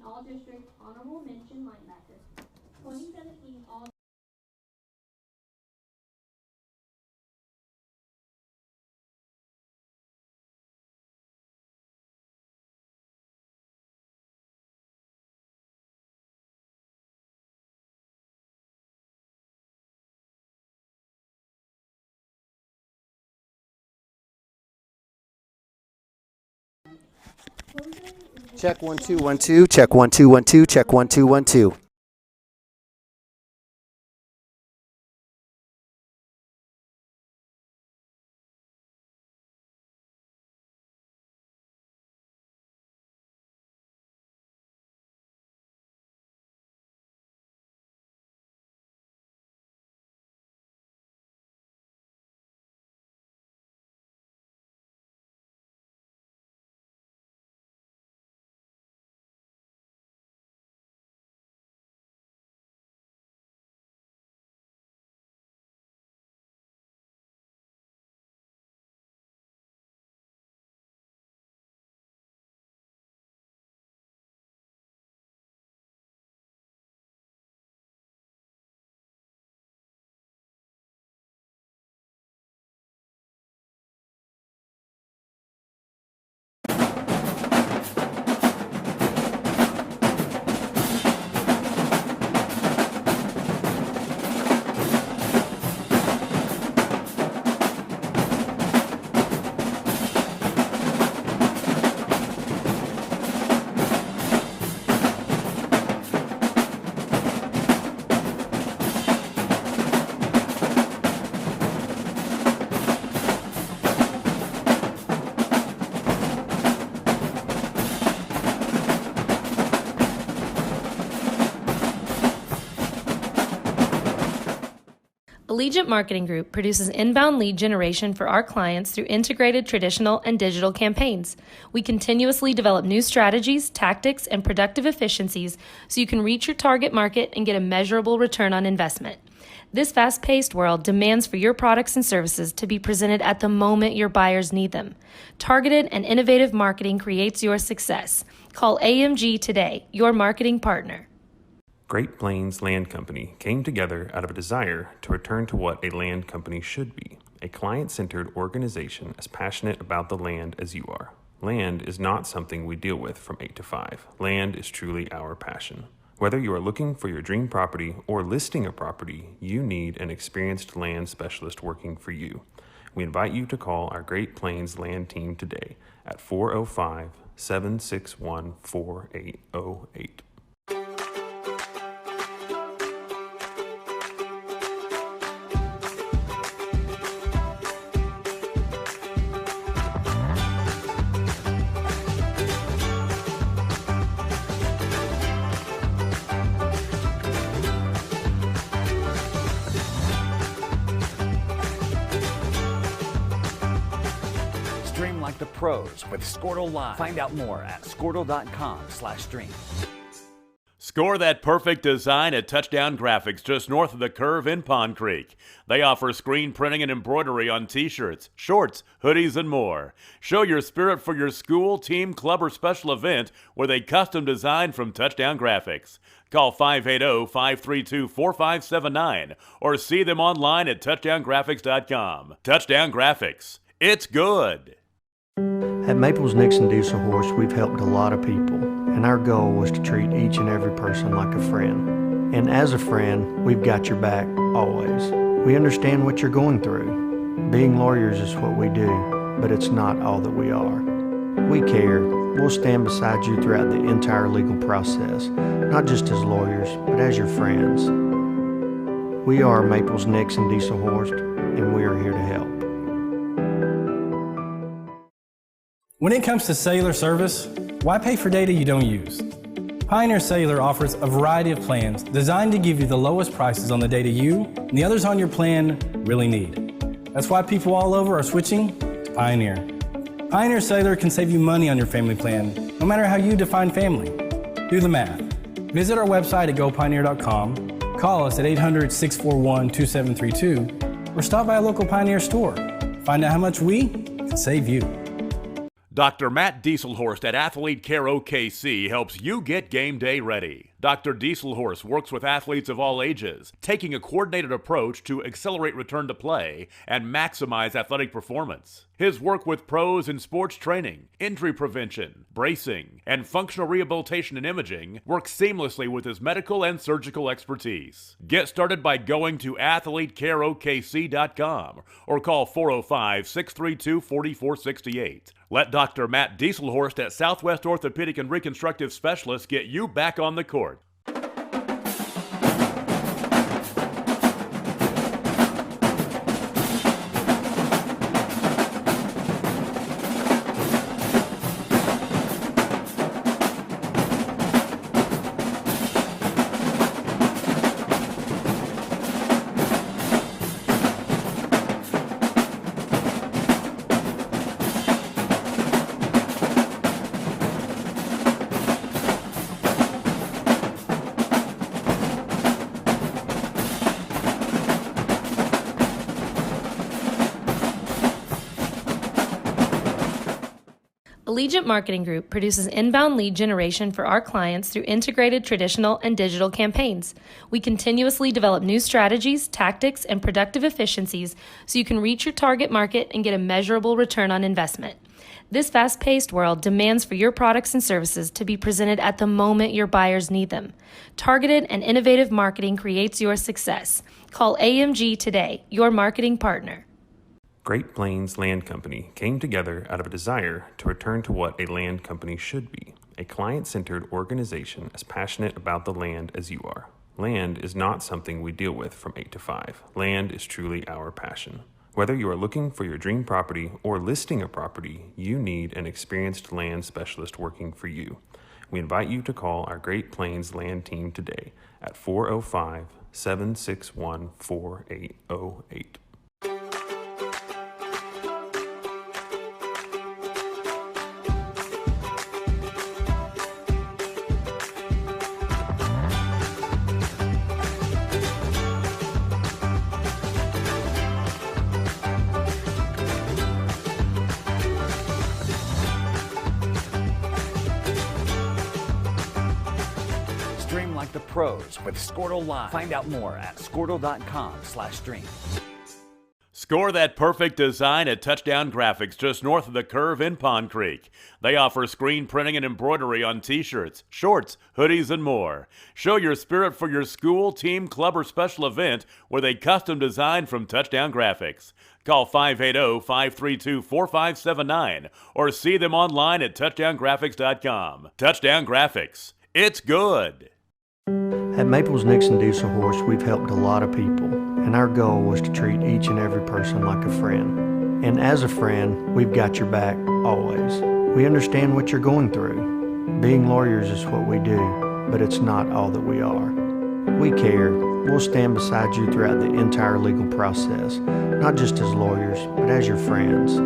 All-District Honorable Mention Linebacker. 2017 All Check 1 2 1 2. Check 1 2 1 2. Check 1 2 1 2. Allegiant Marketing Group produces inbound lead generation for our clients through integrated traditional and digital campaigns. We continuously develop new strategies, tactics, and productive efficiencies so you can reach your target market and get a measurable return on investment. This fast-paced world demands for your products and services to be presented at the moment your buyers need them. Targeted and innovative marketing creates your success. Call AMG today, your marketing partner. Great Plains Land Company came together out of a desire to return to what a land company should be, a client-centered organization as passionate about the land as you are. Land is not something we deal with from 8 to 5. Land is truly our passion. Whether you are looking for your dream property or listing a property, you need an experienced land specialist working for you. We invite you to call our Great Plains Land team today at 405-761-4808. Stream like the pros with Squirtle Live. Find out more at squirtle.com/stream. Score that perfect design at Touchdown Graphics just north of the curve in Pond Creek. They offer screen printing and embroidery on t-shirts, shorts, hoodies, and more. Show your spirit for your school, team, club, or special event with a custom design from Touchdown Graphics. Call 580-532-4579 or see them online at touchdowngraphics.com. Touchdown Graphics. It's good. At Maples Nixon Diesel Horse, we've helped a lot of people, and our goal was to treat each and every person like a friend. And as a friend, we've got your back always. We understand what you're going through. Being lawyers is what we do, but it's not all that we are. We care. We'll stand beside you throughout the entire legal process, not just as lawyers, but as your friends. We are Maples Nixon Diesel Horse, and we are here to help. When it comes to cellular service, why pay for data you don't use? Pioneer Cellular offers a variety of plans designed to give you the lowest prices on the data you and the others on your plan really need. That's why people all over are switching to Pioneer. Pioneer Cellular can save you money on your family plan, no matter how you define family. Do the math. Visit our website at gopioneer.com, call us at 800-641-2732, or stop by a local Pioneer store. Find out how much we can save you. Dr. Matt Dieselhorst at Athlete Care OKC helps you get game day ready. Dr. Dieselhorst works with athletes of all ages, taking a coordinated approach to accelerate return to play and maximize athletic performance. His work with pros in sports training, injury prevention, bracing, and functional rehabilitation and imaging works seamlessly with his medical and surgical expertise. Get started by going to athletecareokc.com or call 405-632-4468. Let Dr. Matt Dieselhorst at Southwest Orthopedic and Reconstructive Specialists get you back on the court. Allegiant Marketing Group produces inbound lead generation for our clients through integrated traditional and digital campaigns. We continuously develop new strategies, tactics, and productive efficiencies so you can reach your target market and get a measurable return on investment. This fast-paced world demands for your products and services to be presented at the moment your buyers need them. Targeted and innovative marketing creates your success. Call AMG today, your marketing partner. Great Plains Land Company came together out of a desire to return to what a land company should be, a client-centered organization as passionate about the land as you are. Land is not something we deal with from 8 to 5. Land is truly our passion. Whether you are looking for your dream property or listing a property, you need an experienced land specialist working for you. We invite you to call our Great Plains Land team today at 405-761-4808. Stream like the pros with Squirtle Live. Find out more at squirtle.com/stream. Score that perfect design at Touchdown Graphics just north of the curve in Pond Creek. They offer screen printing and embroidery on t-shirts, shorts, hoodies, and more. Show your spirit for your school, team, club, or special event with a custom design from Touchdown Graphics. Call 580-532-4579 or see them online at touchdowngraphics.com. Touchdown Graphics. It's good. At Maples Nixon Diesel Horse, we've helped a lot of people, and our goal was to treat each and every person like a friend. And as a friend, we've got your back always. We understand what you're going through. Being lawyers is what we do, but it's not all that we are. We care. We'll stand beside you throughout the entire legal process, not just as lawyers, but as your friends.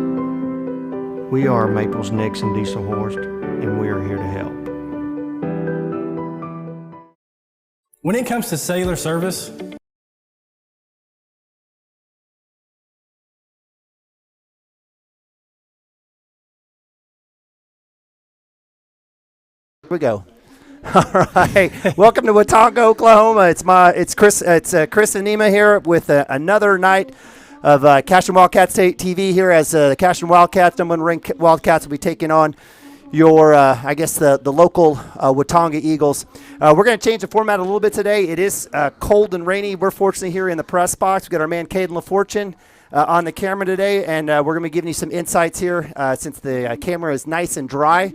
We are Maples Nixon Diesel Horse, and we are here to help. When it comes to cellular service, Here we go. All right. Welcome to Watonga, Oklahoma. It's Chris and Nima here with another night of Cashion Wildcats TV here as the Cashion Wildcats, number one ranked Wildcats, will be taking on your, the local Watonga Eagles. We're going to change the format a little bit today. It is cold and rainy. We're fortunately here in the press box. We've got our man Caden LaFortune on the camera today, and we're going to be giving you some insights here since the camera is nice and dry.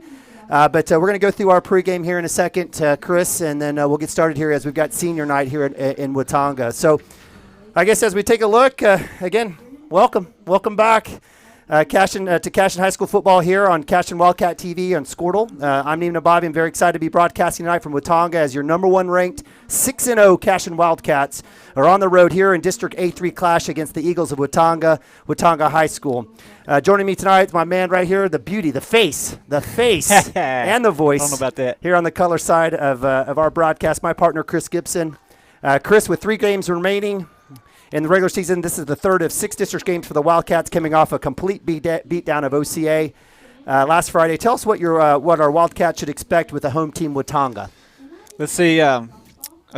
But we're going to go through our pregame here in a second, Chris, and then we'll get started here as we've got senior night here in Watonga. So I guess as we take a look, again, welcome back. To Cashion High School football here on Cashion Wildcat TV on Squirtle. I'm Nima Nabavi. I'm very excited to be broadcasting tonight from Watonga as your number one ranked 6-0 Cashion Wildcats are on the road here in District A3 clash against the Eagles of Watonga High School. Joining me tonight is my man right here, the beauty, the face, and the voice. I don't know about that. Here on the color side of our broadcast, my partner Chris Gibson. Chris, with 3 games remaining in the regular season, this is the third of 6 district games for the Wildcats, coming off a complete beatdown of OCA. last Friday. Tell us what our Wildcats should expect with the home team Watonga. Let's see. I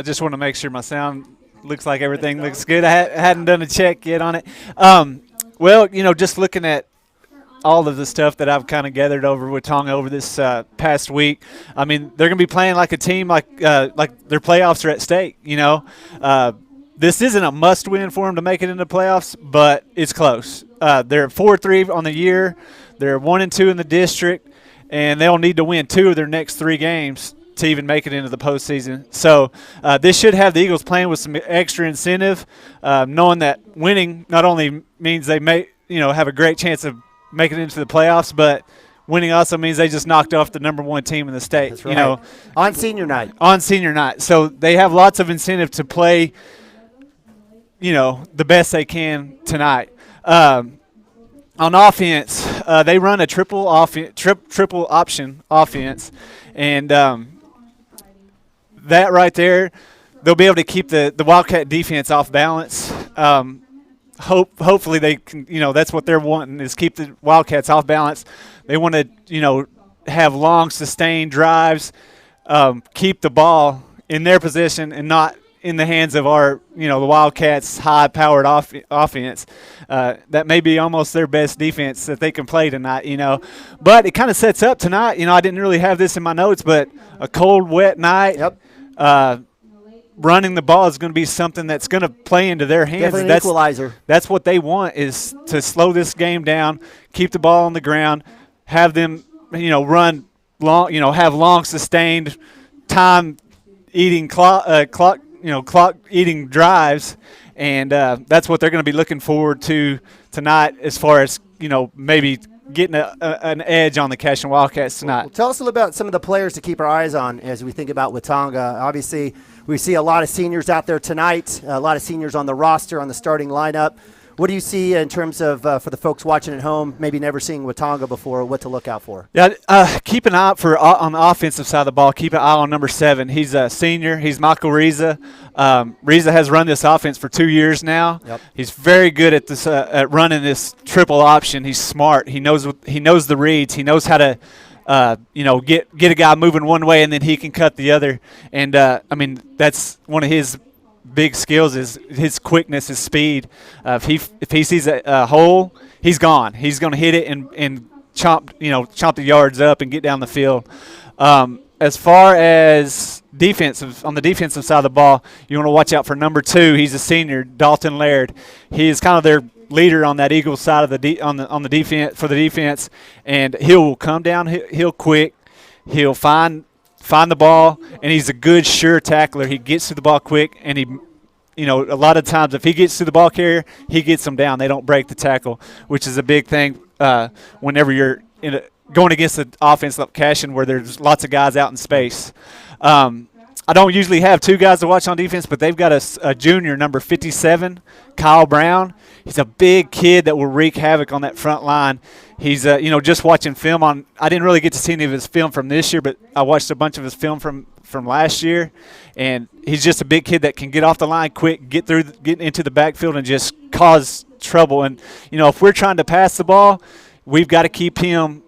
just want to make sure my sound looks like everything looks good. I hadn't done a check yet on it. Well, just looking at all of the stuff that I've kind of gathered over Watonga over this past week, I mean, they're going to be playing like a team like their playoffs are at stake, This isn't a must-win for them to make it into playoffs, but it's close. They're 4-3 on the year. They're 1-2 in the district, and they'll need to win 2 of their next 3 games to even make it into the postseason. So this should have the Eagles playing with some extra incentive, knowing that winning not only means they may have a great chance of making it into the playoffs, but winning also means they just knocked off the number 1 team in the state. That's right. On senior night. On senior night. So they have lots of incentive to play, the best they can tonight. On offense, they run a triple option offense, and that right there, they'll be able to keep the Wildcat defense off balance. Hopefully they can, that's what they're wanting, is keep the Wildcats off balance. They want to, have long, sustained drives, keep the ball in their position and not in the hands of our, the Wildcats' high-powered offense. That may be almost their best defense that they can play tonight, But it kind of sets up tonight. I didn't really have this in my notes, but a cold, wet night. Yep. Running the ball is going to be something that's going to play into their hands. Definitely an equalizer. That's what they want, is to slow this game down, keep the ball on the ground, have them, run long, have long sustained time eating clock eating drives, and that's what they're going to be looking forward to tonight, as far as maybe getting an edge on the Cashion Wildcats tonight. Well, tell us a little about some of the players to keep our eyes on as we think about Watonga. Obviously, we see a lot of seniors out there tonight, a lot of seniors on the roster, on the starting lineup. What do you see in terms of, for the folks watching at home, maybe never seeing Watonga before, what to look out for? Yeah, keep an eye out on the offensive side of the ball. Keep an eye on number 7. He's a senior. He's Michael Riza. Riza has run this offense for 2 years now. Yep. He's very good at this at running this triple option. He's smart. He knows the reads. He knows how to get a guy moving one way, and then he can cut the other. And that's one of his big skills, is his quickness, his speed. If he sees a hole, he's gone. He's going to hit it and chomp the yards up and get down the field. As far as on the defensive side of the ball, you want to watch out for number 2. He's a senior, Dalton Laird. He is kind of their leader on that Eagles side of on the defense, for the defense, and he'll come down. He'll quick. He'll find the ball, and he's a good, sure tackler. He gets to the ball quick, and he, a lot of times if he gets to the ball carrier, he gets them down. They don't break the tackle, which is a big thing whenever you're going against the offense like Cashion, where there's lots of guys out in space. I don't usually have 2 guys to watch on defense, but they've got a junior, number 57, Kyle Brown. He's a big kid that will wreak havoc on that front line. He's, just watching film on – I didn't really get to see any of his film from this year, but I watched a bunch of his film from last year. And he's just a big kid that can get off the line quick, get into the backfield and just cause trouble. And, if we're trying to pass the ball, we've got to keep him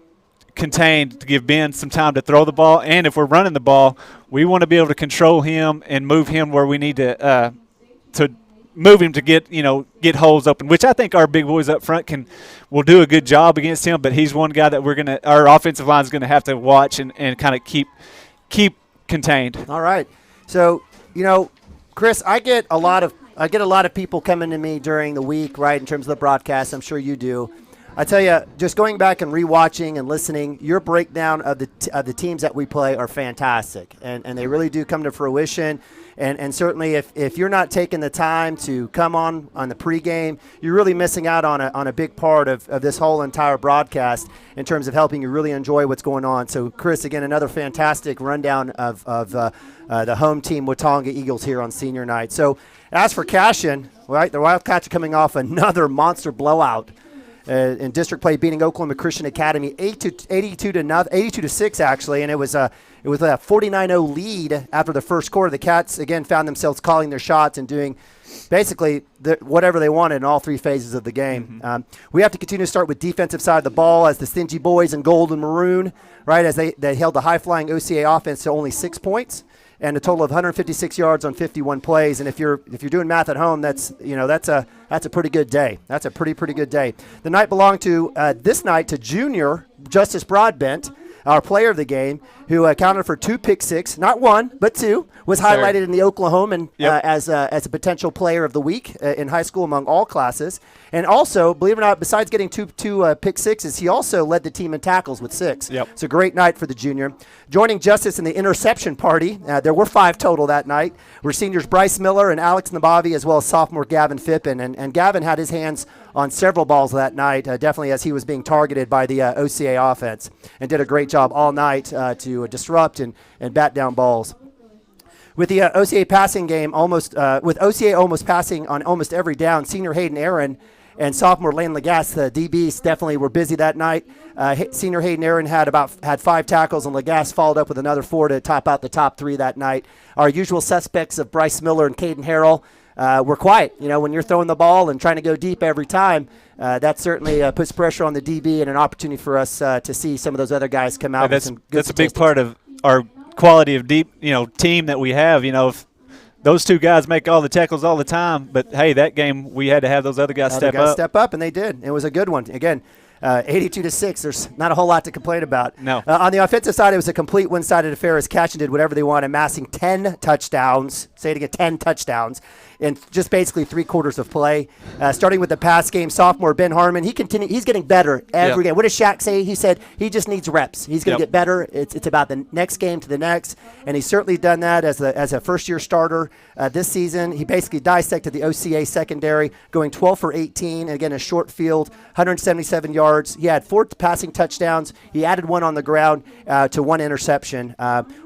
contained to give Ben some time to throw the ball. And if we're running the ball, we want to be able to control him and move him where we need to move him to get holes open, which I think our big boys up front will do a good job against him. But he's one guy that our offensive line is going to have to watch and kind of keep contained. All right. So, Chris, I get a lot of people coming to me during the week, right, in terms of the broadcast. I'm sure you do. I tell you, just going back and rewatching and listening, your breakdown of the teams that we play are fantastic, and they really do come to fruition. And certainly, if you're not taking the time to come on the pregame, you're really missing out on a big part of this whole entire broadcast in terms of helping you really enjoy what's going on. So, Chris, again, another fantastic rundown of the home team Watonga Eagles here on senior night. So, as for Cashion, right, the Wildcats are coming off another monster blowout in district play, beating Oklahoma Christian Academy 82 to 6 actually, and it was It was a 49-0 lead after the first quarter. The Cats, again, found themselves calling their shots and doing basically whatever they wanted in all three phases of the game. We have to continue to start with defensive side of the ball as the Stingy Boys in gold and maroon, right, as they held the high-flying OCA offense to only 6 points and a total of 156 yards on 51 plays. And if you're doing math at home, that's a pretty good day. That's a pretty good day. The night belonged to this night to junior Justice Broadbent, our player of the game, who accounted for 2 pick six, not 1 but 2, was highlighted in the Oklahoman as a potential player of the week in high school among all classes. And also, believe it or not, besides getting two pick sixes, he also led the team in tackles with 6. It's a great night for the junior. Joining Justice in the interception party, there were 5 total that night, were seniors Bryce Miller and Alex Nabavi, as well as sophomore Gavin Phippen. And Gavin had his hands on several balls that night, definitely as he was being targeted by the OCA offense, and did a great job all night to disrupt and bat down balls. With the OCA passing game with OCA almost passing on almost every down, senior Hayden Aaron and sophomore Lane Lagasse, the DBs, definitely were busy that night. Senior Hayden Aaron had 5 tackles, and Lagasse followed up with another 4 to top out the top 3 that night. Our usual suspects of Bryce Miller and Caden Harrell were quiet. When you're throwing the ball and trying to go deep every time, that certainly puts pressure on the DB and an opportunity for us to see some of those other guys come out with some good That's a big part of our quality of deep, team that we have. If those 2 guys make all the tackles all the time, but hey, that game we had to have those other guys step up, and they did. It was a good one. Again, 82-6. There's not a whole lot to complain about. No. On the offensive side, it was a complete one-sided affair as Cashion did whatever they want, amassing 10 touchdowns. Say it again, 10 touchdowns in just basically 3 quarters of play. Starting with the pass game, sophomore Ben Harmon, he's getting better every game. What does Shaq say? He said he just needs reps. He's going to get better. It's about the next game to the next, and he's certainly done that as a first-year starter this season. He basically dissected the OCA secondary, going 12 for 18, again, a short field, 177 yards. He had 4 passing touchdowns. He added 1 on the ground to 1 interception,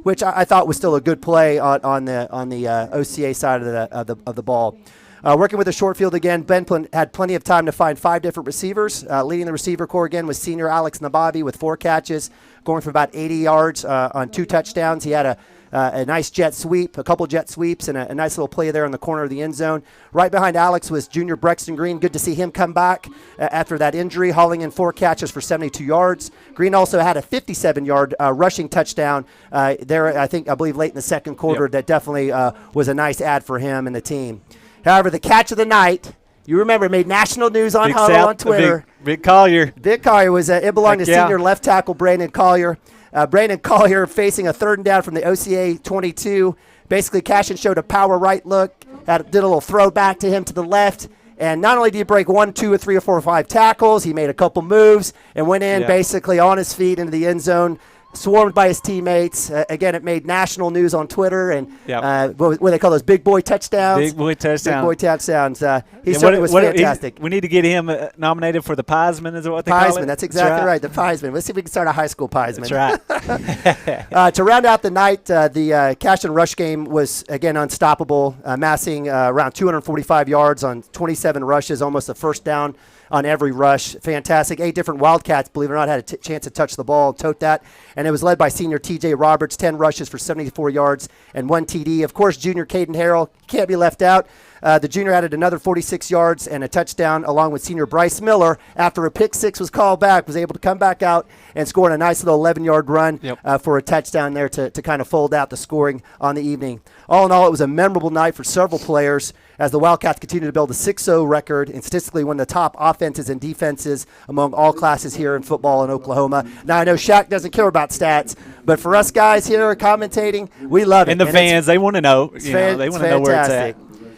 which I thought was still a good play on the OCA side of the ball. Working with the short field again, Ben had plenty of time to find 5 different receivers. Leading the receiver corps again was senior Alex Nabavi with 4 catches, going for about 80 yards on 2 touchdowns. He had a nice jet sweep, a couple jet sweeps, and a nice little play there in the corner of the end zone. Right behind Alex was junior Brexton Green. Good to see him come back after that injury, hauling in 4 catches for 72 yards. Green also had a 57-yard rushing touchdown there, I believe late in the second quarter. That definitely was a nice add for him and the team. However, the catch of the night, you remember, made national news on Huddle on Twitter. Big Collier. Big Collier was it belonged to senior left tackle Brandon Collier. Brandon Collier facing a 3rd and down from the OCA 22. Basically, Cashion showed a power right look, did a little throwback to him to the left, and not only did he break 1, 2, 3, 4, 5 tackles, he made a couple moves and went in basically on his feet into the end zone, swarmed by his teammates. Again, it made national news on Twitter, and what do they call those, big boy touchdowns? Big boy touchdowns. Big boy touchdowns. He certainly was fantastic. We need to get him nominated for the Piesman, is what they call it? That's exactly right, the Piesman. Let's see if we can start a high school Piesman. That's right. To round out the night, the Cashion rush game was, again, unstoppable, amassing around 245 yards on 27 rushes, almost a first down on every rush. Fantastic. 8 different Wildcats, believe it or not, had a chance to touch the ball, tote that. And it was led by senior TJ Roberts, 10 rushes for 74 yards and 1 TD. Of course, junior Caden Harrell can't be left out. The junior added another 46 yards and a touchdown, along with senior Bryce Miller. After a pick 6 was called back, was able to come back out and score a nice little 11-yard run for a touchdown there to kind of fold out the scoring on the evening. All in all, it was a memorable night for several players as the Wildcats continue to build a 6-0 record and statistically one of the top offenses and defenses among all classes here in football in Oklahoma. Now, I know Shaq doesn't care about stats, but for us guys here commentating, we love it. And the fans, they want to know. They want to know where it's at.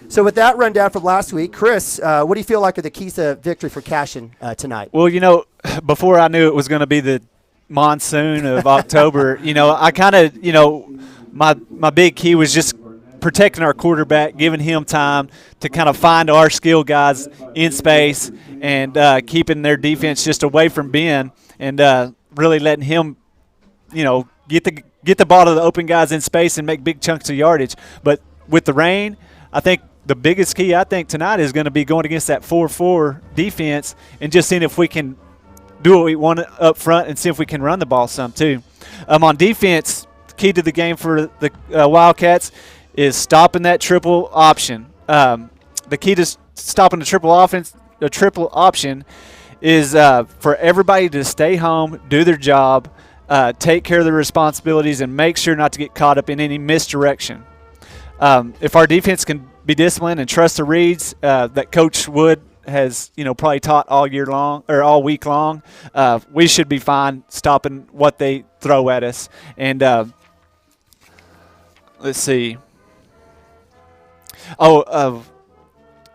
So with that rundown from last week, Chris, what do you feel like are the keys to victory for Cashion tonight? Well, before I knew it was going to be the monsoon of October, I kind of, my big key was just protecting our quarterback, giving him time to kind of find our skill guys in space and keeping their defense just away from Ben and really letting him, get the ball to the open guys in space and make big chunks of yardage. But with the rain, I think the biggest key, tonight is going to be going against that 4-4 defense and just seeing if we can do what we want up front and see if we can run the ball some too. On defense, key to the game for the Wildcats is stopping that triple option. The key to stopping the triple option is for everybody to stay home, do their job, take care of their responsibilities, and make sure not to get caught up in any misdirection. If our defense can be disciplined and trust the reads that Coach Wood has, probably taught all year long or all week long, we should be fine stopping what they throw at us. And let's see.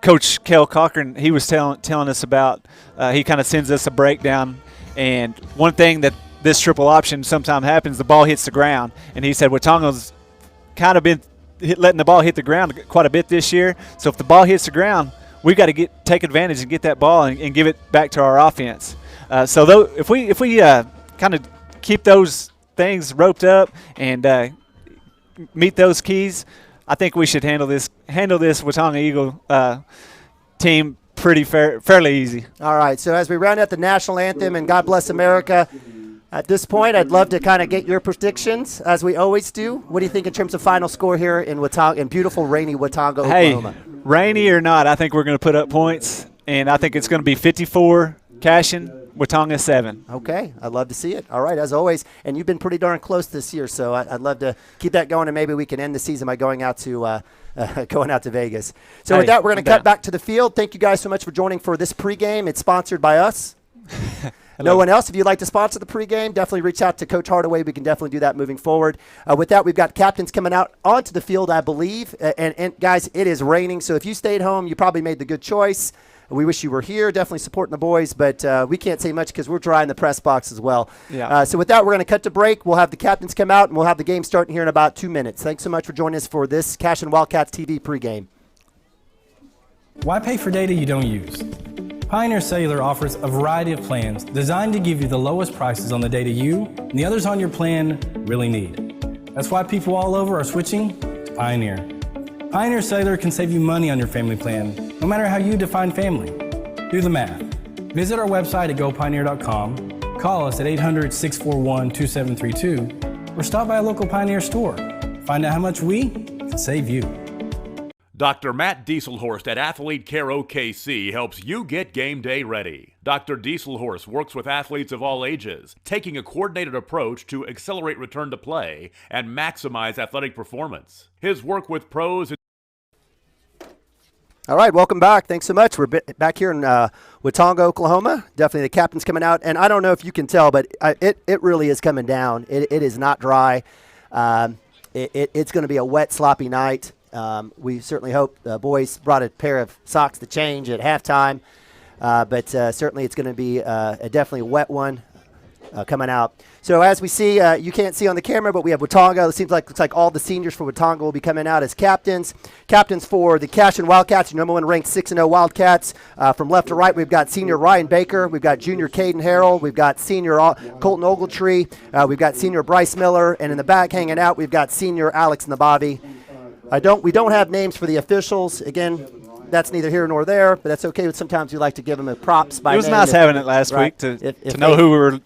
Coach Kel Cochran, he was telling us about. He kind of sends us a breakdown, and one thing that this triple option sometimes happens, the ball hits the ground, and he said Watonga's kind of been letting the ball hit the ground quite a bit this year. So if the ball hits the ground, we've got to take advantage and get that ball and give it back to our offense. So if we kind of keep those things roped up and meet those keys, I think we should handle this Watonga Eagle team pretty fairly easy. All right, so as we round out the national anthem and God Bless America, at this point, I'd love to kind of get your predictions, as we always do. What do you think in terms of final score here in Watonga, in beautiful, rainy Watonga, Oklahoma? Hey, rainy or not, I think we're going to put up points, and I think it's going to be 54 Cashion, Watonga 7. Okay, I'd love to see it. All right, as always, and you've been pretty darn close this year, so I'd love to keep that going, and maybe we can end the season by going out to Vegas. So with that, we're going to cut back to the field. Thank you guys so much for joining for this pregame. It's sponsored by us. No one else. If you'd like to sponsor the pregame, definitely reach out to Coach Hardaway. We can definitely do that moving forward. With that, we've got captains coming out onto the field, I believe. And guys, it is raining, so if you stayed home, you probably made the good choice. We wish you were here, definitely supporting the boys, but we can't say much because we're dry in the press box as well. Yeah. So with that, we're going to cut to break. We'll have the captains come out, and we'll have the game starting here in about 2 minutes. Thanks so much for joining us for this Cashion Wildcats TV pregame. Why pay for data you don't use? Pioneer Cellular offers a variety of plans designed to give you the lowest prices on the data you and the others on your plan really need. That's why people all over are switching to Pioneer. Pioneer Cellular can save you money on your family plan, no matter how you define family. Do the math. Visit our website at gopioneer.com, call us at 800-641-2732, or stop by a local Pioneer store. Find out how much we can save you. Dr. Matt Dieselhorst at Athlete Care OKC helps you get game day ready. Dr. Dieselhorst works with athletes of all ages, taking a coordinated approach to accelerate return to play and maximize athletic performance. His work with pros. All right, welcome back. Thanks so much. We're back here in Watonga, Oklahoma. Definitely the captain's coming out. And I don't know if you can tell, but it really is coming down. It is not dry. It's going to be a wet, sloppy night. We certainly hope the boys brought a pair of socks to change at halftime, but certainly it's going to be a definitely wet one coming out. So as we see, you can't see on the camera, but we have Watonga. It looks like all the seniors for Watonga will be coming out as captains. Captains for the Cashion Wildcats, your number one ranked 6-0 Wildcats. From left to right, we've got senior Ryan Baker. We've got junior Caden Harrell. We've got senior Colton Ogletree. We've got senior Bryce Miller. And in the back hanging out, we've got senior Alex Nabavi. We don't have names for the officials. Again, that's neither here nor there, but that's okay. Sometimes we like to give them a props by name. It was nice having it last week to know who we were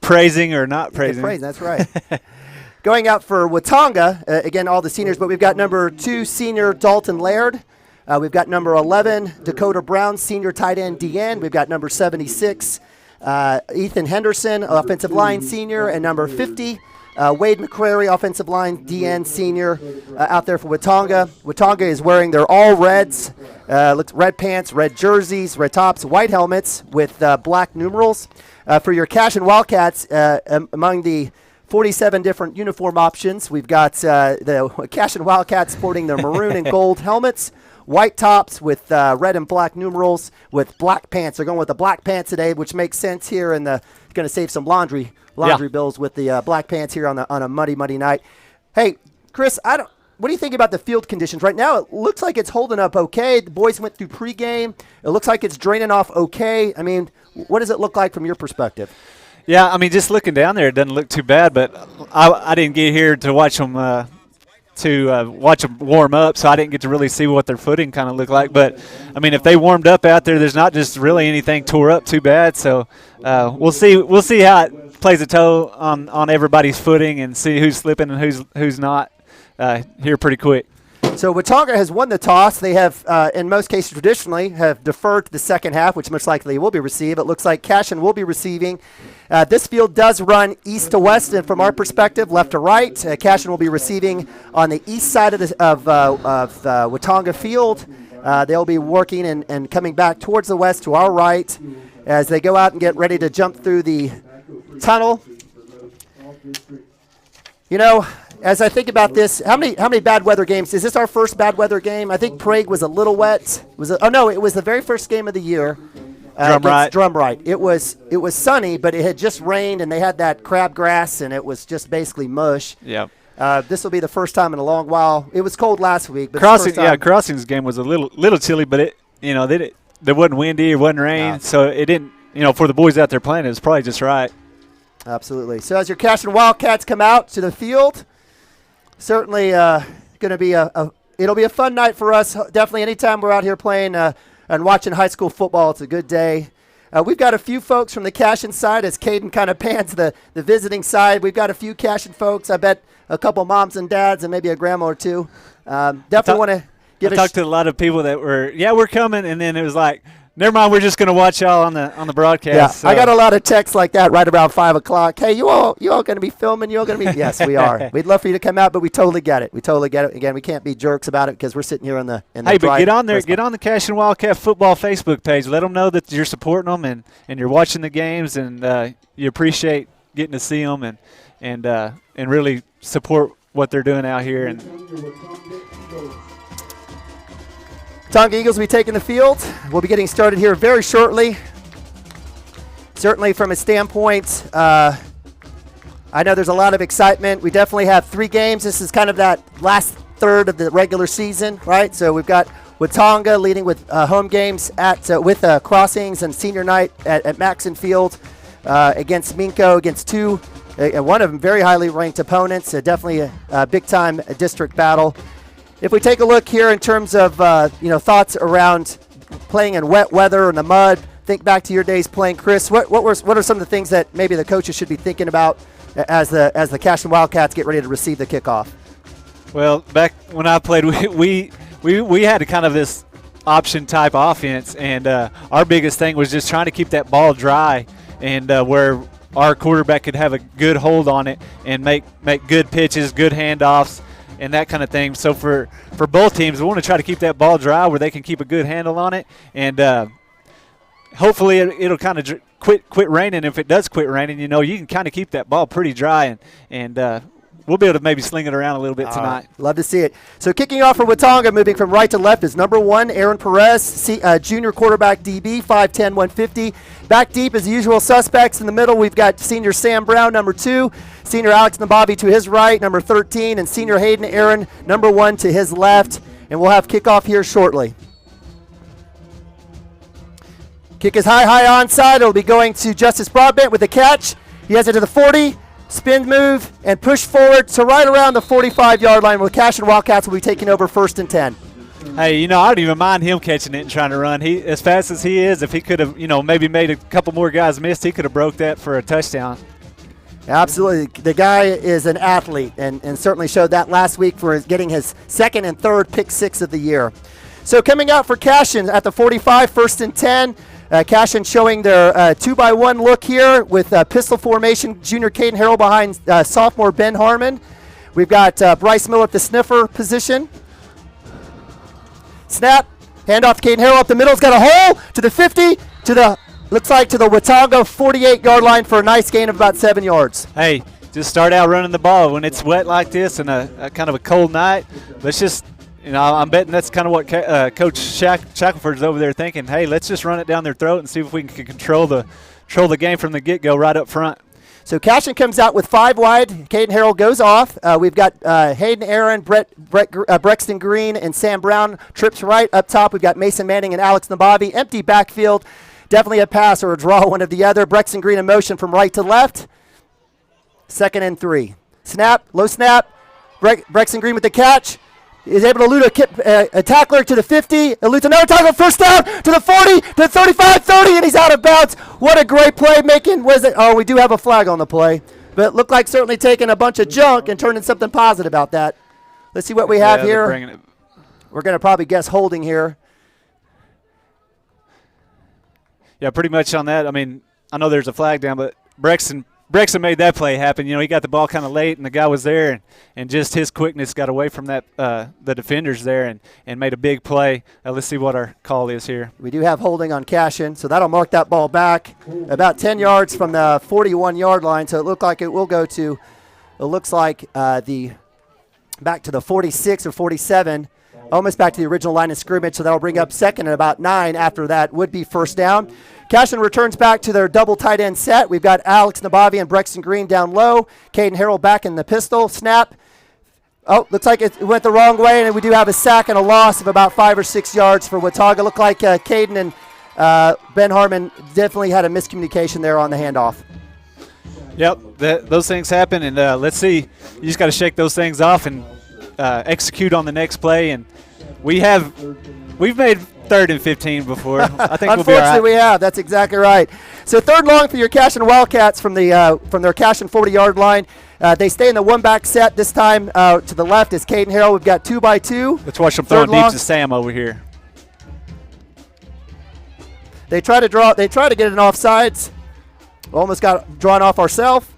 praising or not praising. That's right. Going out for Watonga, again, all the seniors, but we've got number 2, senior Dalton Laird. We've got number 11, Dakota Brown, senior tight end DN. We've got number 76, Ethan Henderson, offensive line senior, and number 50, Wade McCrary, offensive line DN senior, out there for Watonga. Watonga is wearing their all reds, red pants, red jerseys, red tops, white helmets with black numerals. For your Cashion Wildcats, among the 47 different uniform options, we've got the Cashion Wildcats sporting their maroon and gold helmets, white tops with red and black numerals with black pants. They're going with the black pants today, which makes sense here, and going to save some laundry bills with the black pants here on a muddy night. Hey, Chris, what do you think about the field conditions right now? It looks like it's holding up okay. The boys went through pregame. It looks like it's draining off okay. I mean, what does it look like from your perspective? Yeah, I mean, just looking down there, it doesn't look too bad, but I didn't get here to watch them to watch them warm up, so I didn't get to really see what their footing kind of looked like. But, I mean, if they warmed up out there, there's not just really anything tore up too bad. So we'll see how it plays a toll on everybody's footing and see who's slipping and who's not here pretty quick. So Watonga has won the toss. They have, in most cases traditionally, have deferred to the second half, which most likely will be received. It looks like Cashion will be receiving. This field does run east to west, and from our perspective, left to right. Cashion will be receiving on the east side of Watonga Field. They'll be working and coming back towards the west to our right as they go out and get ready to jump through the tunnel. You know, as I think about this, how many bad weather games? Is this our first bad weather game? I think Prague was a little wet. It was the very first game of the year. Drumright. It was sunny, but it had just rained, and they had that crabgrass, and it was just basically mush. Yeah. This will be the first time in a long while. It was cold last week, but Crossing's game was a little chilly, but there wasn't windy, it wasn't rain, so it didn't. For the boys out there playing, it was probably just right. Absolutely. So as your Cashion Wildcats come out to the field, certainly going to be it'll be a fun night for us. Definitely anytime we're out here playing and watching high school football, it's a good day. We've got a few folks from the Cashion side as Caden kind of pans the visiting side. We've got a few Cashion folks. I bet a couple moms and dads and maybe a grandma or two. Definitely want to give I talked to a lot of people that we're coming, and then it was like, never mind, we're just going to watch y'all on the broadcast. Yeah, so. I got a lot of texts like that right around 5 o'clock. Hey, you all going to be filming? You all going to be? Yes, we are. We'd love for you to come out, but we totally get it. Again, we can't be jerks about it because we're sitting here in the Hey, but get on there. Get on the Cashion Wildcat football Facebook page. Let them know that you're supporting them and you're watching the games and you appreciate getting to see them and really support what they're doing out here. And Watonga Eagles will be taking the field. We'll be getting started here very shortly. Certainly from a standpoint, I know there's a lot of excitement. We definitely have 3 games. This is kind of that last third of the regular season, right? So we've got Watonga leading with home games with Crossings and senior night at Maxon Field against Minko, against one of them very highly ranked opponents. Definitely a big-time district battle. If we take a look here in terms of thoughts around playing in wet weather in the mud, think back to your days playing, Chris. What are some of the things that maybe the coaches should be thinking about as the Cashion Wildcats get ready to receive the kickoff? Well, back when I played, we had a kind of this option type offense, and our biggest thing was just trying to keep that ball dry and where our quarterback could have a good hold on it and make good pitches, good handoffs, and that kind of thing. So for both teams, we want to try to keep that ball dry where they can keep a good handle on it, and hopefully it'll kind of quit raining. If it does quit raining, you can kind of keep that ball pretty dry, and we'll be able to maybe sling it around a little bit tonight. Love to see it. So kicking off for Watonga, moving from right to left, is number 1, Aaron Perez, junior quarterback DB, 5'10", 150. Back deep as the usual suspects. In the middle, we've got senior Sam Brown, number 2, senior Alex Nababi to his right, number 13, and senior Hayden Aaron, number 1 to his left. And we'll have kickoff here shortly. Kick is high onside. It'll be going to Justice Broadbent with the catch. He has it to the 40. Spin move and push forward to right around the 45-yard line where Cashion Wildcats will be taking over 1st and 10. Hey, I don't even mind him catching it and trying to run. He, as fast as he is, if he could have, maybe made a couple more guys miss, he could have broke that for a touchdown. Absolutely. The guy is an athlete and certainly showed that last week for getting his 2nd and 3rd pick 6 of the year. So coming out for Cashion at the 45, 1st and 10. Cashion showing their 2-by-1 look here with pistol formation. Junior Caden Harrell behind sophomore Ben Harmon. We've got Bryce Miller at the sniffer position. Snap, handoff to Caden Harrell up the middle. He's got a hole to the 50, looks like to the Watonga 48-yard line for a nice gain of about 7 yards. Hey, just start out running the ball when it's wet like this and a kind of a cold night. Let's just, I'm betting that's kind of what Coach Shackelford's over there thinking. Hey, let's just run it down their throat and see if we can control the game from the get-go right up front. So Cashion comes out with 5 wide. Caden Harrell goes off. We've got Hayden Aaron, Brexton Green, and Sam Brown trips right. Up top, we've got Mason Manning and Alex Nababi. Empty backfield. Definitely a pass or a draw, one of the other. Brexton Green in motion from right to left. 2nd and 3. Snap, low snap. Brexton Green with the catch. Is able to elude a tackler to the 50. Eludes another tackler, first down to the 40, to the 35, 30, and he's out of bounds. What a great play making. Was it? Oh, we do have a flag on the play. But it looked like certainly taking a bunch of junk and turning something positive about that. Let's see what we have here. We're going to probably guess holding here. Yeah, pretty much on that. I mean, I know there's a flag down, but Brexton made that play happen. You know, he got the ball kind of late, and the guy was there, and just his quickness got away from that the defenders there and made a big play. Let's see what our call is here. We do have holding on Cashion, so that'll mark that ball back about 10 yards from the 41-yard line. So it looked like it will go to, it looks like back to the 46 or 47, almost back to the original line of scrimmage. So that'll bring up second and about 9 after that would be first down. Cashion returns back to their double tight end set. We've got Alex Nabavi and Brexton Green down low. Caden Harrell back in the pistol. Snap. Oh, looks like it went the wrong way, and we do have a sack and a loss of about 5 or 6 yards for Watonga. Looked like Caden and Ben Harmon definitely had a miscommunication there on the handoff. Yep, those things happen, and let's see. You just got to shake those things off and execute on the next play. And we've made 3rd and 15 before. I think we'll be all right. We have. That's exactly right. So 3rd long for your Cashion Wildcats from their Cashion 40-yard line. They stay in the one-back set this time. To the left is Caden Harrell. We've got 2x2. Let's watch them throwing deep to Sam over here. They try to get an offsides. Almost got drawn off ourselves.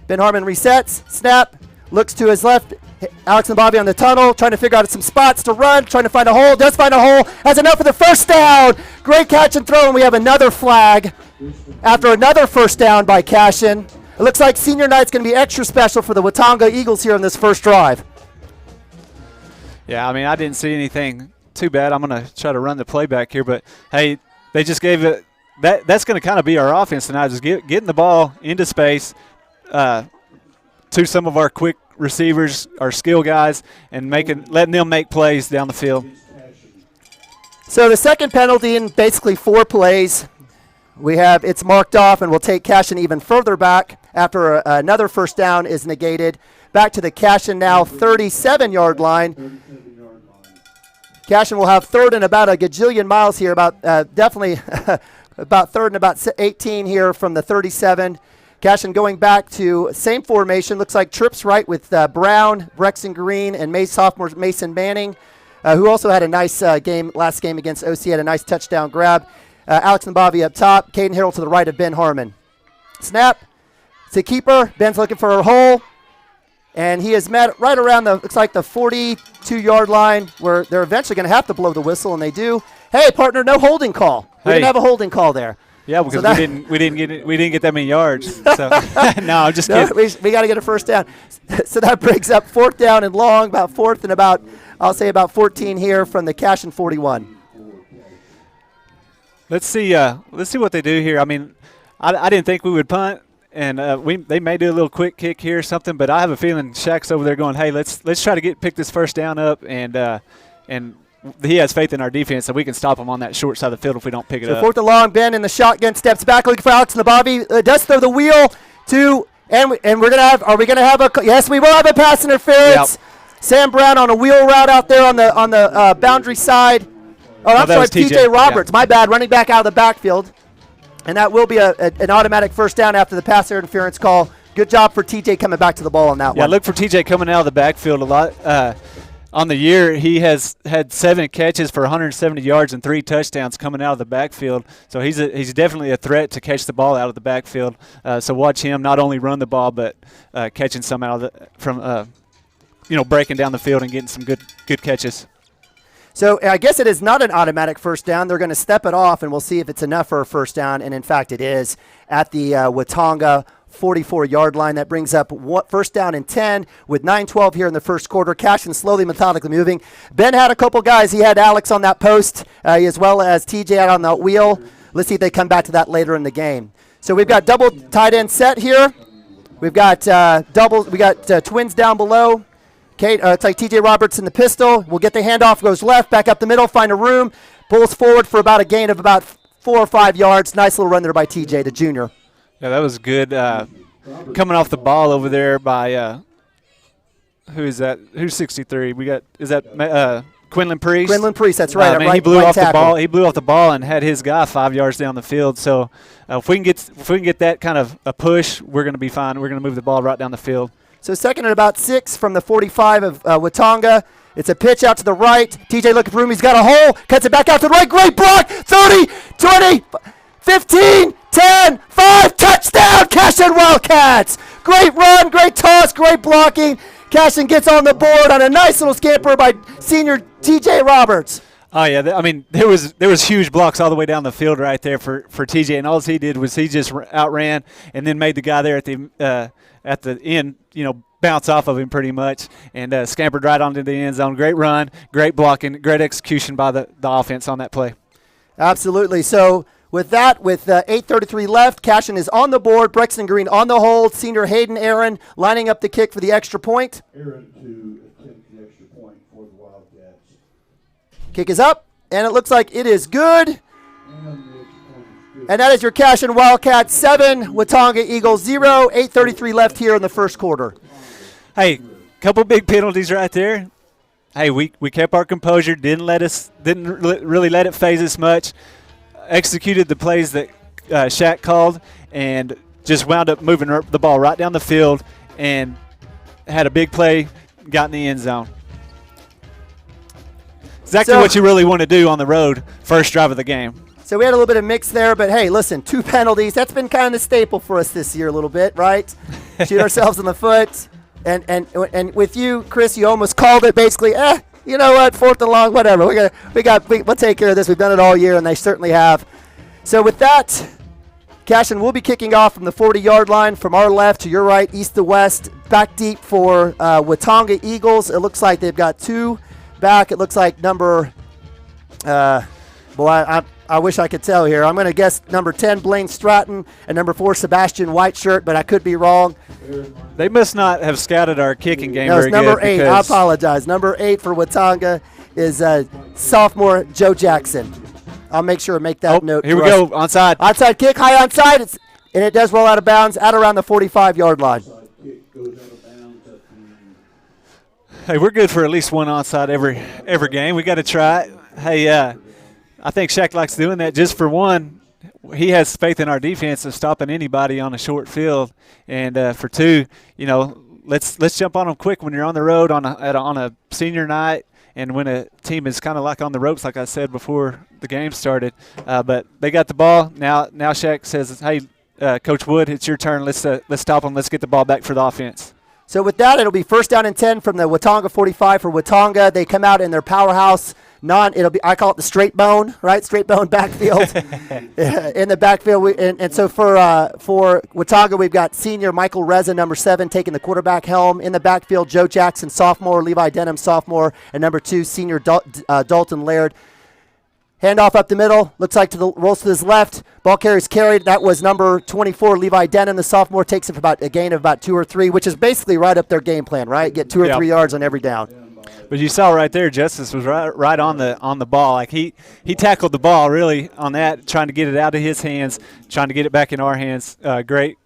Ben Harmon resets. Snap. Looks to his left. Alex and Bobby on the tunnel, trying to figure out some spots to run, trying to find a hole. Does find a hole. Has enough for the first down. Great catch and throw, and we have another flag after another first down by Cashion. It looks like senior night's going to be extra special for the Watonga Eagles here on this first drive. Yeah, I mean, I didn't see anything too bad. I'm going to try to run the play back here, but hey, they just gave it. That's going to kind of be our offense tonight, just getting the ball into space to some of our quick receivers, our skill guys, and letting them make plays down the field. So the second penalty in basically 4 plays, it's marked off, and we'll take Cashion even further back after another first down is negated. Back to the Cashion now 37-yard line. Cashion will have 3rd and about a gajillion miles here, definitely about 3rd and about 18 here from the 37. Cashion going back to same formation. Looks like trips right with Brown, Brexton Green, and sophomore Mason Manning, who also had a nice last game against OC, had a nice touchdown grab. Alex Nabavi up top. Caden Harrell to the right of Ben Harmon. Snap. It's a keeper. Ben's looking for a hole. And he is met right around looks like the 42-yard line, where they're eventually going to have to blow the whistle, and they do. Hey, partner, no holding call. We didn't have a holding call there. Yeah, because we didn't get that many yards. So no, I'm just kidding. We got to get a first down. So that brings up 4th down and long, about 4th and about 14 here from the Cashion 41. Let's see what they do here. I mean, I didn't think we would punt, and they may do a little quick kick here or something, but I have a feeling Shaq's over there going, hey, let's try to pick this first down up, and he has faith in our defense that we can stop him on that short side of the field if we don't pick it up. 4th and long, Ben in the shotgun, steps back looking for Alex Nabavi. Does throw the wheel to, and we're going to have, are we going to have yes, we will have a pass interference. Yep. Sam Brown on a wheel route out there on the boundary side. Oh, I'm sorry, TJ Roberts. Yeah. My bad, running back out of the backfield. And that will be an automatic first down after the pass interference call. Good job for TJ coming back to the ball on that one. Yeah, look for TJ coming out of the backfield a lot. On the year, he has had 7 catches for 170 yards and 3 touchdowns coming out of the backfield. So he's definitely a threat to catch the ball out of the backfield. So watch him not only run the ball, but catching some out of from breaking down the field and getting some good catches. So I guess it is not an automatic first down. They're going to step it off, and we'll see if it's enough for a first down. And in fact, it is at the Watonga 44-yard line. That brings up first down and 10 with 9:12 here in the first quarter. Cashion slowly, methodically moving. Ben had a couple guys. He had Alex on that post as well as TJ out on the wheel. Let's see if they come back to that later in the game. So we've got double tight end set here. We've got twins down below. It's like TJ Roberts in the pistol. We'll get the handoff, goes left, back up the middle, find a room, pulls forward for about a gain of about 4 or 5 yards. Nice little run there by TJ, the junior. Yeah, that was good. Coming off the ball over there by who is that? Who's 63? Is that Quinlan Priest? Quinlan Priest, that's right. He blew off the ball. He blew off the ball and had his guy 5 yards down the field. So if we can get that kind of a push, we're going to be fine. We're going to move the ball right down the field. So second and about 6 from the 45 of Watonga. It's a pitch out to the right. TJ looking for room. He's got a hole. Cuts it back out to the right. Great block. 30, 20, 15, 10, 5. Touchdown, Cashion Wildcats. Great run, great toss, great blocking. Cashion gets on the board on a nice little scamper by senior TJ Roberts. Oh yeah, there was huge blocks all the way down the field right there for TJ, and all he did was he just outran and then made the guy there at the end, bounce off of him pretty much, and scampered right onto the end zone. Great run, great blocking, great execution by the offense on that play. Absolutely. So with that, with 8:33 left, Cashion is on the board. Brexton Green on the hold. Senior Hayden Aaron lining up the kick for the extra point. Aaron to attempt the extra point for the Wildcats. Kick is up, and it looks like it is good. And that is your Cashion Wildcats 7, Watonga Eagles 0. 8:33 left here in the first quarter. Hey, couple big penalties right there. Hey, we kept our composure, didn't really let it phase us much. Executed the plays that Shaq called, and just wound up moving the ball right down the field, and had a big play, got in the end zone. Exactly what you really want to do on the road, first drive of the game. So we had a little bit of mix there, but hey, listen, 2 penalties. That's been kind of the staple for us this year a little bit, right? Shoot ourselves in the foot. And with you, Chris, you almost called it basically, you know what, 4th and long, whatever. We'll take care of this. We've done it all year, and they certainly have. So with that, Cashion will be kicking off from the 40-yard line from our left to your right, east to west, back deep for Watonga Eagles. It looks like they've got 2 back. It looks like number I wish I could tell here. I'm going to guess number 10, Blaine Stratton, and number 4, Sebastian Whiteshirt, but I could be wrong. They must not have scouted our kicking game very good. No, it's number 8. I apologize. Number 8 for Watonga is sophomore Joe Jackson. I'll make sure to make that note. Here we go. Onside. Onside kick, high onside, and it does roll out of bounds at around the 45-yard line. Hey, we're good for at least one onside every game. We got to try it. Hey, I think Shaq likes doing that just for one. He has faith in our defense of stopping anybody on a short field, and for 2, let's jump on them quick when you're on the road on a senior night, and when a team is kind of like on the ropes, like I said before the game started. But they got the ball now. Shaq says, "Hey, Coach Wood, it's your turn. Let's stop them. Let's get the ball back for the offense." So with that, it'll be 1st down and 10 from the Watonga 45 for Watonga. They come out in their powerhouse. I call it the straight bone, right? Straight bone backfield. In the backfield, and so for Watonga, we've got senior Michael Reza, number 7, taking the quarterback helm. In the backfield, Joe Jackson, sophomore, Levi Denham, sophomore, and number 2, senior Dalton Laird. Handoff up the middle. Looks like rolls to his left. Ball carried. That was number 24, Levi Denham. The sophomore takes it for about a gain of about 2 or 3, which is basically right up their game plan, right? Get 2 or 3 yards on every down. But you saw right there, Justice was right on the ball. Like he tackled the ball really on that, trying to get it out of his hands, trying to get it back in our hands. Great.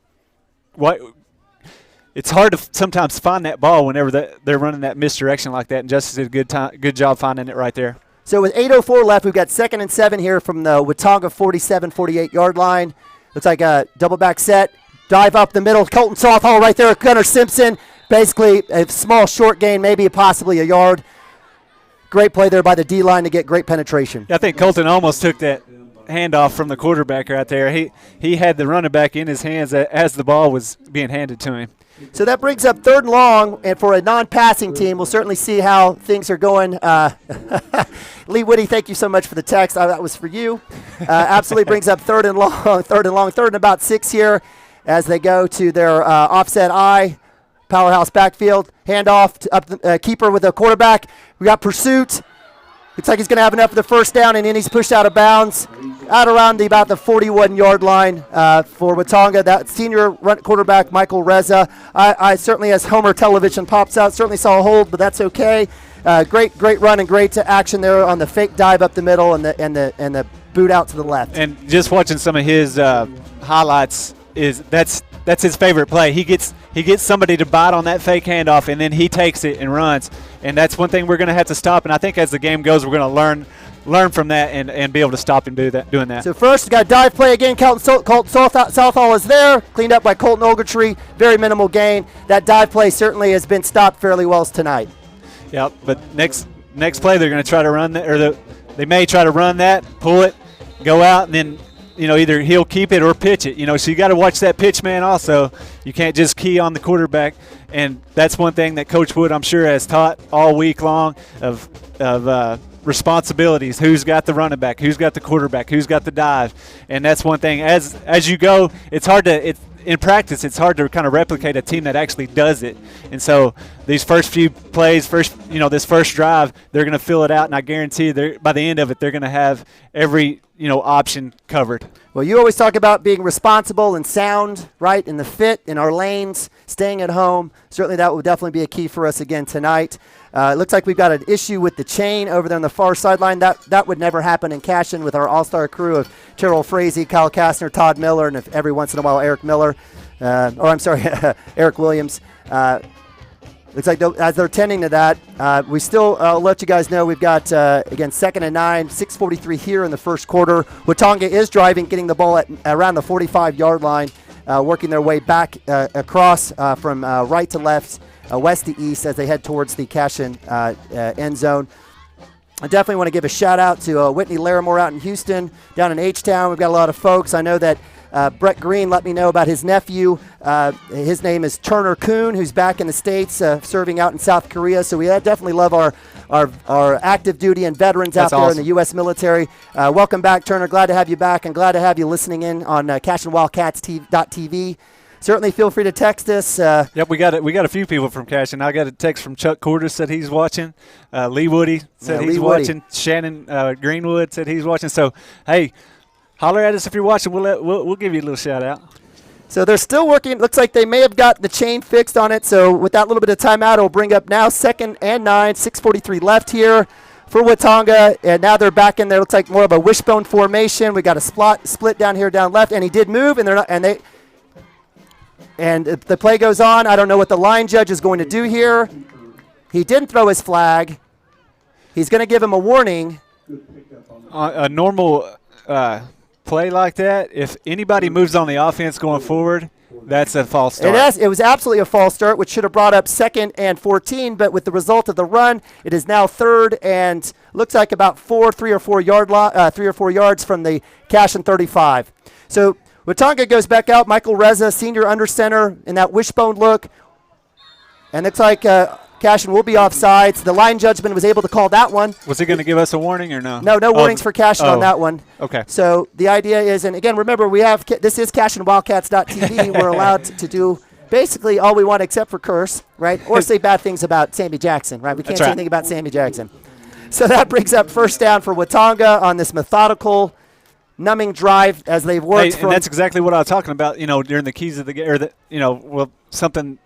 It's hard to sometimes find that ball whenever they're running that misdirection like that, and Justice did a good job finding it right there. So with 8:04 left, we've got 2nd and 7 here from the Watonga 47, 48-yard line. Looks like a double back set. Dive up the middle. Colton Softall right there. Gunnar Simpson. Basically a small short gain, maybe possibly a yard. Great play there by the D-line to get great penetration. Yeah, I think Colton almost took that handoff from the quarterback right there. He had the running back in his hands as the ball was being handed to him. So that brings up 3rd and long, and for a non-passing team, we'll certainly see how things are going. Lee Woody, thank you so much for the text. That was for you. Absolutely brings up 3rd and long, 3rd and about 6 here as they go to their offset I. Powerhouse backfield, handoff up the keeper with the quarterback. We got pursuit. Looks like he's going to have enough for the 1st down, and then he's pushed out of bounds out around about the 41-yard line for Watonga. That senior quarterback, Michael Reza. I certainly, as Homer Television pops out, certainly saw a hold, but that's okay. Great run and great action there on the fake dive up the middle and the boot out to the left. And just watching some of his highlights that's his favorite play. He gets somebody to bite on that fake handoff, and then he takes it and runs. And that's one thing we're going to have to stop. And I think as the game goes, we're going to learn from that and be able to stop him doing that. So first, we got a dive play again. Colton Southall is there, cleaned up by Colton Ogletree. Very minimal gain. That dive play certainly has been stopped fairly well tonight. Yep. But next play, they're going to try to run that, or they may try to run that, pull it, go out, and then either he'll keep it or pitch it. So you got to watch that pitch man also. You can't just key on the quarterback. And that's one thing that Coach Wood, I'm sure, has taught all week long of responsibilities. Who's got the running back? Who's got the quarterback? Who's got the dive? And that's one thing. As you go, in practice, it's hard to kind of replicate a team that actually does it. And so these first few plays, this first drive, they're going to fill it out, and I guarantee by the end of it, they're going to have every option covered. Well, you always talk about being responsible and sound, right, in the fit, in our lanes, staying at home. Certainly that will definitely be a key for us again tonight. It looks like we've got an issue with the chain over there on the far sideline. That would never happen in Cashion with our all-star crew of Terrell Frazee, Kyle Kastner, Todd Miller, and every once in a while Eric Williams. Looks like as they're tending to that, we still let you guys know we've got, again, 2nd and 9, 6:43 here in the first quarter. Watonga is driving, getting the ball at around the 45-yard line, working their way back across from right to left, west to east as they head towards the Cashion end zone. I definitely want to give a shout-out to Whitney Larimore out in Houston, down in H-Town. We've got a lot of folks. I know that Brett Green let me know about his nephew. His name is Turner Kuhn, who's back in the States serving out in South Korea. So we definitely love our active duty and veterans out there in the U.S. military. Welcome back, Turner. Glad to have you back, and glad to have you listening in on CashionWildcats.tv. Certainly feel free to text us. Yep, we got a few people from Cashion. I got a text from Chuck Cordis said he's watching. Lee Woody said he's watching. Shannon Greenwood said he's watching. So, hey, holler at us if you're watching. We'll give you a little shout out. So they're still working. Looks like they may have got the chain fixed on it. So with that little bit of timeout, it'll bring up now 2nd and 9, 6:43 left here for Watonga. And now they're back in there. Looks like more of a wishbone formation. We got a split down here down left, and he did move, and the play goes on. I don't know what the line judge is going to do here. He didn't throw his flag. He's going to give him a warning. A normal play like that, if anybody moves on the offense going forward, that's a false start. It was absolutely a false start, which should have brought up 2nd and 14, but with the result of the run, it is now 3rd and looks like about 3 or 4 yards from the Cashion 35. So Watonga goes back out. Michael Reza, senior under center, in that wishbone look. And looks like Cashion will be offsides. The line judgment was able to call that one. Was he going to give us a warning or no? No warnings for Cashion on that one. Okay. So the idea is, and again, remember, this is CashionWildcats.tv. We're allowed to do basically all we want except for curse, right? Or say bad things about Sammy Jackson, right? We can't say anything about Sammy Jackson. So that brings up first down for Watonga on this methodical, numbing drive as they've worked. And that's exactly what I was talking about, during the keys of the game, or something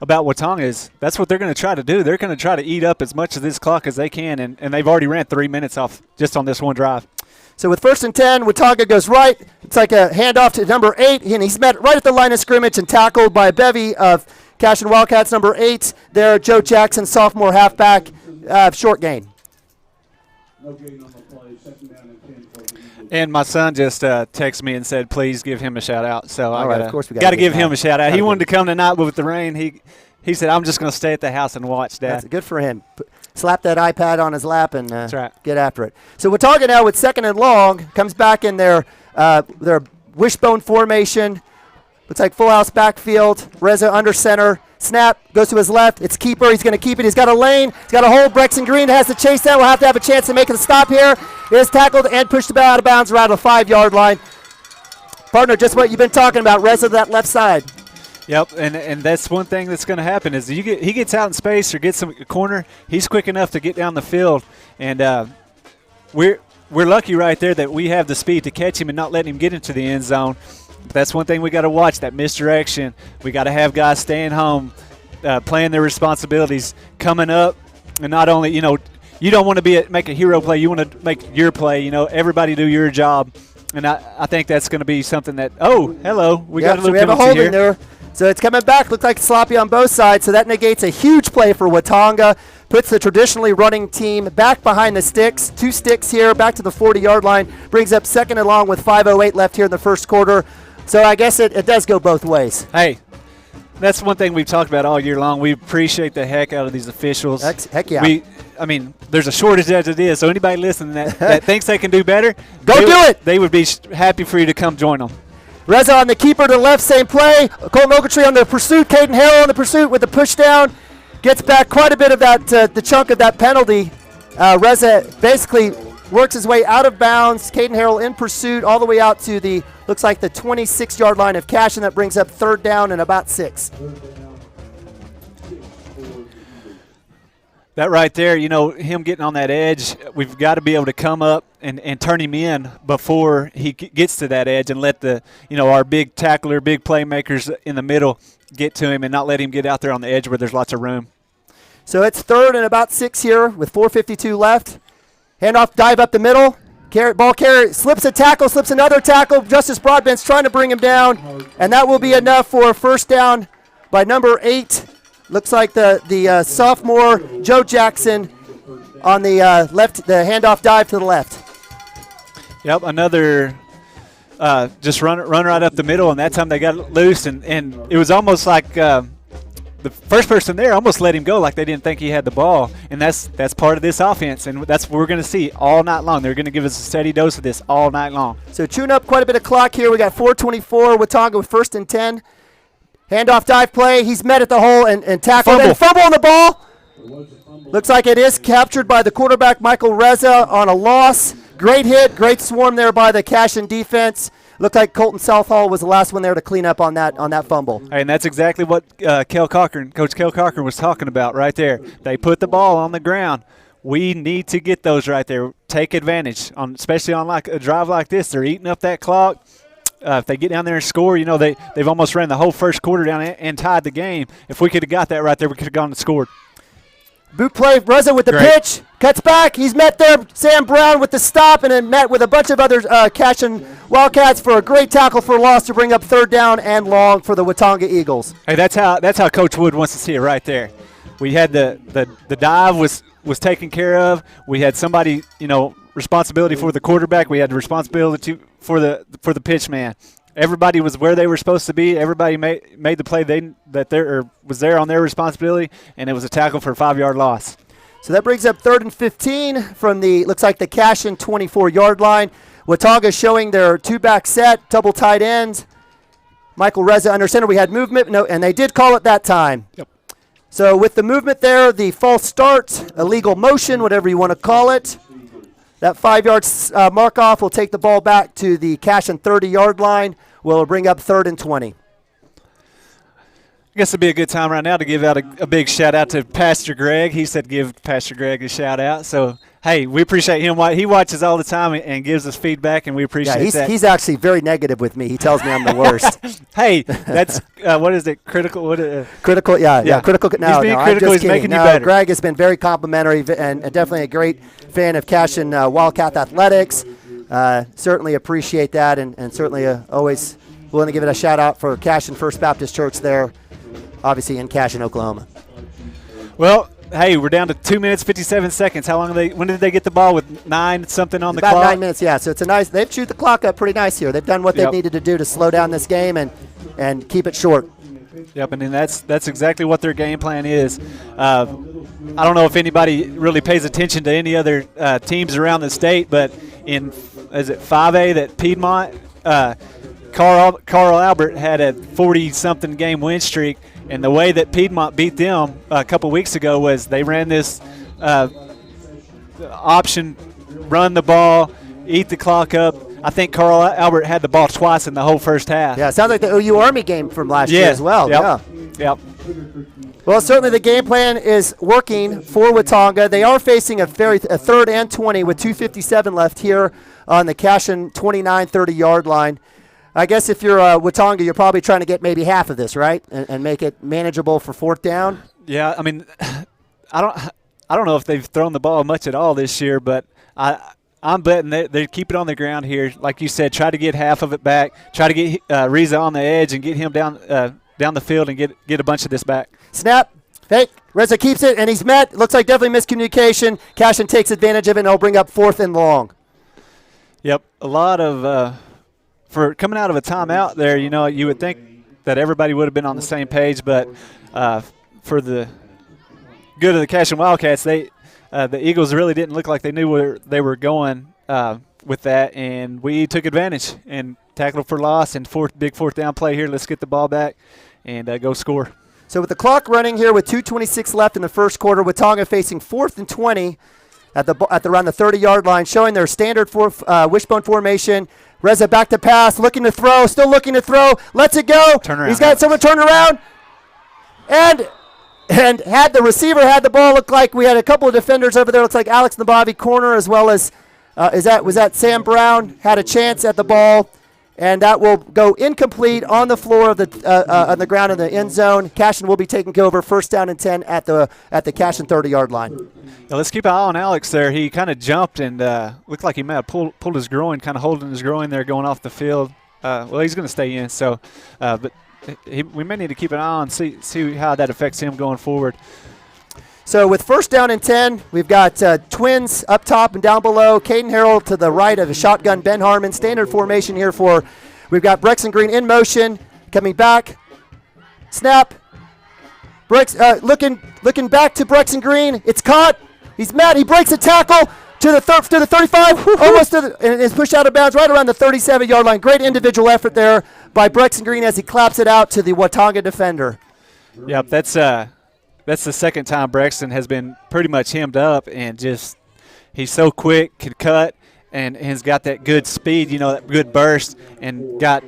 about Watonga is that's what they're going to try to do. They're going to try to eat up as much of this clock as they can, and they've already ran 3 minutes off just on this one drive. So with 1st and 10, Watonga goes right. It's like a handoff to number 8, and he's met right at the line of scrimmage and tackled by a bevy of Cashion Wildcats. Number 8 there, Joe Jackson, sophomore halfback, short gain. No gain on the play, 2nd down and 10 for the Eagles. And my son just texted me and said, please give him a shout out. So I got to give him a shout out. He wanted to come tonight, but with the rain, he said, I'm just going to stay at the house and watch, Dad. That's good for him. Slap that iPad on his lap and get after it. So we're talking now with 2nd and long. Comes back in their wishbone formation. Looks like full house backfield. Reza under center. Snap goes to his left. It's keeper. He's going to keep it. He's got a lane. He's got a hole. Brexton Green has to chase that. We'll have to have a chance to make a stop here. It is tackled and pushed out of bounds around the 5-yard line. Partner, just what you've been talking about. Reza to that left side. Yep, and that's one thing that's going to happen is he gets out in space or gets a corner. He's quick enough to get down the field, and we're lucky right there that we have the speed to catch him and not letting him get into the end zone. But that's one thing we got to watch, that misdirection. We got to have guys staying home, playing their responsibilities, coming up, and not only you don't want to make a hero play. You want to make your play. Everybody do your job. And I think that's going to be something that, oh, hello, we got a so little we have a penalty holding here. there. So it's coming back. Looks like sloppy on both sides. So that negates a huge play for Watonga. Puts the traditionally running team back behind the sticks. 2 sticks here, back to the 40-yard line. Brings up second and long with 5:08 left here in the first quarter. So I guess it does go both ways. Hey, that's one thing we've talked about all year long. We appreciate the heck out of these officials. Heck yeah. I mean, there's a shortage as it is, so anybody listening that thinks they can do better, do it. They would be happy for you to come join them. Reza on the keeper to the left, same play. Colton Ogletree on the pursuit. Caden Harrell on the pursuit with the push down. Gets back quite a bit of that, the chunk of that penalty. Reza basically works his way out of bounds. Caden Harrell in pursuit all the way out to the, looks like the 26-yard line of Cashion. That brings up 3rd down and about 6. That right there, him getting on that edge, we've got to be able to come up and turn him in before he gets to that edge and let our big tackler, big playmakers in the middle get to him and not let him get out there on the edge where there's lots of room. So it's 3rd and about 6 here with 4:52 left. Handoff, dive up the middle. Ball carrier slips a tackle, slips another tackle. Justice Broadbent's trying to bring him down, and that will be enough for a first down by number 8. Looks like the sophomore Joe Jackson on the left, the handoff dive to the left. Yep, another just run right up the middle, and that time they got it loose, and it was almost like the first person there almost let him go, like they didn't think he had the ball, and that's part of this offense, and that's what we're going to see all night long. They're going to give us a steady dose of this all night long. So tune up quite a bit of clock here. We got 4:24. Watonga with 1st and 10. Handoff dive play. He's met at the hole and tackled. Fumble on the ball. Looks like it is captured by the quarterback, Michael Reza, on a loss. Great hit, great swarm there by the Cashion defense. Looked like Colton Southall was the last one there to clean up on that fumble. Hey, and that's exactly what Coach Kel Cochran was talking about right there. They put the ball on the ground. We need to get those right there. Take advantage, especially on like a drive like this. They're eating up that clock. If they get down there and score, they've almost ran the whole first quarter down and tied the game. If we could have got that right there, we could have gone and scored. Boot play, Reza with the pitch, cuts back. He's met there, Sam Brown with the stop, and then met with a bunch of other Cashion Wildcats for a great tackle for a loss to bring up 3rd down and long for the Watonga Eagles. Hey, that's how Coach Wood wants to see it right there. We had the dive was taken care of. We had somebody, responsibility for the quarterback. We had the responsibility for the pitch man. Everybody was where they were supposed to be. Everybody made the play was there on their responsibility, and it was a tackle for a 5-yard loss. So that brings up 3rd and 15 from looks like the Cashion 24-yard line. Watonga showing their 2-back set, double tight ends. Michael Reza under center. We had movement, and they did call it that time. Yep. So with the movement there, the false start, illegal motion, whatever you want to call it. That 5-yard mark off will take the ball back to the Cashion 30-yard line. Will bring up 3rd and 20. I guess it'd be a good time right now to give out a big shout out to Pastor Greg. He said give Pastor Greg a shout out. So, hey, we appreciate him. He watches all the time and gives us feedback, and we appreciate that. He's actually very negative with me. He tells me I'm the worst. Hey, that's what is it? Critical? Critical, yeah. Critical. He's being critical. He's making you better. Greg has been very complimentary and definitely a great fan of Cashion Wildcat athletics. Certainly appreciate that, and certainly always willing to give it a shout out for Cashion First Baptist Church there, obviously in Cashion, Oklahoma. Well, hey, we're down to 2 minutes 57 seconds. When did they get the ball with 9 something on the clock? About 9 minutes, yeah. So it's they've chewed the clock up pretty nice here. They've done what they needed to do to slow down this game and keep it short. Yep, and then that's exactly what their game plan is. I don't know if anybody really pays attention to any other teams around the state, but is it 5A that Piedmont, Carl Albert had a 40-something game win streak, and the way that Piedmont beat them a couple weeks ago was they ran this option, run the ball, eat the clock up. I think Carl Albert had the ball twice in the whole first half. Yeah, it sounds like the OU Army game from last year as well. Yep. Well, certainly the game plan is working for Watonga. They are facing a 3rd and 20 with 2:57 left here on the Cashion 29-30-yard line. I guess if you're Watonga, you're probably trying to get maybe half of this, right, and make it manageable for 4th down. Yeah, I mean, I don't know if they've thrown the ball much at all this year, but I'm betting they keep it on the ground here. Like you said, try to get half of it back. Try to get Reza on the edge and get him down the field and get a bunch of this back. Snap. Fake. Reza keeps it, and he's met. Looks like definitely miscommunication. Cashion takes advantage of it, and he'll bring up 4th and long. Yep. A lot of for coming out of a timeout there, you would think that everybody would have been on the same page, but for the good of the Cashion Wildcats, the Eagles really didn't look like they knew where they were going with that, and we took advantage and tackled for loss and big 4th down play here. Let's get the ball back and go score. So with the clock running here with 2:26 left in the first quarter, Watonga facing 4th and 20 at around the 30-yard line, showing their standard wishbone formation. Reza back to pass, looking to throw, still looking to throw, lets it go. Turn around. He's got someone turn around, and had the receiver had the ball. Looked like we had a couple of defenders over there. Looks like Alex Nabavi, corner, as well as was that Sam Brown had a chance at the ball. And that will go incomplete on the floor of on the ground in the end zone. Cashion will be taking over 1st down and 10 at the Cashion 30-yard line. Yeah, let's keep an eye on Alex there. He kind of jumped and looked like he may have pulled his groin, kind of holding his groin there going off the field. Well, he's going to stay in. So, but we may need to keep an eye on see how that affects him going forward. So with 1st down and 10, we've got twins up top and down below. Caden Harrell to the right of a shotgun. Ben Harmon. Standard formation here we've got Brexton Green in motion, coming back. Snap. Looking back to Brexton Green. It's caught. He's met. He breaks a tackle to the 35, almost and is pushed out of bounds right around the 37-yard line. Great individual effort there by Brexton Green as he claps it out to the Watonga defender. Yep, that's the second time Brexton has been pretty much hemmed up, and just he's so quick, can cut, and has got that good speed, that good burst, and got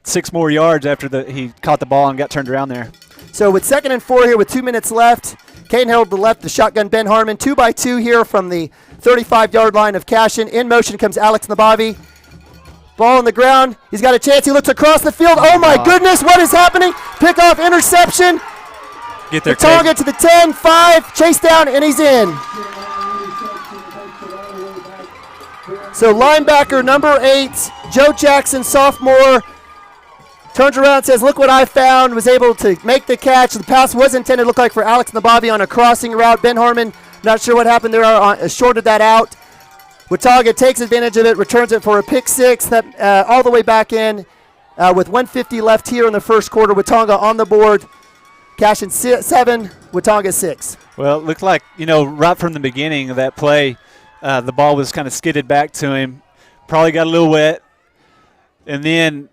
6 more yards after he caught the ball and got turned around there. So with 2nd and 4 here with 2 minutes left, Caden Harrell to the left, the shotgun Ben Harmon, 2-by-2 here from the 35-yard line of Cashion. In motion comes Alex Nabavi. Ball on the ground. He's got a chance. He looks across the field. Oh, my goodness. What is happening? Pickoff, interception. Get there, Watonga to the 10, 5, chase down, and he's in. So linebacker number 8, Joe Jackson, sophomore, turns around and says, look what I found, was able to make the catch. The pass was intended, looked like, for Alex Nabavi on a crossing route. Ben Harmon, not sure what happened there, shorted that out. Watonga takes advantage of it, returns it for a pick 6, that all the way back in with 1:50 left here in the first quarter. Watonga on the board. Cashion 7, Watonga 6. Well, it looked like, right from the beginning of that play, the ball was kind of skidded back to him. Probably got a little wet. And then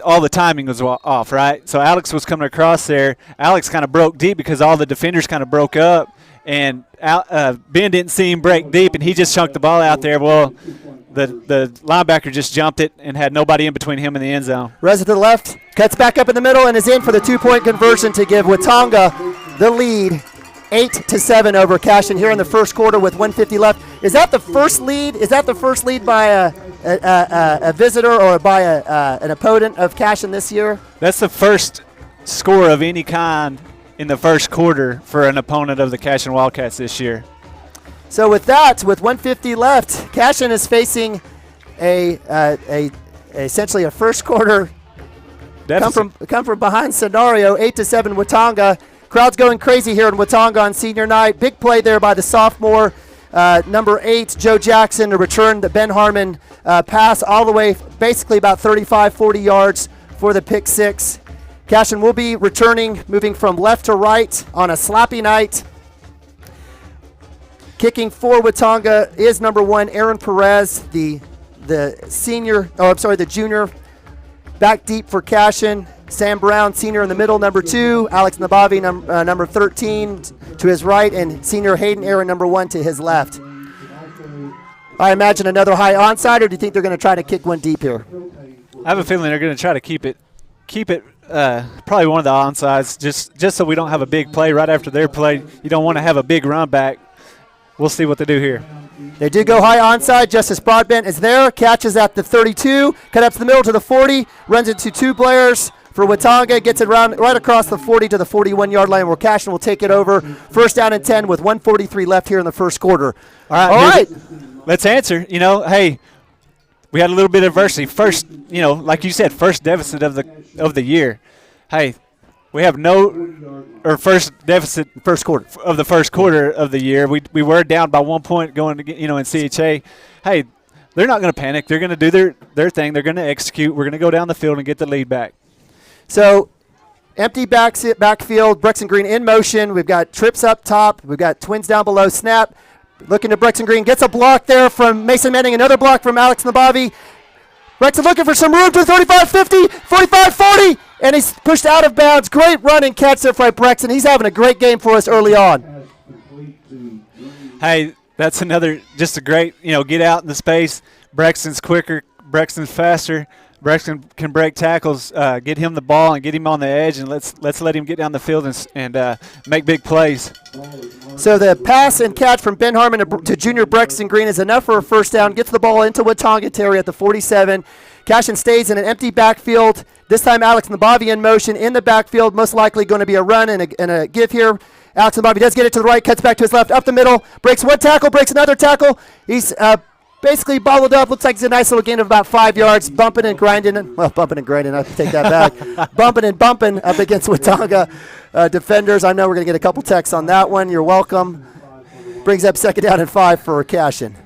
all the timing was off, right? So Alex was coming across there. Alex kind of broke deep because all the defenders kind of broke up. And Ben didn't see him break deep, and he just chunked the ball out there. Well, the linebacker just jumped it and had nobody in between him and the end zone. Reza to the left, cuts back up in the middle, and is in for the 2-point conversion to give Watonga the lead, 8-7 over Cashion here in the first quarter with 1:50 left. Is that the first lead? Is that the first lead by a visitor or by an opponent of Cashion this year? That's the first score of any kind in the first quarter for an opponent of the Cashion Wildcats this year. So with that, with 1:50 left, Cashion essentially a first quarter come from behind scenario, 8-7 Watonga. Crowd's going crazy here in Watonga on senior night. Big play there by the sophomore, number 8, Joe Jackson, to return the Ben Harmon pass all the way, basically about 35, 40 yards for the pick 6. Cashion will be returning, moving from left to right on a sloppy night. Kicking for Watonga is number 1, Aaron Perez, the junior. Back deep for Cashion. Sam Brown, senior in the middle, number 2. Alex Nabavi, number 13 to his right, and senior Hayden Aaron, number 1 to his left. I imagine another high onside, or do you think they're going to try to kick one deep here? I have a feeling they're going to try to keep it probably one of the onsides, just so we don't have a big play right after their play. You don't want to have a big run back. We'll see what they do here. They do go high onside. Justice Broadbent is there. Catches at the 32. Cut up to the middle to the 40. Runs into 2 players for Watonga. Gets it right across the 40 to the 41-yard line where Cashion will take it over. First down and 10 with 1:43 left here in the first quarter. All right. Let's answer. Hey, we had a little bit of adversity. First, like you said, first deficit of the year. Hey, we have first deficit of the first quarter of the year. We were down by 1 point going to in CHA. Hey, they're not going to panic. They're going to do their thing. They're going to execute. We're going to go down the field and get the lead back. So, empty backfield. Brexton Green in motion. We've got trips up top. We've got twins down below. Snap. Looking to Brexton Green. Gets a block there from Mason Manning. Another block from Alex Nabavi. Brexton looking for some room to 35, 50, 45, 40. And he's pushed out of bounds. Great run and catch there by Brexton. He's having a great game for us early on. Hey, that's just a great, get out in the space. Brexton's quicker. Brexton's faster. Brexton can break tackles, get him the ball and get him on the edge, and let's let him get down the field and make big plays. So the pass and catch from Ben Harmon to junior Brexton Green is enough for a first down. Gets the ball into Watonga Terry at the 47. Cashion stays in an empty backfield. This time Alex Nabavi in motion in the backfield. Most likely going to be a run and a give here. Alex Nabavi does get it to the right, cuts back to his left, up the middle, breaks one tackle, breaks another tackle. He's basically bobbled up. Looks like it's a nice little gain of about 5 yards. Bumping and grinding. I have to take that back. bumping up against Watonga defenders. I know we're going to get a couple texts on that one. You're welcome. Brings up second down and 5 for Cashion.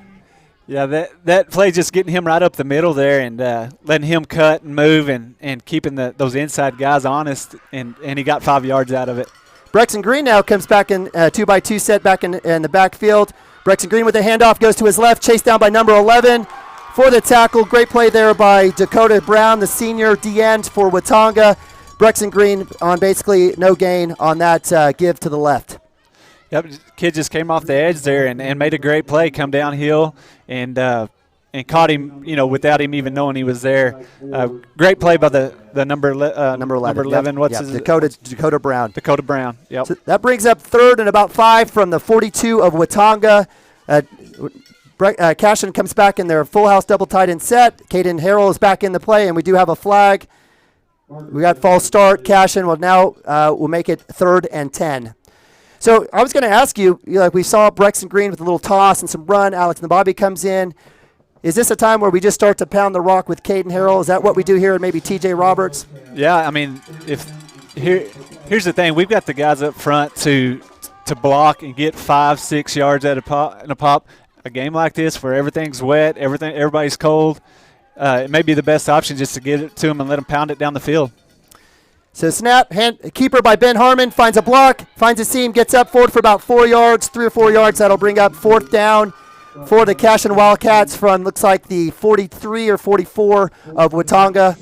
Yeah, that play just getting him right up the middle there and letting him cut and move and keeping those inside guys honest, and he got 5 yards out of it. Brexton Green now comes back in 2-by-2 set back in the backfield. Brexton Green with the handoff goes to his left, chased down by number 11 for the tackle. Great play there by Dakota Brown, the senior D-end for Watonga. Brexton Green on basically no gain on that give to the left. Yep, kid just came off the edge there and made a great play, come downhill and caught him, without him even knowing he was there. Great play by the number 11. Number 11. What's his Dakota Brown. Dakota Brown. Yep. So that brings up third and about 5 from the 42 of Watonga. Cashion comes back in their full house double tight end set. Caden Harrell is back in the play, and we do have a flag. We got false start. Cashion will now will make it 3rd and 10. So I was going to ask you, we saw Brexton Green with a little toss and some run. Alex Nabavi comes in. Is this a time where we just start to pound the rock with Caden Harrell? Is that what we do here, and maybe T.J. Roberts? Yeah, I mean, here's the thing: we've got the guys up front to block and get 5-6 yards at a pop. A game like this where everything's wet, everybody's cold, it may be the best option just to get it to them and let them pound it down the field. So snap, keeper by Ben Harmon, finds a block, finds a seam, gets up forward for about 4 yards, 3 or 4 yards. That'll bring up 4th down for the Cashion Wildcats from, looks like, the 43 or 44 of Watonga.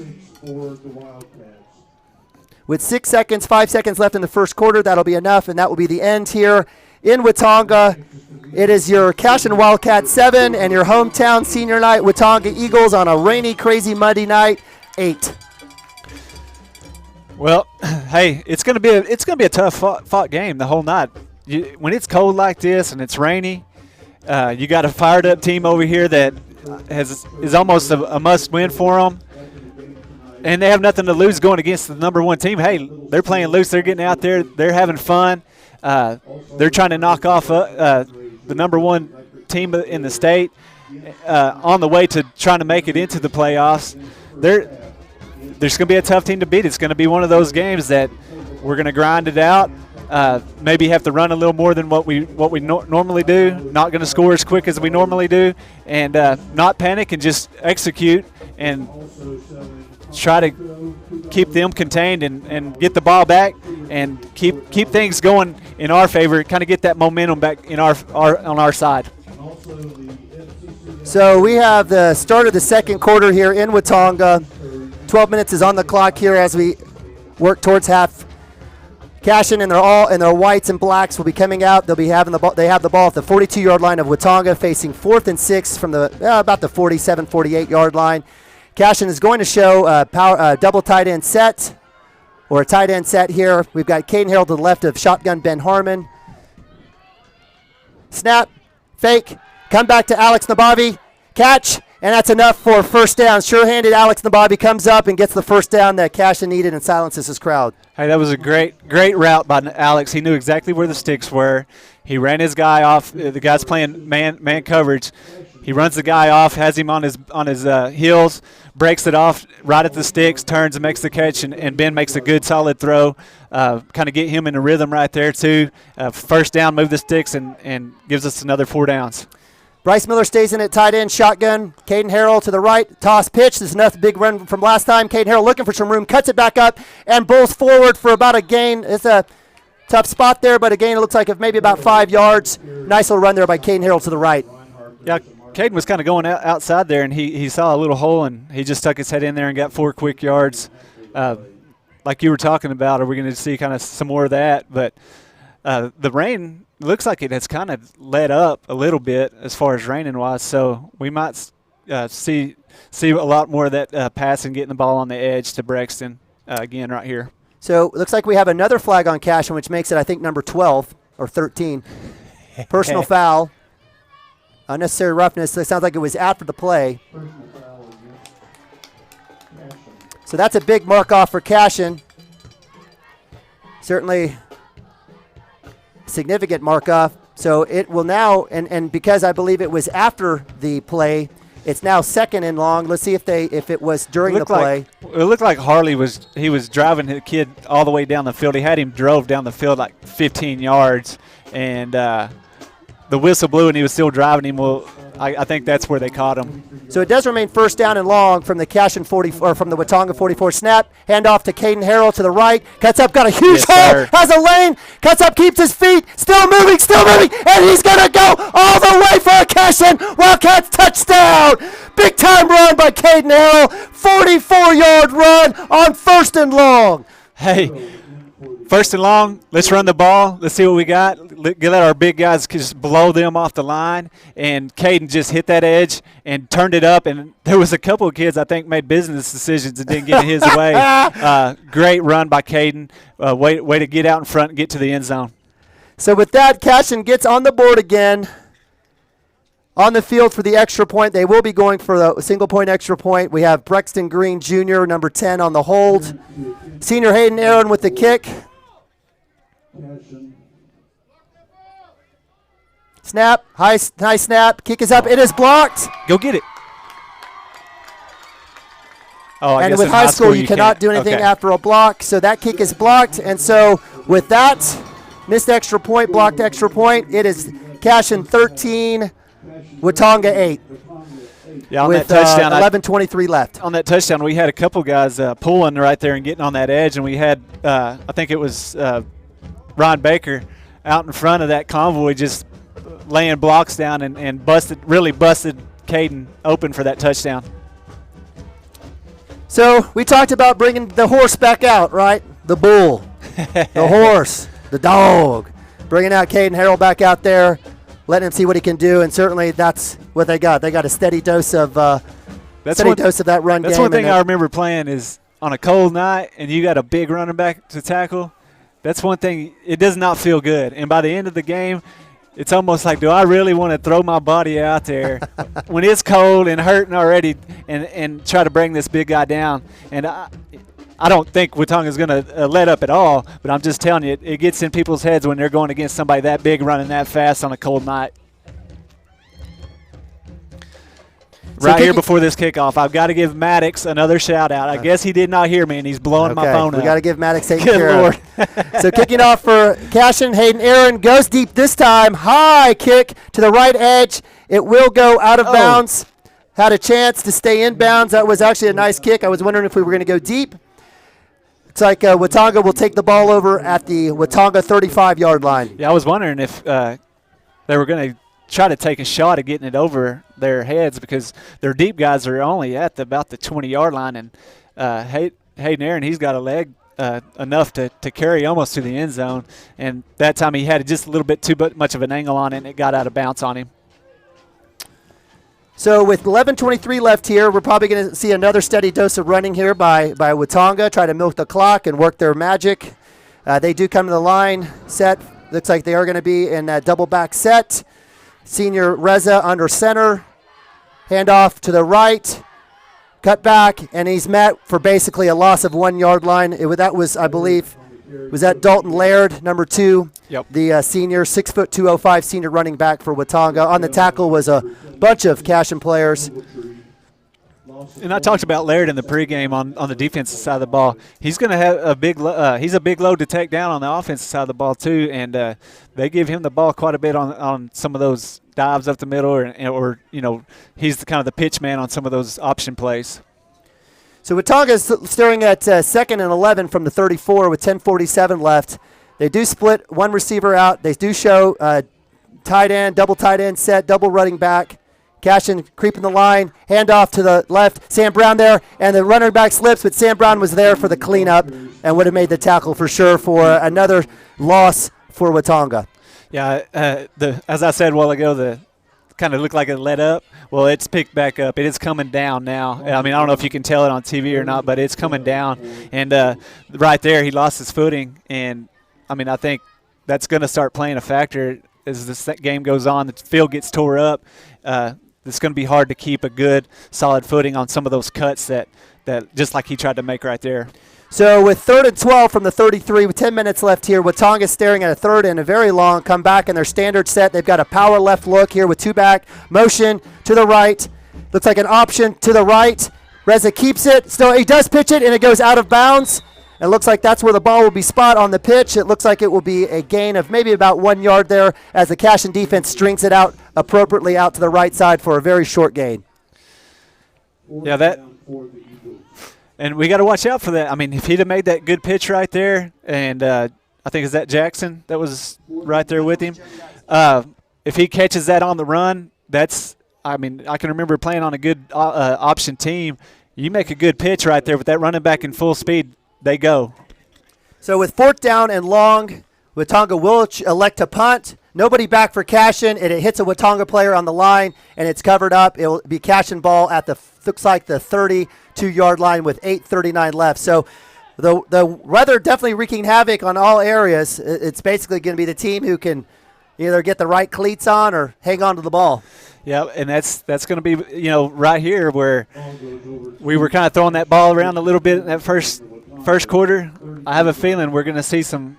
With 5 seconds left in the first quarter, that'll be enough, and that will be the end here in Watonga. It is your Cashion Wildcats 7 and your hometown senior night Watonga Eagles on a rainy, crazy, muddy night 8. Well, hey, it's gonna be a tough fought game the whole night. When it's cold like this and it's rainy, you got a fired up team over here that is almost a must win for them, and they have nothing to lose going against the number 1 team. Hey, they're playing loose. They're getting out there. They're having fun. They're trying to knock off the number 1 team in the state on the way to trying to make it into the playoffs. There's going to be a tough team to beat. It's going to be one of those games that we're going to grind it out. Maybe have to run a little more than what we normally do. Not going to score as quick as we normally do, and not panic and just execute and try to keep them contained and get the ball back and keep things going in our favor. Kind of get that momentum back in on our side. So we have the start of the second quarter here in Watonga. 12 minutes is on the clock here as we work towards half. Cashion and their whites and blacks will be coming out. They'll be having the ball. They have the ball at the 42-yard line of Watonga, facing 4th and 6 from about the 47, 48-yard line. Cashion is going to show a double tight end set, or a tight end set here. We've got Caden Harrell to the left of shotgun Ben Harmon. Snap, fake, come back to Alex Nabavi, catch, And that's enough for first down. Sure-handed Alex Nababi comes up and gets the first down that Cashion needed and silences his crowd. Hey, that was a great route by Alex. He knew exactly where the sticks were. He ran his guy off. The guy's playing man coverage. He runs the guy off, has him on his heels, breaks it off right at the sticks, turns and makes the catch, and Ben makes a good solid throw. Kind of get him in a rhythm right there too. First down, move the sticks, and gives us another 4 downs. Bryce Miller stays in at tight end, shotgun. Caden Harrell to the right, toss pitch. This is another big run from last time. Caden Harrell looking for some room, cuts it back up, and bowls forward for about a gain. It's a tough spot there, but a gain it looks like of maybe about 5 yards. Nice little run there by Caden Harrell to the right. Yeah, Caden was kind of going outside there, and he saw a little hole, and he just stuck his head in there and got 4 quick yards. Like you were talking about, are we going to see kind of some more of that? But the rain looks like it has kind of let up a little bit as far as raining wise, so we might see a lot more of that passing, getting the ball on the edge to Brexton again right here. So it looks like we have another flag on Cashion, which makes it, I think, number 12 or 13. Personal foul. Unnecessary roughness. It sounds like it was after the play. So that's a big mark off for Cashion. Certainly significant mark off. So it will now, and because I believe it was after the play, it's now second and long. Let's see if it was during the play. It looked like Harley was driving the kid all the way down the field. He had him drove down the field like 15 yards, and the whistle blew and he was still driving him. Well, I think that's where they caught him. So it does remain first down and long from the Cashion 44, or from the Watonga 44 snap. Handoff to Caden Harrell to the right. Cuts up, got a huge hole, has a lane. Cuts up, keeps his feet, still moving, and he's going to go all the way for a Cashion Wildcats touchdown. Big time run by Caden Harrell. 44-yard run on first and long. Hey. First and long, let's run the ball. Let's see what we got. Let our big guys just blow them off the line. And Caden just hit that edge and turned it up. And there was a couple of kids, I think, made business decisions and didn't get in his way. Great run by Caden. Way to get out in front and get to the end zone. So with that, Cashion gets on the board again. On the field for the extra point. They will be going for the single-point extra point. We have Brexton Green Jr., number 10, on the hold. Senior Hayden Aaron with the kick. Snap, high snap, kick is up, it is blocked. Go get it. Oh, I and guess with high school you cannot do anything okay. after a block, so that kick is blocked. And so with that, missed extra point, blocked extra point, it is Cashion 13, Watonga 8. Yeah, on with that touchdown, 11:23 left. On that touchdown, we had a couple guys pulling right there and getting on that edge, and we had, I think it was Ron Baker out in front of that convoy just laying blocks down and really busted Caden open for that touchdown. So we talked about bringing the horse back out, right? The bull, the horse, the dog. Bringing out Caden Harrell back out there, letting him see what he can do, and certainly that's what they got. They got a steady dose of dose of that run game. That's one thing I remember playing is on a cold night and you got a big running back to tackle. That's one thing. It does not feel good. And by the end of the game, it's almost like, do I really want to throw my body out there when it's cold and hurting already and try to bring this big guy down? And I don't think Watonga is going to let up at all, but I'm just telling you, it gets in people's heads when they're going against somebody that big running that fast on a cold night. Right here before this kickoff, I've got to give Maddox another shout-out. I guess he did not hear me, and he's blowing my phone up. We got to give Maddox taken Good care Lord. of. So kicking off for Cashion, Hayden Aaron goes deep this time. High kick to the right edge. It will go out of bounds. Had a chance to stay in bounds. That was actually a nice kick. I was wondering if we were going to go deep. Looks like Watonga will take the ball over at the Watonga 35-yard line. Yeah, I was wondering if they were going to try to take a shot at getting it over their heads because their deep guys are only at about the 20-yard line, and Hayden Aaron, he's got a leg enough to carry almost to the end zone, and that time he had just a little bit too much of an angle on it, and it got out of bounds on him. So with 11:23 left here, we're probably going to see another steady dose of running here by Watonga, try to milk the clock and work their magic. They do come to the line set. Looks like they are going to be in a double back set. Senior Reza under center. Handoff to the right. Cut back, and he's met for basically a loss of 1 yard line. That was, I believe, was that Dalton Laird, number 2, Yep. the senior, 6'2", 205 senior running back for Watonga. On the tackle was a bunch of Cashion players. And I talked about Laird in the pregame on the defensive side of the ball. He's going to have a big he's a big load to take down on the offensive side of the ball too, and they give him the ball quite a bit on some of those dives up the middle, or he's the kind of the pitch man on some of those option plays. So Watonga is staring at 2nd and 11 from the 34 with 10:47 left. They do split one receiver out. They do show tight end, double tight end set, double running back. Cashion creeping the line, handoff to the left. Sam Brown there, and the running back slips, but Sam Brown was there for the cleanup and would have made the tackle for sure for another loss for Watonga. Yeah, as I said a while ago, the kind of looked like it let up. Well, it's picked back up. It is coming down now. I mean, I don't know if you can tell it on TV or not, but it's coming down. And right there, he lost his footing. And, I mean, I think that's going to start playing a factor as this game goes on. The field gets tore up. It's going to be hard to keep a good, solid footing on some of those cuts that just like he tried to make right there. So with 3rd and 12 from the 33 with 10 minutes left here, Watonga staring at a 3rd and a very long comeback in their standard set. They've got a power left look here with 2-back motion to the right. Looks like an option to the right. Reza keeps it. Still, he does pitch it, and it goes out of bounds. It looks like that's where the ball will be spot on the pitch. It looks like it will be a gain of maybe about 1 yard there as the Cashion defense strings it out appropriately out to the right side for a very short gain. Yeah, and we got to watch out for that. I mean, if he'd have made that good pitch right there, and I think is that Jackson that was right there with him. If he catches that on the run, I mean, I can remember playing on a good option team. You make a good pitch right there with that running back in full speed. They go. So with 4th down and long, Watonga will elect to punt. Nobody back for Cashion. It hits a Watonga player on the line, and it's covered up. It will be Cashion ball at looks like the 32-yard line with 8:39 left. So the weather definitely wreaking havoc on all areas. It's basically going to be the team who can either get the right cleats on or hang on to the ball. Yeah, and that's going to be, right here where we were kind of throwing that ball around a little bit in that first quarter. I have a feeling we're going to see some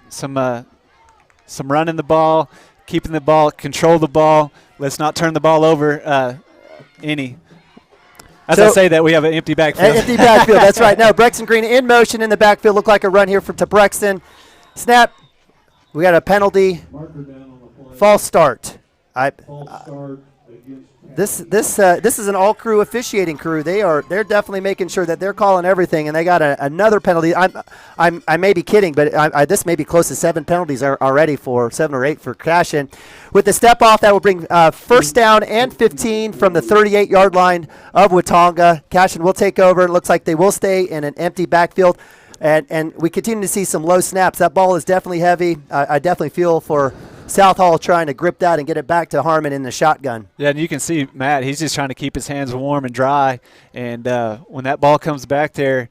running the ball, keeping the ball, control the ball. Let's not turn the ball over any. As I say that, we have an empty backfield. Empty backfield, that's right. Now, Brexton Green in motion in the backfield. Look like a run here to Brexton. Snap. We got a penalty. False start. This is an all-crew officiating crew. They're definitely making sure that they're calling everything, and they got another penalty. I may be kidding, but this may be close to 7 penalties already 7 or 8 for Cashion. With the step off, that will bring 1st down and 15 from the 38-yard line of Watonga. Cashion will take over. It looks like they will stay in an empty backfield, and we continue to see some low snaps. That ball is definitely heavy. I definitely feel for South Hall trying to grip that and get it back to Harmon in the shotgun. Yeah, and you can see Matt, he's just trying to keep his hands warm and dry. And when that ball comes back there,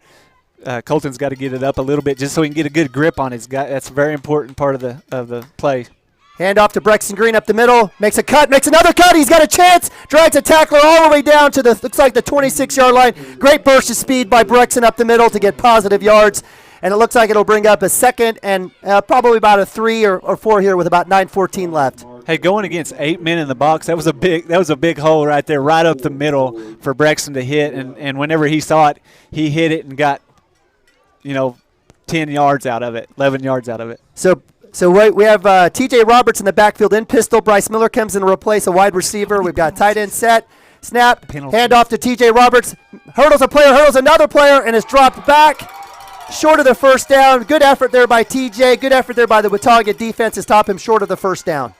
Colton's got to get it up a little bit just so he can get a good grip on it. That's a very important part of the play. Hand off to Brexton Green up the middle. Makes a cut, makes another cut. He's got a chance. Drags a tackler all the way down to looks like the 26-yard line. Great burst of speed by Brexton up the middle to get positive yards. And it looks like it'll bring up a 2nd and probably about a 3 or 4 here with about 9:14 left. Hey, going against 8 men in the box, that was a big hole right there, right up the middle for Brexton to hit. And whenever he saw it, he hit it and got, 10 yards out of it, 11 yards out of it. So we have T.J. Roberts in the backfield in pistol. Bryce Miller comes in to replace a wide receiver. We've got tight end set. Snap, hand off to T.J. Roberts. Hurdles a player, hurdles another player, and is dropped back. Short of the 1st down. Good effort there by TJ. Good effort there by the Watonga defense to stop him short of the 1st down.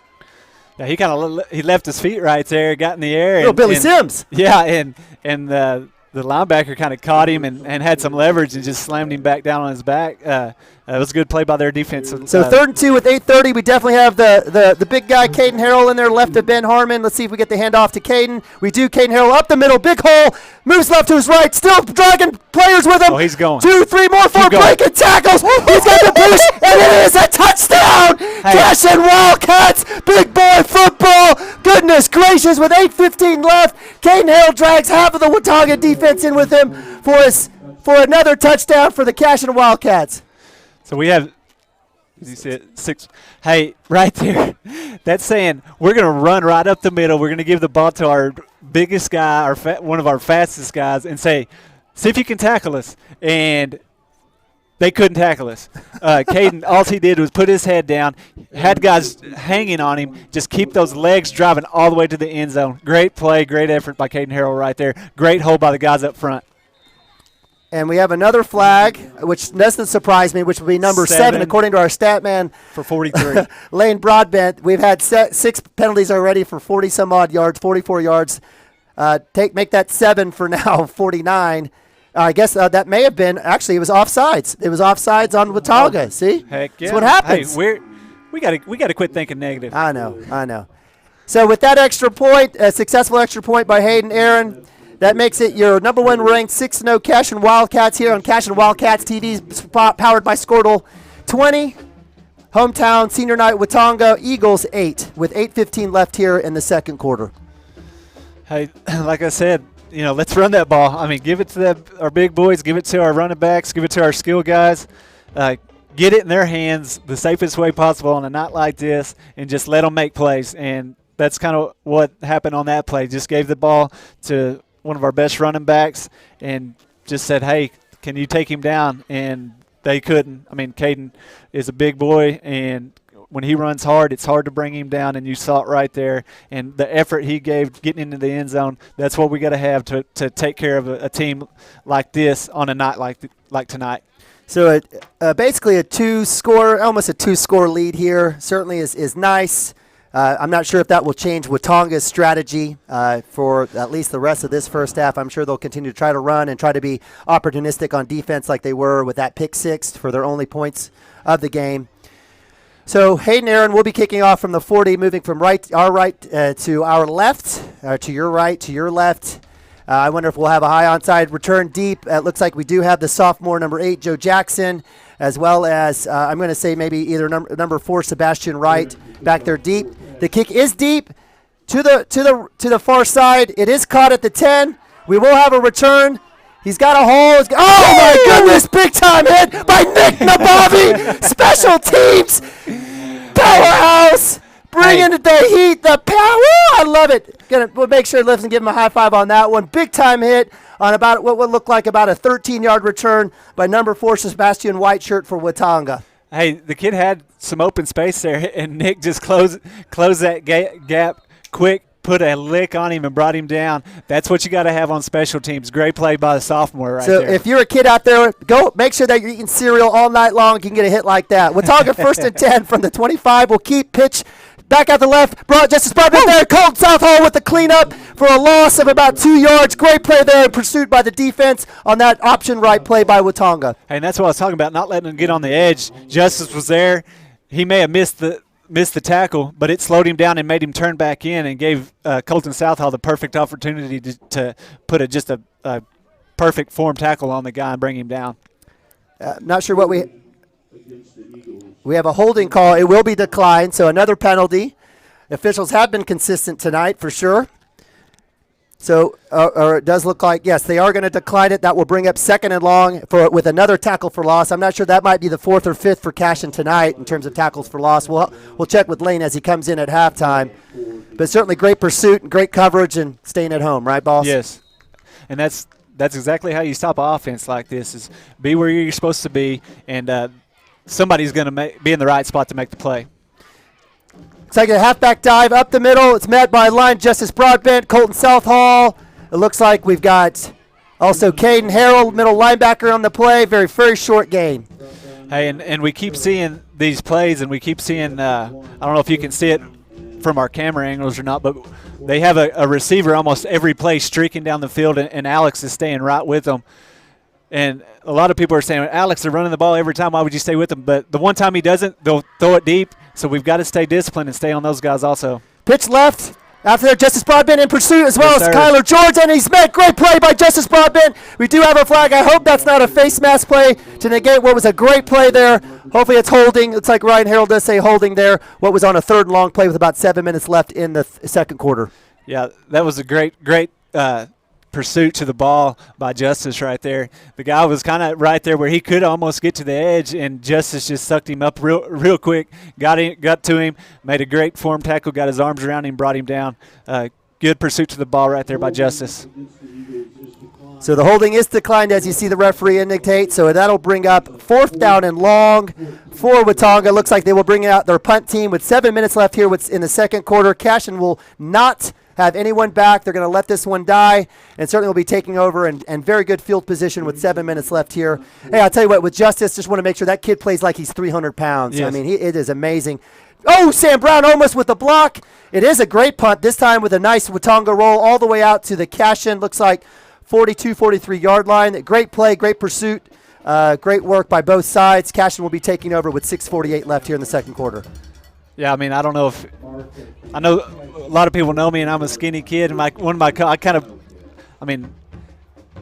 Yeah, he kind of he left his feet right there, got in the air. Little Billy Sims. Yeah, and the linebacker kind of caught him and had some leverage and just slammed him back down on his back. It was a good play by their defense. So 3rd and 2 with 8:30. We definitely have the big guy, Caden Harrell, in there left of Ben Harmon. Let's see if we get the handoff to Caden. We do. Caden Harrell up the middle, big hole, moves left to his right, still dragging players with him. Oh, he's going. 2, 3 more, 4, breaking tackles. He's got the push, and it is a touchdown. Cashion Wildcats, big boy football. Good goodness gracious, with 8:15 left, Caden Harrell drags half of the Watonga defense in with him for another touchdown for the Cashion Wildcats. So we have, you see it, 6. Hey, right there, that's saying we're going to run right up the middle. We're going to give the ball to our biggest guy, one of our fastest guys, and say, see if you can tackle us. And they couldn't tackle us. Caden, all he did was put his head down, had guys hanging on him, just keep those legs driving all the way to the end zone. Great play, great effort by Caden Harrell right there. Great hold by the guys up front. And we have another flag, which doesn't surprise me, which will be number 7 according to our stat man. For 43. Lane Broadbent. We've had 6 penalties already for 40-some-odd yards, 44 yards. Make that 7 for now, 49. I guess that may have been, actually, it was offsides. It was offsides on Watonga. See? Heck yeah. That's what happens. Hey, we gotta quit thinking negative. I know. So with that extra point, a successful extra point by Hayden Aaron, that makes it your number 1 ranked 6-0 Cashion Wildcats here on Cashion Wildcats TV, powered by Squirtle 20. Hometown senior night Watonga Eagles 8 with 8:15 left here in the second quarter. Hey, like I said, let's run that ball. I mean, give it to our big boys, give it to our running backs, give it to our skill guys. Get it in their hands the safest way possible on a night like this, and just let them make plays. And that's kind of what happened on that play. Just gave the ball to one of our best running backs and just said, hey, can you take him down? And they couldn't. I mean, Caden is a big boy, and when he runs hard, it's hard to bring him down, and you saw it right there. And the effort he gave getting into the end zone, that's what we got to have to take care of a team like this on a night like tonight. So basically almost a two-score lead here certainly is nice. I'm not sure if that will change Watonga's strategy for at least the rest of this first half. I'm sure they'll continue to try to run and try to be opportunistic on defense like they were with that pick 6 for their only points of the game. So Hayden Aaron will be kicking off from the 40, moving from our right to our left, to your right, to your left. I wonder if we'll have a high onside return deep. It looks like we do have the sophomore number 8, Joe Jackson, as well as I'm going to say maybe either number 4, Sebastian Wright, back there deep. The kick is deep to the far side. It is caught at the 10. We will have a return. He's got a hole. Oh my goodness! Big time hit by Nick Nabavi. Special teams powerhouse. Bringing the heat, the power. I love it. We'll make sure Lips and give him a high five on that one. Big time hit on about what would look like about a 13-yard return by number 4, Sebastian White shirt for Watonga. Hey, the kid had some open space there, and Nick just closed that gap quick, put a lick on him and brought him down. That's what you got to have on special teams. Great play by the sophomore right there. So if you're a kid out there, go make sure that you're eating cereal all night long. You can get a hit like that. Watonga 1st and 10 from the 25. We'll keep pitch. Back out the left, Justice Broadbent there. Colton Southall with the cleanup for a loss of about 2 yards. Great play there in pursuit by the defense on that option right play by Watonga. Hey, and that's what I was talking about, not letting him get on the edge. Justice was there. He may have missed the tackle, but it slowed him down and made him turn back in and gave Colton Southall the perfect opportunity to put just a perfect form tackle on the guy and bring him down. Not sure what we have a holding call. It will be declined, so another penalty. Officials have been consistent tonight for sure. So, or it does look like, yes, they are going to decline it. That will bring up 2nd and long with another tackle for loss. I'm not sure that might be the 4th or 5th for Cashion tonight in terms of tackles for loss. We'll check with Lane as he comes in at halftime. But certainly great pursuit and great coverage and staying at home, right, boss? Yes, and that's exactly how you stop an offense like this, is be where you're supposed to be, and somebody's going to be in the right spot to make the play. It's like a halfback dive up the middle. It's met by line Justice Broadbent, Colton Southall. It looks like we've got also Caden Harrell, middle linebacker on the play. Very, very short gain. Hey, and we keep seeing these plays, and we keep seeing I don't know if you can see it from our camera angles or not, but they have a receiver almost every play streaking down the field, and Alex is staying right with them. And a lot of people are saying, Alex, they're running the ball every time. Why would you stay with them? But the one time he doesn't, they'll throw it deep. So we've got to stay disciplined and stay on those guys also. Pitch left. After that, Justice Broadbent in pursuit as well Yes, as sir. Kyler George, and he's met. Great play by Justice Broadbent. We do have a flag. I hope that's not a face mask play to negate what was a great play there. Hopefully it's holding. Looks like Ryan Harold does say holding there. What was on a third and long play with about 7 minutes left in the second quarter. Yeah, that was a great pursuit to the ball by Justice right there. The guy was kind of right there where he could almost get to the edge, and Justice just sucked him up real quick, got to him, made a great form tackle, got his arms around him, brought him down. Good pursuit to the ball right there by Justice. So the holding is declined as you see the referee indicate. So that'll bring up 4th down and long for Watonga. Looks like they will bring out their punt team with 7 minutes left here in the second quarter. Cashion will not have anyone back. They're going to let this one die, and certainly will be taking over and very good field position with 7 minutes left here. Hey, I'll tell you what, with Justice, just want to make sure that kid plays like he's 300 pounds. Yes. I mean, it is amazing. Oh, Sam Brown almost with the block. It is a great punt, this time with a nice Watonga roll all the way out to the Cashion. Looks like 42, 43-yard line. Great play, great pursuit, great work by both sides. Cashion will be taking over with 6:48 left here in the second quarter. Yeah, I mean, I don't know if – I know a lot of people know me, and I'm a skinny kid. And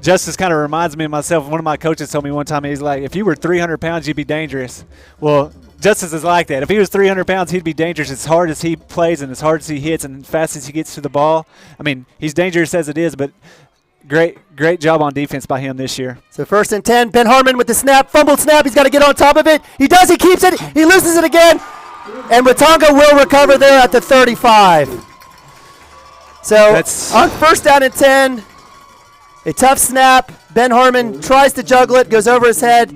Justice kind of reminds me of myself. One of my coaches told me one time, he's like, if you were 300 pounds, you'd be dangerous. Well, Justice is like that. If he was 300 pounds, he'd be dangerous as hard as he plays and as hard as he hits and as fast as he gets to the ball. I mean, he's dangerous as it is, but great job on defense by him this year. So 1st and 10, Ben Harmon with the snap, fumbled snap. He's got to get on top of it. He does. He keeps it. He loses it again. And Watonga will recover there at the 35. So on 1st down and 10, a tough snap. Ben Harmon tries to juggle it, goes over his head.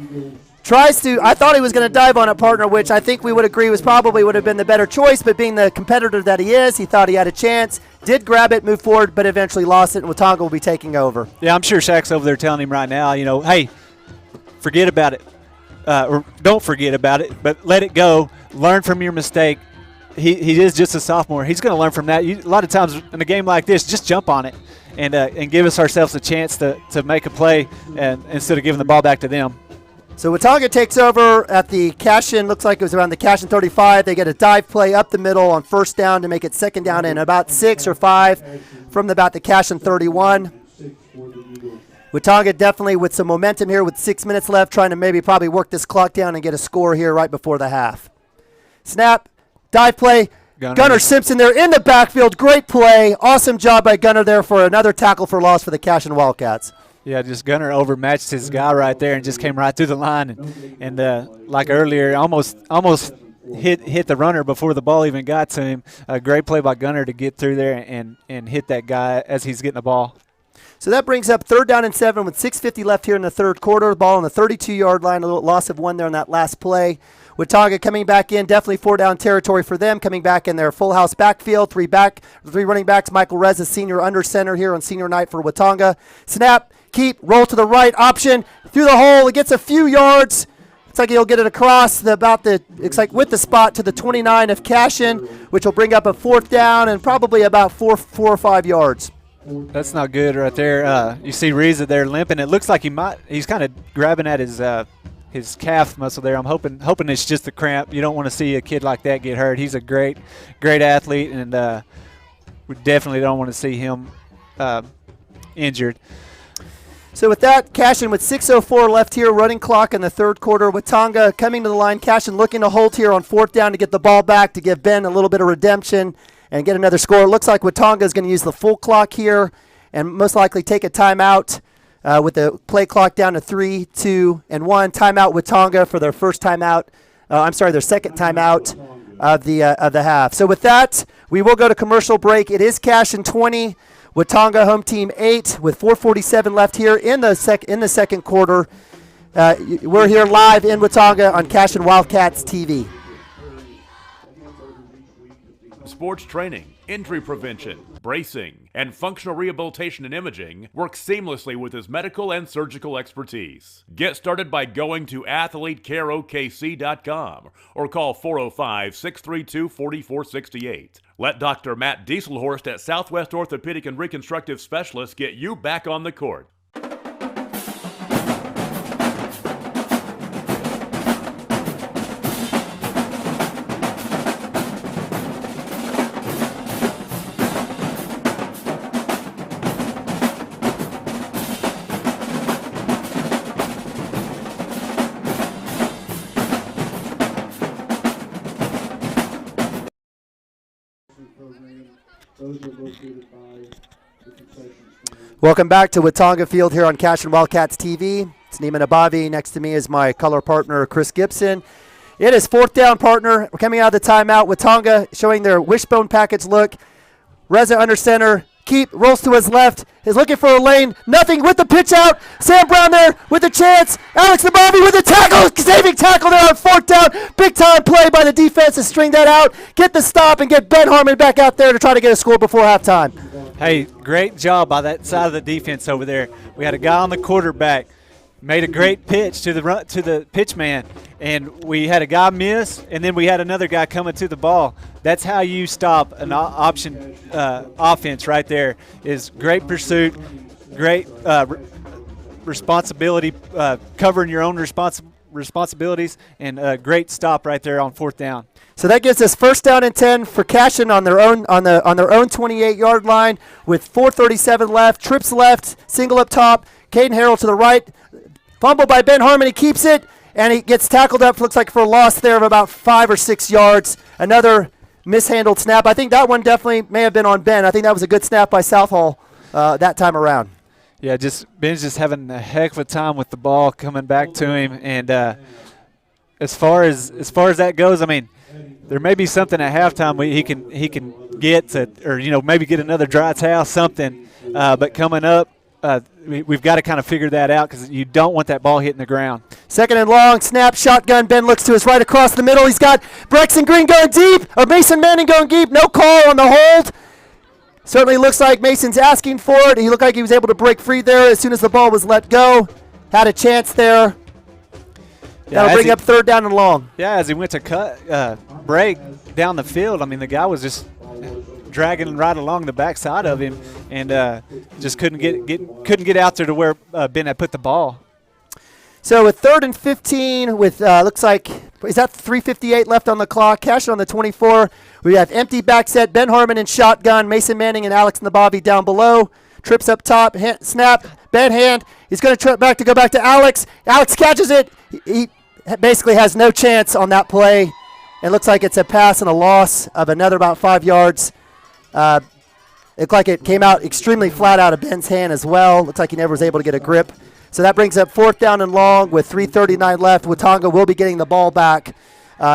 I thought he was going to dive on a partner, which I think we would agree would have been the better choice, but being the competitor that he is, he thought he had a chance. Did grab it, move forward, but eventually lost it, and Watonga will be taking over. Yeah, I'm sure Shaq's over there telling him right now, hey, forget about it. Or don't forget about it, but let it go. Learn from your mistake. He is just a sophomore. He's going to learn from that. A lot of times in a game like this, just jump on it and give ourselves a chance to make a play instead of giving the ball back to them. So Watonga takes over at the Cashion. Looks like it was around the Cashion 35. They get a dive play up the middle on 1st down to make it 2nd down and about 6 or 5 from about the Cashion 31. Watonga definitely with some momentum here with 6 minutes left, trying to probably work this clock down and get a score here right before the half. Snap, dive play. Gunnar Simpson there in the backfield. Great play. Awesome job by Gunnar there for another tackle for loss for the Cashion Wildcats. Yeah, just Gunnar overmatched his guy right there and just came right through the line. And like earlier, almost hit the runner before the ball even got to him. A great play by Gunnar to get through there and hit that guy as he's getting the ball. So that brings up 3rd down and 7 with 6:50 left here in the third quarter. The ball on the 32-yard line, a little loss of 1 there on that last play. Watonga coming back in, definitely 4-down territory for them, coming back in their full house backfield. Three running backs. Michael Rez, a senior under center here on senior night for Watonga. Snap, keep, roll to the right, option, through the hole. It gets a few yards. Looks like he'll get it across with the spot to the 29 of Cashion, which will bring up a 4th down and probably about 4 or 5 yards. That's not good right there. You see Reza there limping. It looks like he's kind of grabbing at his calf muscle there. I'm hoping it's just a cramp. You don't want to see a kid like that get hurt. He's a great athlete, and we definitely don't want to see him injured. So with that, Cashion with 6:04 left here, running clock in the third quarter. Watonga coming to the line. Cashion looking to hold here on 4th down to get the ball back to give Ben a little bit of redemption and get another score. It looks like Watonga is going to use the full clock here and most likely take a timeout with the play clock down to 3, 2, and 1. Timeout Watonga for their their second timeout of the half. So with that, we will go to commercial break. It is Cashion 20. Watonga home team 8 with 4:47 left here in the second quarter. We're here live in Watonga on Cashion Wildcats TV. Sports training, injury prevention, bracing, and functional rehabilitation and imaging work seamlessly with his medical and surgical expertise. Get started by going to athletecareokc.com or call 405-632-4468. Let Dr. Matt Dieselhorst at Southwest Orthopedic and Reconstructive Specialists get you back on the court. Those are located by the concession stand. Welcome back to Watonga Field here on Cashion Wildcats TV. It's Neiman Abavi. Next to me is my color partner, Chris Gibson. It is 4th down, partner. We're coming out of the timeout. Watonga showing their wishbone package look. Reza under center. Keep rolls to his left. Is looking for a lane. Nothing with the pitch out. Sam Brown there with a chance. Alex Nabavi with a tackle. Saving tackle there on 4th down. Big time play by the defense to string that out. Get the stop and get Ben Harmon back out there to try to get a score before halftime. Hey, great job by that side of the defense over there. We had a guy on the quarterback. Made a great pitch to the pitch man, and we had a guy miss, and then we had another guy coming to the ball. That's how you stop an option offense right there. Is great pursuit, great responsibility, covering your own responsibilities, and a great stop right there on 4th down. So that gives us 1st down and 10 for Cashion on their own 28-yard line with 4:37 left. Trips left, single up top. Caden Harrell to the right. Fumble by Ben Harmon. He keeps it, and he gets tackled up, looks like for a loss there of about 5 or 6 yards. Another mishandled snap. I think that one definitely may have been on Ben. I think that was a good snap by Southall that time around. Yeah, Ben's just having a heck of a time with the ball coming back to him. And as far as that goes, I mean, there may be something at halftime he can get to, or maybe get another dry towel, something. But coming up, we've got to kind of figure that out because you don't want that ball hitting the ground. 2nd and long, snap, shotgun. Ben looks to his right across the middle. He's got Brexton Green going deep, or Mason Manning going deep. No call on the hold. Certainly looks like Mason's asking for it. He looked like he was able to break free there as soon as the ball was let go. Had a chance there. That'll bring up 3rd down and long. Yeah, as he went to break down the field, I mean, the guy was just dragging right along the backside of him, and just couldn't get out there to where Ben had put the ball. So with 3rd and 15, with looks like, is that 3:58 left on the clock? Cashion on the 24. We have empty back set. Ben Harmon in shotgun. Mason Manning and Alex Nabavi down below. Trips up top. Snap. Ben hand. He's going to trip back to go back to Alex. Alex catches it. He basically has no chance on that play. It looks like it's a pass and a loss of another about 5 yards. It looked like it came out extremely flat out of Ben's hand as well. Looks like he never was able to get a grip. So that brings up 4th down and long with 3:39 left. Watonga will be getting the ball back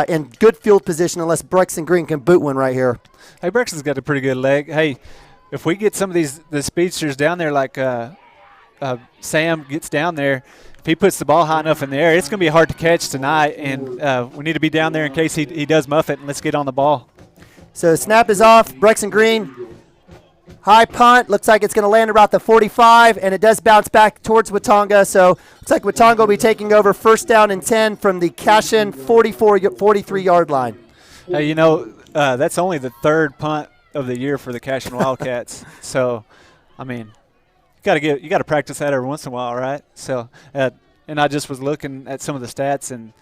in good field position unless Brexton Green can boot one right here. Hey, Brexton's got a pretty good leg. Hey, if we get some of the speedsters down there like Sam gets down there, if he puts the ball high enough in the air, it's going to be hard to catch tonight, and we need to be down there in case he does muff it, and let's get on the ball. So snap is off. Brexton Green, high punt. Looks like it's going to land about the 45, and it does bounce back towards Watonga. So looks like Watonga will be taking over 1st down and 10 from the Cashion 43-yard line. Hey, that's only the 3rd punt of the year for the Cashion Wildcats. So, I mean, you got to practice that every once in a while, right? So, and I just was looking at some of the stats, and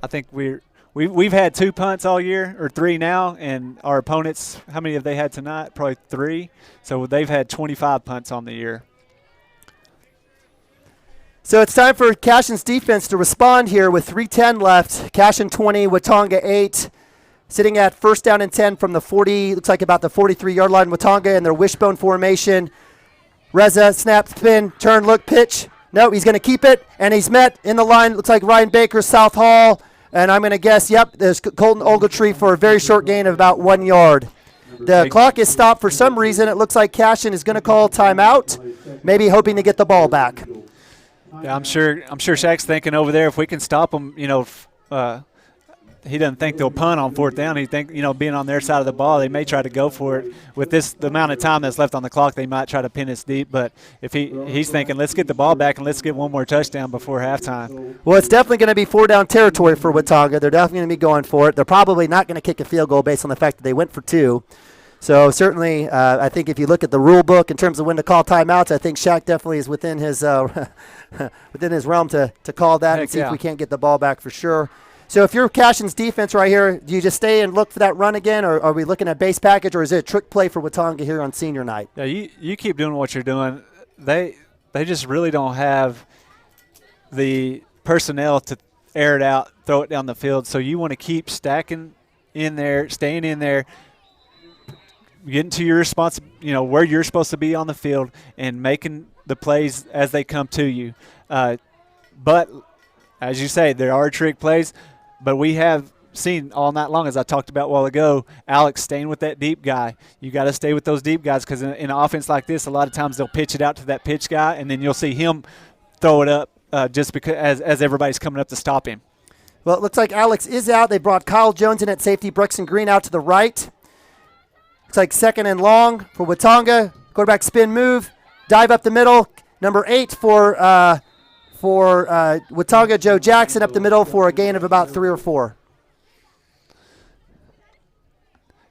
I think we've had 2 punts all year, or 3 now, and our opponents, how many have they had tonight? Probably 3. So they've had 25 punts on the year. So it's time for Cashion's defense to respond here with 3:10 left. Cashion 20, Watonga 8. Sitting at 1st down and 10 from the 40, looks like about the 43-yard line. Watonga in their wishbone formation. Reza, snap, spin, turn, look, pitch. No, he's going to keep it, and he's met in the line. Looks like Ryan Baker, South Hall. And I'm going to guess, yep, there's Colton Ogletree for a very short gain of about 1 yard. The clock is stopped for some reason. It looks like Cashion is going to call timeout, maybe hoping to get the ball back. Yeah, I'm sure Shaq's thinking over there if we can stop them, he doesn't think they'll punt on 4th down. He think, being on their side of the ball, they may try to go for it. With the amount of time that's left on the clock, they might try to pin us deep. But if he's thinking, let's get the ball back and let's get one more touchdown before halftime. Well, it's definitely going to be 4-down territory for Watonga. They're definitely going to be going for it. They're probably not going to kick a field goal based on the fact that they went for 2. So certainly, I think if you look at the rule book in terms of when to call timeouts, I think Shaq definitely is within his realm to call that and see if we can't get the ball back for sure. So if you're Cashion's defense right here, do you just stay and look for that run again, or are we looking at base package, or is it a trick play for Watonga here on senior night? Yeah, you keep doing what you're doing. They just really don't have the personnel to air it out, throw it down the field. So you want to keep stacking in there, staying in there, getting to your where you're supposed to be on the field and making the plays as they come to you. But as you say, there are trick plays, but we have seen all night long, as I talked about a while ago, Alex staying with that deep guy. You got to stay with those deep guys because in an offense like this, a lot of times they'll pitch it out to that pitch guy, and then you'll see him throw it up just because as everybody's coming up to stop him. Well, it looks like Alex is out. They brought Kyle Jones in at safety, Brexton Green out to the right. Looks like second and long for Watonga. Quarterback spin move, dive up the middle. Number 8 for Watonga, Joe Jackson up the middle for a gain of about 3 or 4.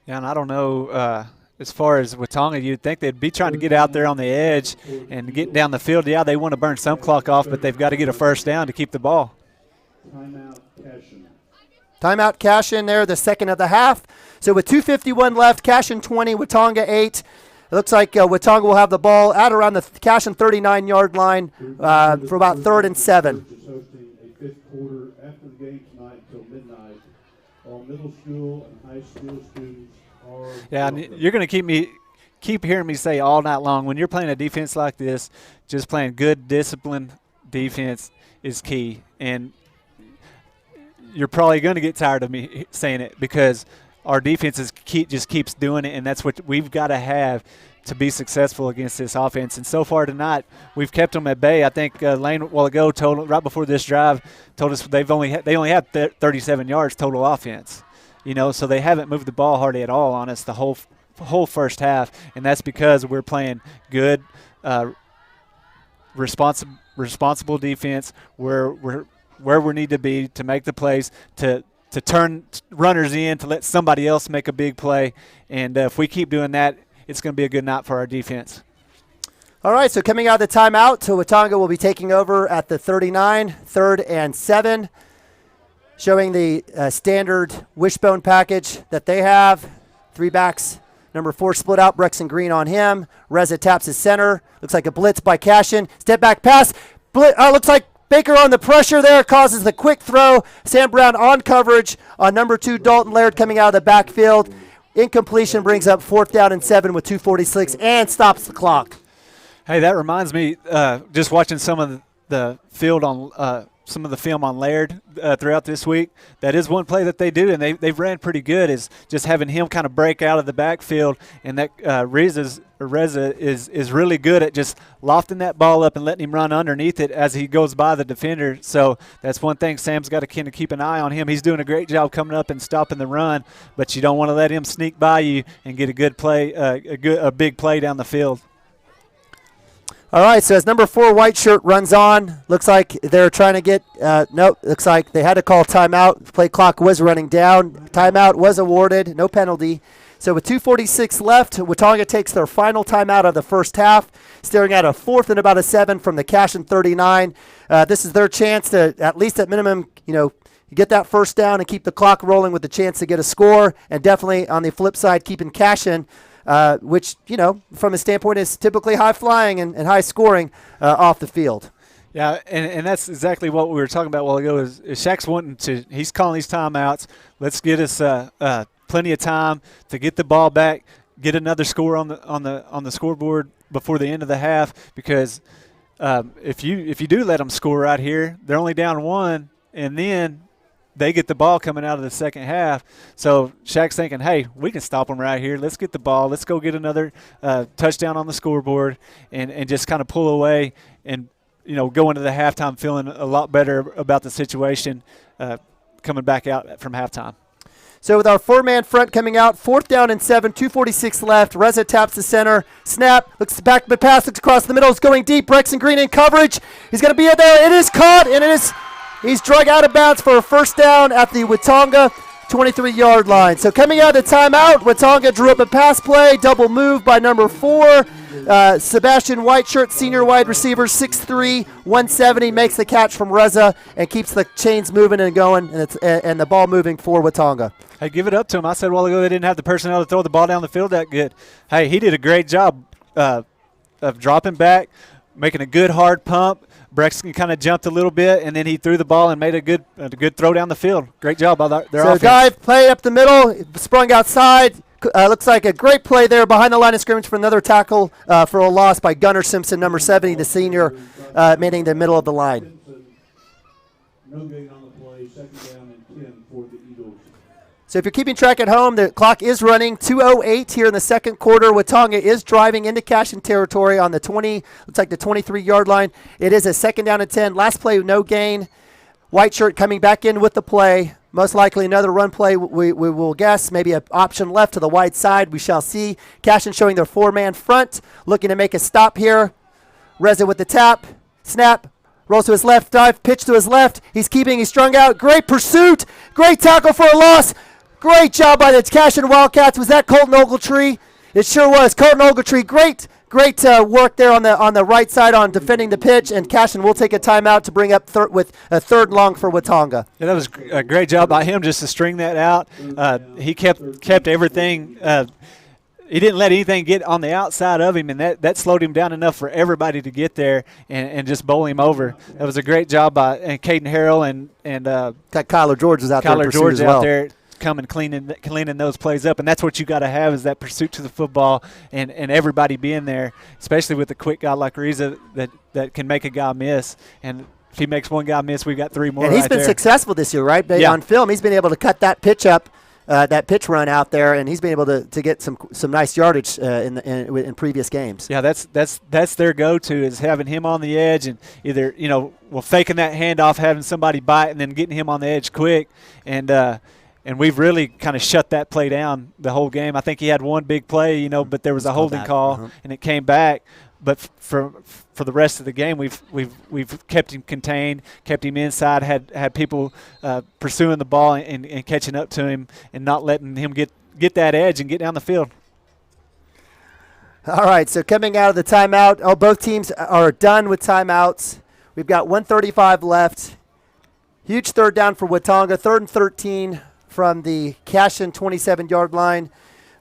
Yeah, and I don't know, as far as Watonga, you'd think they'd be trying to get out there on the edge and get down the field. Yeah, they want to burn some clock off, but they've got to get a first down to keep the ball. Timeout, Cashion. Timeout, Cashion there, the second of the half. So with 2:51 left, Cashion 20, Watonga 8. It looks like Watonga will have the ball at around the Cashion 39-yard line for about 3rd and 7. Is hosting a fifth quarter after the game tonight until midnight. All middle school and high school students are. Yeah, and you're going to keep hearing me say all night long, when you're playing a defense like this, just playing good, disciplined defense is key. And you're probably going to get tired of me saying it because our defense just keeps doing it, and that's what we've got to have to be successful against this offense. And so far tonight, we've kept them at bay. I think Lane a while ago right before this drive told us they only have 37 yards total offense. So they haven't moved the ball hardly at all on us the whole first half, and that's because we're playing good, responsible defense where we need to be to make the plays, to turn runners in, to let somebody else make a big play. And if we keep doing that, it's going to be a good night for our defense. All right, so coming out of the timeout, so Watonga will be taking over at the 39, 3rd and 7, showing the standard wishbone package that they have. 3 backs, number 4 split out, Brexton Green on him. Reza taps his center. Looks like a blitz by Cashion. Step back pass. Looks like Baker on the pressure there causes the quick throw. Sam Brown on coverage on number 2, Dalton Laird coming out of the backfield. Incompletion brings up 4th down and 7 with 2:46 and stops the clock. Hey, that reminds me, just watching some of the field on some of the film on Laird throughout this week. That is one play that they do, and they've ran pretty good, is just having him kind of break out of the backfield, and that Reza is really good at just lofting that ball up and letting him run underneath it as he goes by the defender. So that's one thing Sam's got to kind of keep an eye on him. He's doing a great job coming up and stopping the run, but you don't want to let him sneak by you and get a good play, a big play down the field. All right, so as number 4 white shirt runs on, looks like they're trying to get looks like they had to call timeout. Play clock was running down. Timeout was awarded, no penalty. So with 2:46 left, Watonga takes their final timeout of the first half, staring at a 4th and about a 7 from the Cashion 39. This is their chance to, at least at minimum, get that first down and keep the clock rolling with the chance to get a score, and definitely on the flip side, keeping Cashion, which, from a standpoint is typically high-flying and high-scoring off the field. Yeah, and that's exactly what we were talking about a while ago is Shaq's wanting to – he's calling these timeouts. Let's get us plenty of time to get the ball back, get another score on the scoreboard before the end of the half, because if you do let them score right here, they're only down 1, and then – they get the ball coming out of the second half. So Shaq's thinking, hey, we can stop them right here. Let's get the ball. Let's go get another touchdown on the scoreboard and just kind of pull away and, go into the halftime feeling a lot better about the situation coming back out from halftime. So with our 4-man front coming out, 4th down and 7, 2:46 left. Reza taps the center. Snap. Looks back, but pass looks across the middle. It's going deep. Brexton Green in coverage. He's going to be there. It is caught, and he's drug out of bounds for a first down at the Watonga 23-yard line. So coming out of the timeout, Watonga drew up a pass play, double move by number 4. Sebastian Whiteshirt, senior wide receiver, 6'3", 170, makes the catch from Reza and keeps the chains moving and going, and the ball moving for Watonga. Hey, give it up to him. I said a while ago they didn't have the personnel to throw the ball down the field that good. Hey, he did a great job of dropping back, making a good hard pump. Brexton kind of jumped a little bit, and then he threw the ball and made a good throw down the field. Great job by their offense. So dive, play up the middle, sprung outside, Looks like a great play there behind the line of scrimmage for another tackle for a loss by Gunnar Simpson, number 70, the senior, manning the middle of the line. No gain on the play, second down and 10 for the Eagles. So if you're keeping track at home, the clock is running 2:08 here in the second quarter. Watonga is driving into Cashion territory on the 23-yard line. It is a second down and 10. Last play, no gain. White shirt coming back in with the play. Most likely another run play, we will guess. Maybe an option left to the wide side. We shall see. Cashion showing their four-man front, looking to make a stop here. Reza with the tap. Snap. Rolls to his left, dive, pitch to his left. He's strung out. Great pursuit. Great tackle for a loss. Great job by the Cashion Wildcats. Was that Colton Ogletree? It sure was. Colton Ogletree, great work there on the right side on defending the pitch, and Cashion will take a timeout to bring up with a third long for Watonga. Yeah, that was a great job by him just to string that out. He kept everything. He didn't let anything get on the outside of him, and that slowed him down enough for everybody to get there and just bowl him over. That was a great job by Caden Harrell and Kyler George was out there. Kyler George out there coming cleaning those plays up, and that's what you got to have is that pursuit to the football and everybody being there, especially with a quick guy like Reza that can make a guy miss. And if he makes one guy miss, we've got three more. And he's been successful this year, right? Yeah. On film, he's been able to cut that pitch up. That pitch run out there, and he's been able to get some nice yardage in previous games. Yeah, that's their go-to is having him on the edge and either faking that handoff, having somebody bite, and then getting him on the edge quick. And we've really kind of shut that play down the whole game. I think he had one big play, but there was a holding call, and it came back. But for the rest of the game, we've kept him contained, kept him inside, had people pursuing the ball and catching up to him, and not letting him get that edge and get down the field. All right, so coming out of the timeout, both teams are done with timeouts. We've got 1:35 left. Huge third down for Watonga, 3rd and 13 from the Cashion 27-yard line.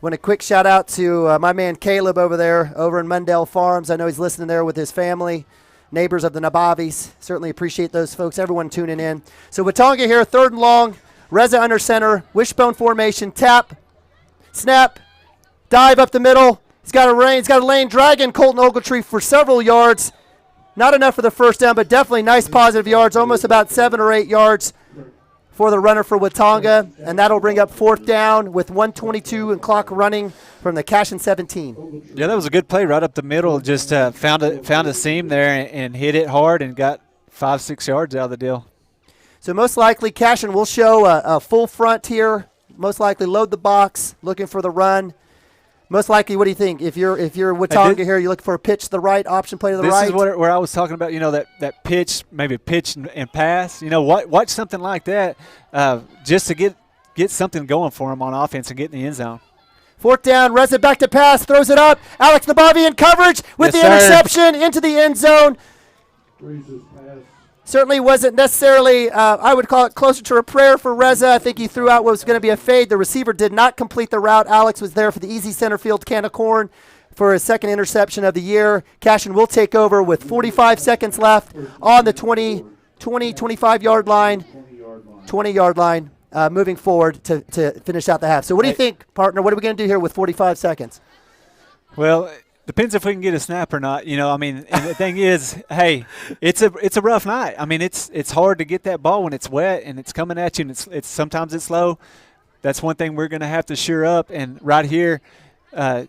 Want a quick shout out to my man Caleb over there, over in Mundell Farms. I know he's listening there with his family, neighbors of the Nabavis. Certainly appreciate those folks, everyone tuning in. So Watonga here, 3rd and long, Reza under center, wishbone formation, tap, snap, dive up the middle. He's got a lane, dragging Colton Ogletree for several yards. Not enough for the first down, but definitely nice positive yards, almost about 7 or 8 yards for the runner for Watonga, and that'll bring up 4th down with 1:22 and clock running from the Cashion 17. Yeah, that was a good play right up the middle. Just found a seam there and hit it hard and got 5-6 yards out of the deal. So most likely Cashion will show a full front here. Most likely load the box, looking for the run. Most likely, what do you think? If you're Watonga here, you look for a pitch to the right, option play to the right. This is where I was talking about. That pitch, maybe pitch and pass. Watch something like that, just to get something going for him on offense and get in the end zone. 4th down, Reza back to pass, throws it up. Alex Nabavi in coverage with the interception into the end zone. Certainly wasn't necessarily, I would call it closer to a prayer for Reza. I think he threw out what was going to be a fade. The receiver did not complete the route. Alex was there for the easy center field can of corn for his 2nd interception of the year. Cashion will take over with 45 seconds left on the 25-yard line, 20-yard line, moving forward to finish out the half. So what do you think, partner? What are we going to do here with 45 seconds? Well, depends if we can get a snap or not. And the thing is, hey, it's a rough night. It's hard to get that ball when it's wet and it's coming at you, and it's sometimes it's slow. That's one thing we're going to have to sure up. And right here, as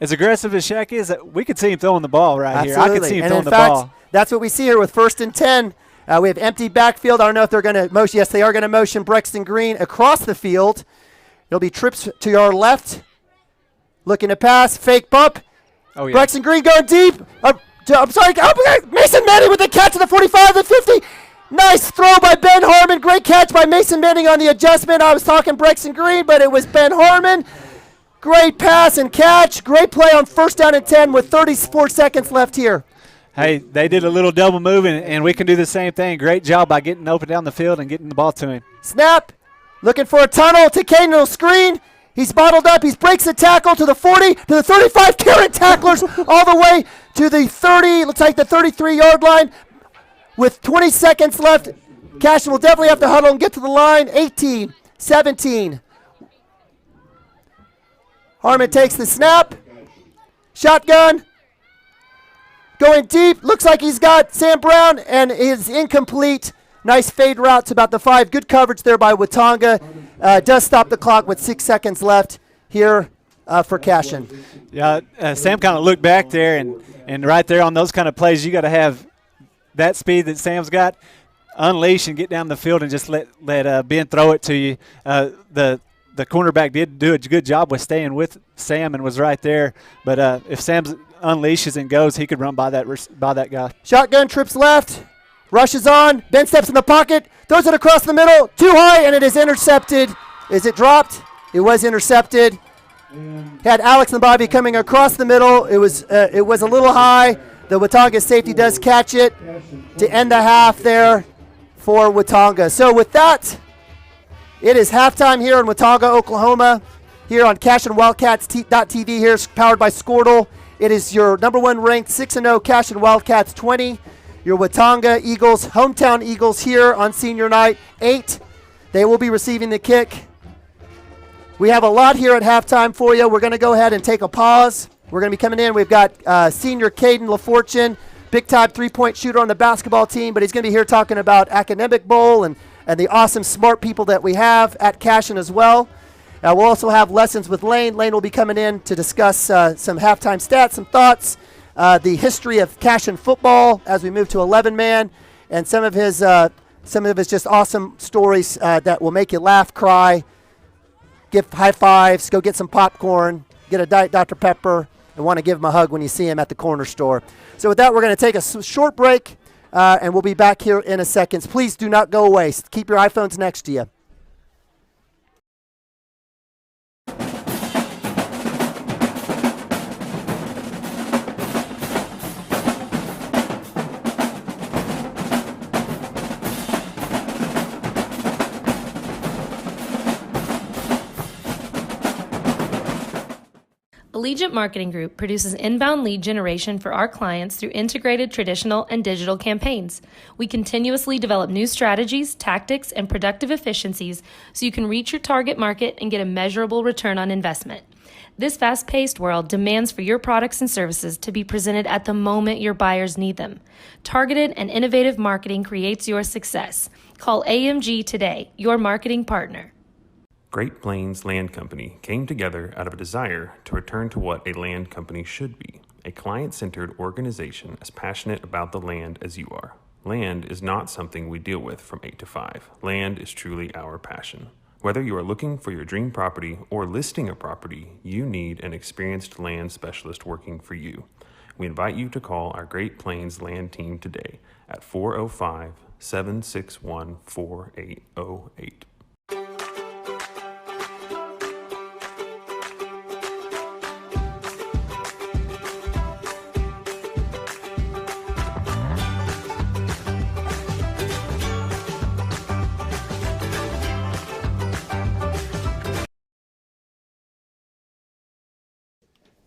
aggressive as Shaq is, we could see him throwing the ball right Absolutely. here. I could see him and throwing the fact, ball. That's what we see here with 1st and 10. We have empty backfield. I don't know if they're going to motion. Yes, they are going to motion Brexton Green across the field. It'll be trips to your left. Looking to pass, fake bump. Oh, yeah. Brexton Green going deep. I'm sorry. Mason Manning with the catch at the 45, the 50. Nice throw by Ben Harmon. Great catch by Mason Manning on the adjustment. I was talking Brexton Green, but it was Ben Harmon. Great pass and catch. Great play on 1st down and 10 with 34 seconds left here. Hey, they did a little double move, and we can do the same thing. Great job by getting open down the field and getting the ball to him. Snap. Looking for a tunnel to Caden screen. He's bottled up. He breaks the tackle to the 40, to the 35. Karen tacklers all the way to the 30. Looks like the 33-yard line. With 20 seconds left, Cashion will definitely have to huddle and get to the line. 18, 17. Harmon takes the snap. Shotgun. Going deep. Looks like he's got Sam Brown, and is incomplete. Nice fade route to about the 5. Good coverage there by Watonga. Does stop the clock with 6 seconds left here for Cashion. Yeah, Sam kind of looked back there, and right there on those kind of plays, you got to have that speed that Sam's got. Unleash and get down the field and just let Ben throw it to you. The cornerback did do a good job with staying with Sam and was right there. But if Sam unleashes and goes, he could run by that guy. Shotgun, trips left, rushes on. Ben steps in the pocket, throws it across the middle, too high, and it is intercepted. Is it dropped? It was intercepted. Had Alex and Bobby coming across the middle. It was a little high. The Watonga safety does catch it to end the half there for Watonga. So with that, it is halftime here in Watonga, Oklahoma, here on CashionWildcats.tv. Here, powered by Squirtle. It is your number 1 ranked 6-0 Cashion Wildcats 20. Your Watonga Eagles, hometown Eagles here on senior night 8. They will be receiving the kick. We have a lot here at halftime for you. We're going to go ahead and take a pause. We're going to be coming in. We've got senior Caden LaFortune, big-time three-point shooter on the basketball team, but he's going to be here talking about Academic Bowl and the awesome, smart people that we have at Cashion as well. We'll also have lessons with Lane. Lane will be coming in to discuss some halftime stats, some thoughts, the history of Cashion football as we move to 11-man, and some of his just awesome stories that will make you laugh, cry, give high fives, go get some popcorn, get a Diet Dr. Pepper, and want to give him a hug when you see him at the corner store. So with that, we're going to take a short break, and we'll be back here in a second. Please do not go away. Keep your iPhones next to you. Allegiant Marketing Group produces inbound lead generation for our clients through integrated traditional and digital campaigns. We continuously develop new strategies, tactics, and productive efficiencies so you can reach your target market and get a measurable return on investment. This fast-paced world demands for your products and services to be presented at the moment your buyers need them. Targeted and innovative marketing creates your success. Call AMG today, your marketing partner. Great Plains Land Company came together out of a desire to return to what a land company should be, a client-centered organization as passionate about the land as you are. Land is not something we deal with from 8 to 5. Land is truly our passion. Whether you are looking for your dream property or listing a property, you need an experienced land specialist working for you. We invite you to call our Great Plains Land team today at 405-761-4808.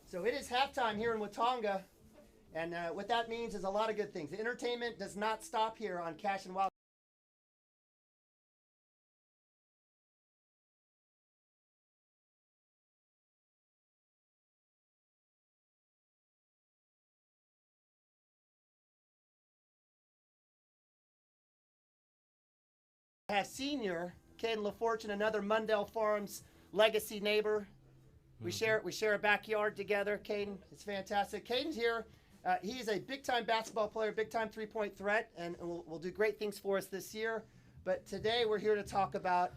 So it is halftime here in Watonga, and what that means is a lot of good things. The entertainment does not stop here on Cashion Wild. I have senior Caden LaFortune, another Mundell Farms legacy neighbor. We share a backyard together. Caden, it's fantastic. Caden's here. He is a big-time basketball player, big-time three-point threat, and will do great things for us this year. But today we're here to talk about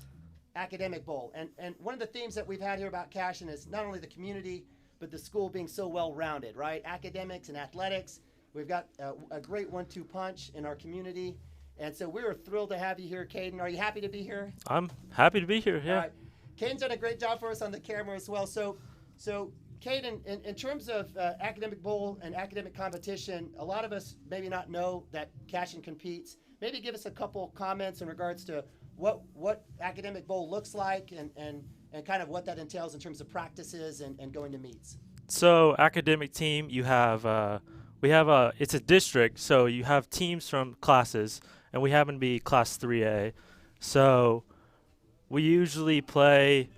Academic Bowl. And one of the themes that we've had here about Cashion is not only the community, but the school being so well-rounded, right? Academics and athletics. We've got a great 1-2 punch in our community. And so we're thrilled to have you here, Caden. Are you happy to be here? I'm happy to be here, yeah. All right. Caden's done a great job for us on the camera as well. So Caden, in terms of Academic Bowl and academic competition, a lot of us maybe not know that Cashion competes. Maybe give us a couple comments in regards to what Academic Bowl looks like and kind of what that entails in terms of practices and going to meets. So academic team, you have it's a district, so you have teams from classes, and we happen to be class 3A. So we usually play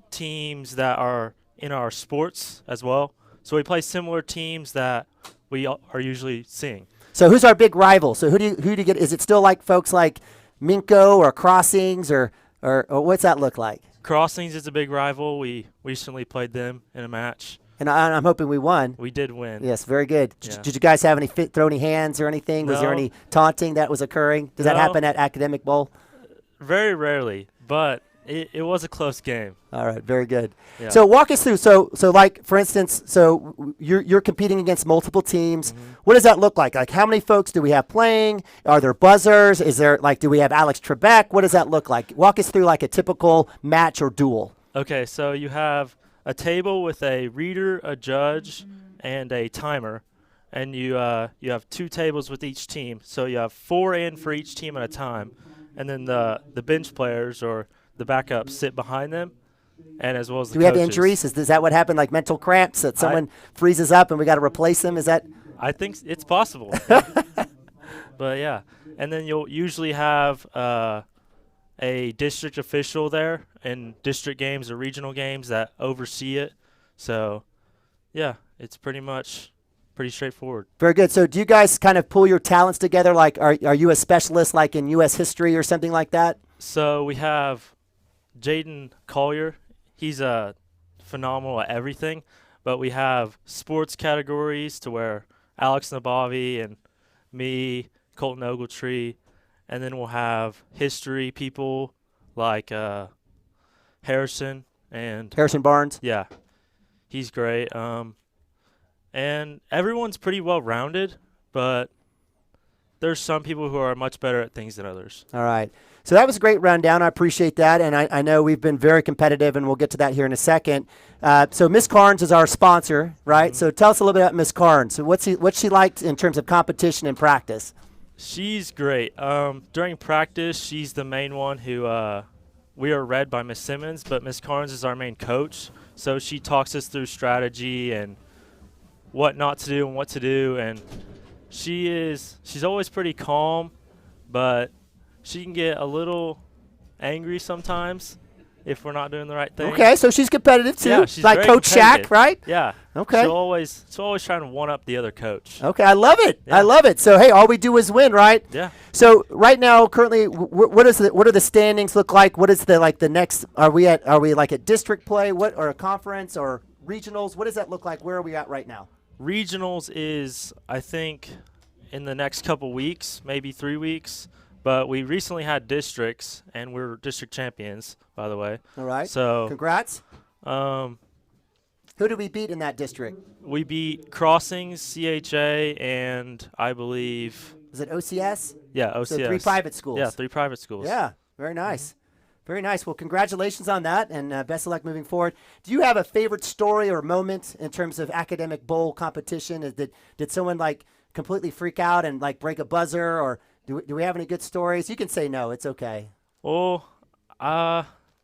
teams that are in our sports as well. So we play similar teams that we are usually seeing. So who's our big rival? So who do you get? Is it still like folks like Minko or Crossings or what's that look like? Crossings is a big rival. We recently played them in a match. And I'm hoping we won. We did win. Yes, very good. Yeah. Did you guys have any throw any hands or anything? No. Was there any taunting that was occurring? Does that happen at Academic Bowl? Very rarely, but it was a close game. All right, very good. Yeah. So walk us through. So like for instance, so you're competing against multiple teams. Mm-hmm. What does that look like? Like how many folks do we have playing? Are there buzzers? Is there do we have Alex Trebek? What does that look like? Walk us through like a typical match or duel. Okay, so you have a table with a reader, a judge, and a timer, and you have 2 tables with each team. So you have 4 in for each team at a time, and then the bench players or the backups sit behind them, and as well as Do we have injuries? Is that what happened? Like mental cramps that someone freezes up and we got to replace them? Is that? I think it's possible. But yeah, and then you'll usually have a district official there in district games or regional games that oversee it. So yeah, it's pretty straightforward. Very good. So do you guys kind of pull your talents together? Like are you a specialist like in U.S. history or something like that? So we have Jaden Collier. He's phenomenal at everything, but we have sports categories to where Alex Nabavi and me, Colton Ogletree, and then we'll have history people like Harrison Barnes. Yeah, he's great. And everyone's pretty well rounded, but there's some people who are much better at things than others. All right. So that was a great rundown. I appreciate that. And I know we've been very competitive, and we'll get to that here in a second. So Miss Carnes is our sponsor, right? So tell us a little bit about Miss Carnes. So what's she like in terms of competition and practice? She's great. During practice, she's the main one who we are read by Miss Simmons, but Miss Carnes is our main coach. So she talks us through strategy and what not to do and what to do. And she's always pretty calm, but she can get a little angry sometimes if we're not doing the right thing. Okay, so she's competitive too. Yeah, she's like very Coach competitive. Shaq, right? Yeah. Okay. She'll always trying to one up the other coach. Okay, I love it. Yeah. I love it. So hey, all we do is win, right? Yeah. So right now, currently, what are the standings look like? What is the next? Are we like at district play? Or a conference or regionals? What does that look like? Where are we at right now? Regionals is, I think, in the next couple weeks, maybe 3 weeks. But we recently had districts, and we're district champions, by the way. All right. So congrats. Who did we beat in that district? We beat Crossings, CHA, and I believe. Is it OCS? Yeah, OCS. So 3 private schools. Yeah, 3 private schools. Yeah, very nice. Very nice. Well, congratulations on that, and best of luck moving forward. Do you have a favorite story or moment in terms of academic bowl competition? Did someone completely freak out and break a buzzer, or do we have any good stories? You can say no. It's okay. Well,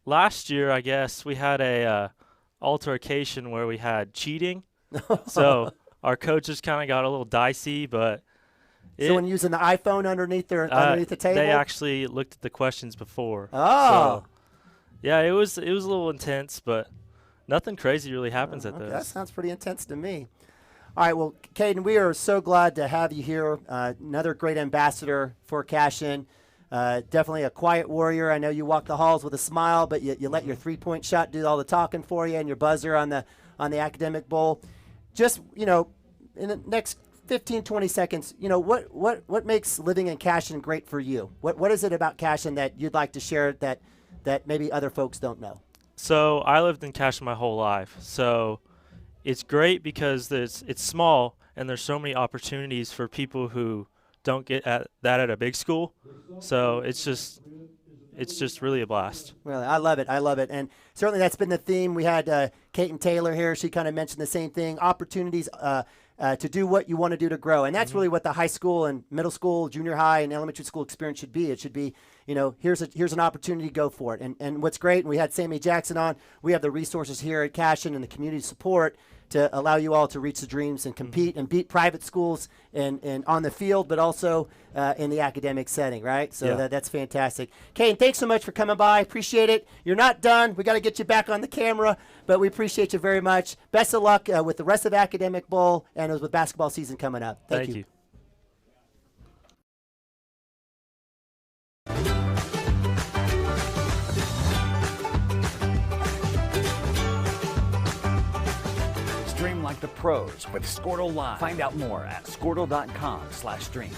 last year, I guess, we had a altercation where we had cheating. So our coaches kind of got a little dicey, but someone using the iPhone underneath the table? They actually looked at the questions before. Oh. So, yeah, it was a little intense, but nothing crazy really happens at those. That sounds pretty intense to me. All right, well, Caden, we are so glad to have you here. Another great ambassador for Cashion. Definitely a quiet warrior. I know you walk the halls with a smile, but you let your three-point shot do all the talking for you, and your buzzer on the academic bowl. Just, in the next 15, 20 seconds, what makes living in Cashion great for you? What is it about Cashion that you'd like to share that maybe other folks don't know? So I lived in Cashion my whole life. So it's great because it's small, and there's so many opportunities for people who don't get that at a big school. So it's just really a blast. Really, I love it. And certainly that's been the theme. We had Kate Taylor here. She kind of mentioned the same thing, opportunities to do what you want to do to grow. And that's really what the high school and middle school, junior high, and elementary school experience should be. It should be, here's an opportunity, go for it. And what's great, and we had Sammy Jackson on, we have the resources here at Cashion and the community support to allow you all to reach the dreams and compete and beat private schools and on the field, but also in the academic setting, right? So that's fantastic. Kane, thanks so much for coming by. Appreciate it. You're not done. We got to get you back on the camera, but we appreciate appreciate you very much. Best of luck with the rest of the Academic Bowl and with basketball season coming up. Thank you. Stream like the pros with Squirtle Live. Find out more at squirtle.com/stream.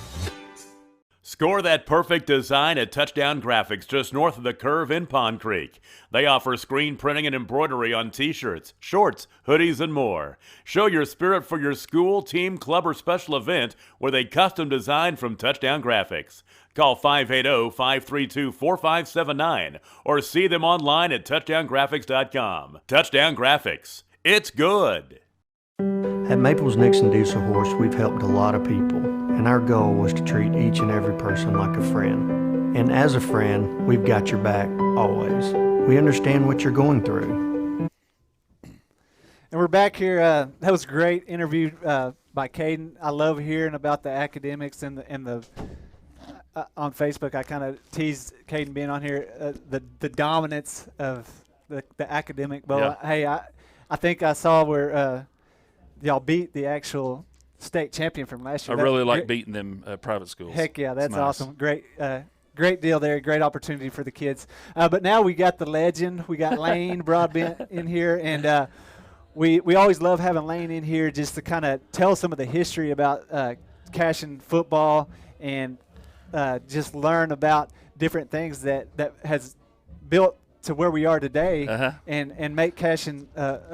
Score that perfect design at Touchdown Graphics just north of the curve in Pond Creek. They offer screen printing and embroidery on t-shirts, shorts, hoodies, and more. Show your spirit for your school, team, club, or special event with a custom design from Touchdown Graphics. Call 580-532-4579 or see them online at touchdowngraphics.com. Touchdown Graphics. It's good. At Maples Nixon Diesel Horse, we've helped a lot of people, and our goal was to treat each and every person like a friend. And as a friend, we've got your back always. We understand what you're going through. And we're back here. That was a great interview by Caden. I love hearing about the academics and the on Facebook. I kind of teased Caden being on here, the dominance of the academic bowl. Yeah. Hey, I think I saw where y'all beat the actual state champion from last year. I really like beating them private schools. Heck yeah, that's nice. awesome. Great deal there. Great opportunity for the kids. But now we got the legend. We got Lane Broadbent in here, and we always love having Lane in here just to kind of tell some of the history about Cashion football and just learn about different things that has built to where we are today, and make Cashion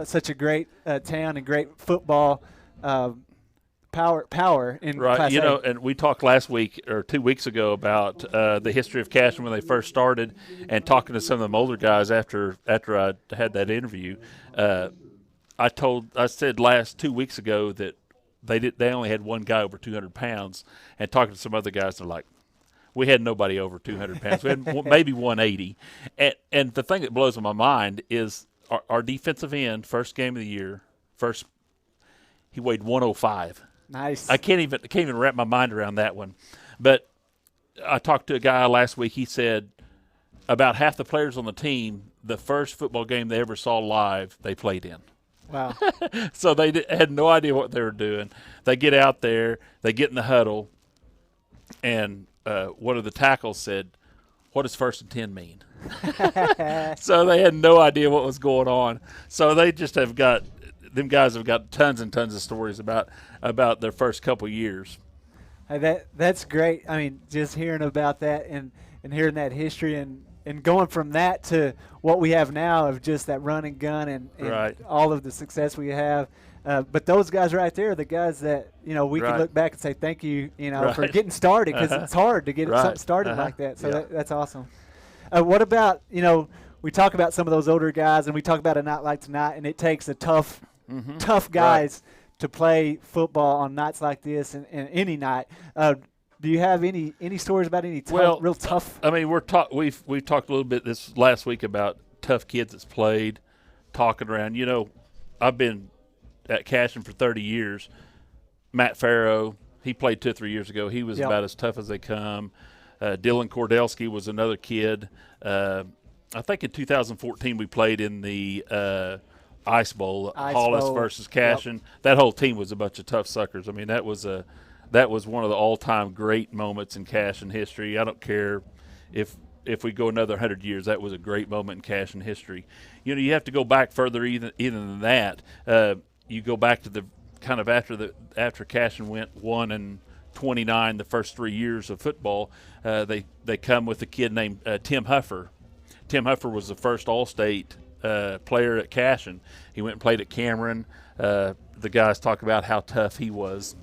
such a great town and great football power in Class A. And we talked last week or 2 weeks ago about the history of Cashion when they first started, and talking to some of them older guys after I had that interview. I said 2 weeks ago that they only had one guy over 200 pounds, and talking to some other guys, they're like, we had nobody over 200 pounds. We had maybe 180. And the thing that blows my mind is our defensive end, first game of the year, he weighed 105. Nice. I can't even wrap my mind around that one. But I talked to a guy last week. He said about half the players on the team, the first football game they ever saw live, they played in. Wow. So they had no idea what they were doing. They get out there, they get in the huddle, and one of the tackles said, "What does 1st and 10 mean?" So they had no idea what was going on. So they just them guys have got tons and tons of stories about their first couple years. That's great. I mean, just hearing about that and hearing that history and going from that to what we have now of just that run and gun and right. all of the success we have. But those guys right there are the guys that, we can look back and say thank you, for getting started, because it's hard to get something started like that. So that's awesome. What about, we talk about some of those older guys, and we talk about a night like tonight, and it takes a tough guys to play football on nights like this and any night. Do you have any stories about any real tough? I mean, we've talked a little bit this last week about tough kids that's played, talking around. I've been at Cashion for 30 years. Matt Farrow, he played 2 or 3 years ago. He was about as tough as they come. Dylan Kordelski was another kid. I think in 2014 we played in the Ice Bowl, Hollis versus Cashion. Yep. That whole team was a bunch of tough suckers. I mean, that was one of the all-time great moments in Cashion history. I don't care if we go another 100 years, that was a great moment in Cashion history. You have to go back further even than that. You go back to the kind of after Cashion went 1-29 the first 3 years of football. They come with a kid named Tim Huffer. Tim Huffer was the first All-State player at Cashion. He went and played at Cameron. The guys talk about how tough he was.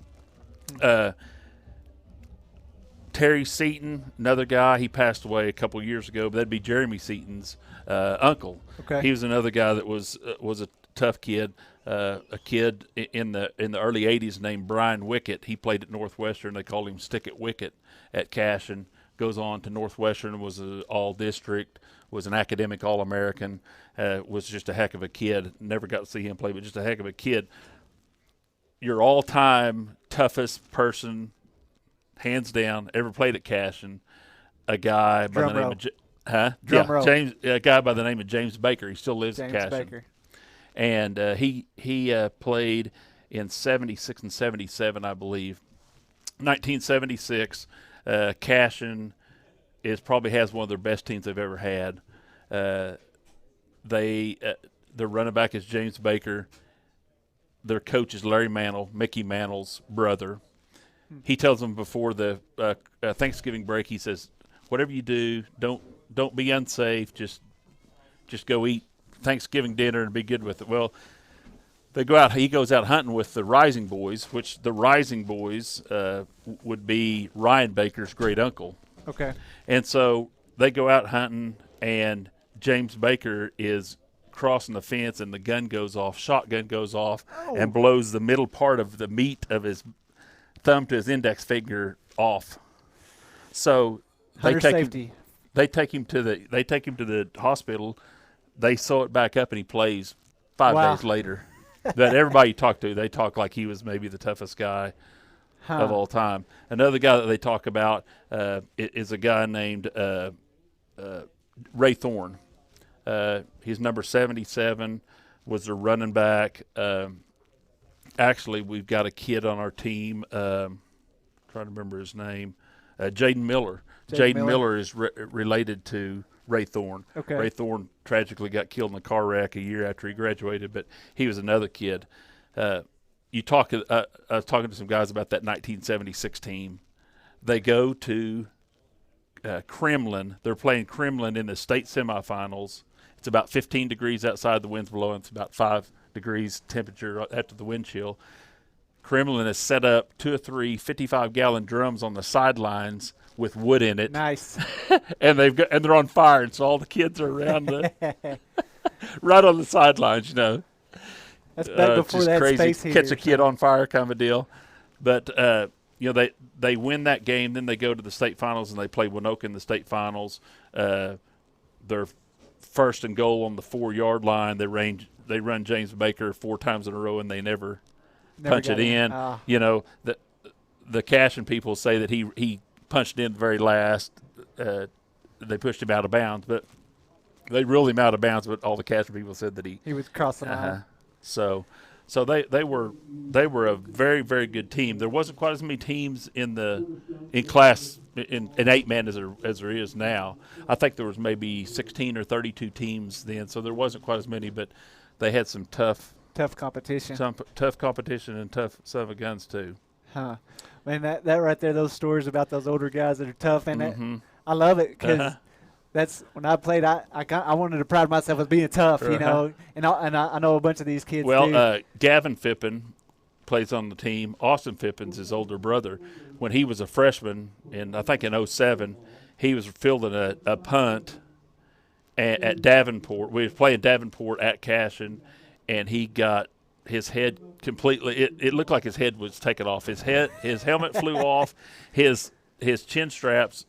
Terry Seaton, another guy, he passed away a couple years ago, but that'd be Jeremy Seaton's uncle. Okay. He was another guy that was a tough kid. A kid in the early 80s named Brian Wickett. He played at Northwestern. They called him Stick It Wickett at Cashion. Goes on to Northwestern, was an all-district, was an academic All-American, was just a heck of a kid. Never got to see him play, but just a heck of a kid. Your all-time toughest person, hands down, ever played at Cashion, a guy by the name of a guy by the name of James Baker. He still lives at Cashion. Baker. and he played in 76 and 77, I believe. 1976, Cashion probably has one of their best teams they've ever had. Their running back is James Baker. Their coach is Larry Mantle, Mickey Mantle's brother. He tells them before the Thanksgiving break, he says, whatever you do, don't be unsafe. Just go eat Thanksgiving dinner and be good with it. Well, they go out. He goes out hunting with the Rising Boys, which the Rising Boys would be Ryan Baker's great uncle. Okay. And so they go out hunting, and James Baker is crossing the fence, and the gun goes off. Shotgun goes off and blows the middle part of the meat of his thumb to his index finger off. So they take him to the hospital. They sew it back up, and he plays 5 days later. That everybody you talk to, they talk like he was maybe the toughest guy of all time. Another guy that they talk about is a guy named Ray Thorne. He's number 77, was their running back. Actually, we've got a kid on our team, trying to remember his name, Jaden Miller. Jaden Miller is related to Ray Thorne. Okay. Ray Thorne tragically got killed in a car wreck a year after he graduated, but he was another kid. I was talking to some guys about that 1976 team. They go to Kremlin. They're playing Kremlin in the state semifinals. It's about 15 degrees outside, the wind's blowing. It's about 5 degrees temperature after the wind chill. Kremlin has set up 2 or 3 55-gallon drums on the sidelines with wood in it. Nice. and they're on fire, and so all the kids are around right on the sidelines, That's back before that crazy. Space heater. Catch a kid on fire kind of a deal. But they win that game, then they go to the state finals and they play Winoka in the state finals. They're first and goal on the 4-yard line. They run James Baker 4 times in a row, and they never punch it in. The Cashion people say that he punched in the very last. They pushed him out of bounds, but they ruled him out of bounds. But all the Cashion people said that he was crossing the line. So they were a very, very good team. There wasn't quite as many teams in class in 8-man as there is now. I think there was maybe 16 or 32 teams then, so there wasn't quite as many. But they had some tough competition. Tough competition and tough son of a guns too. Huh. Man, that right there, those stories about those older guys that are tough, and I love it because that's when I played. I wanted to pride myself as being tough, and I know a bunch of these kids. Well, Gavin Phippen plays on the team. Austin Phippen's his older brother. When he was a freshman, I think in 07, he was fielding a punt at Davenport. We were playing Davenport at Cashion, and he got his head completely. It looked like his head was taken off. His helmet flew off. His chin straps,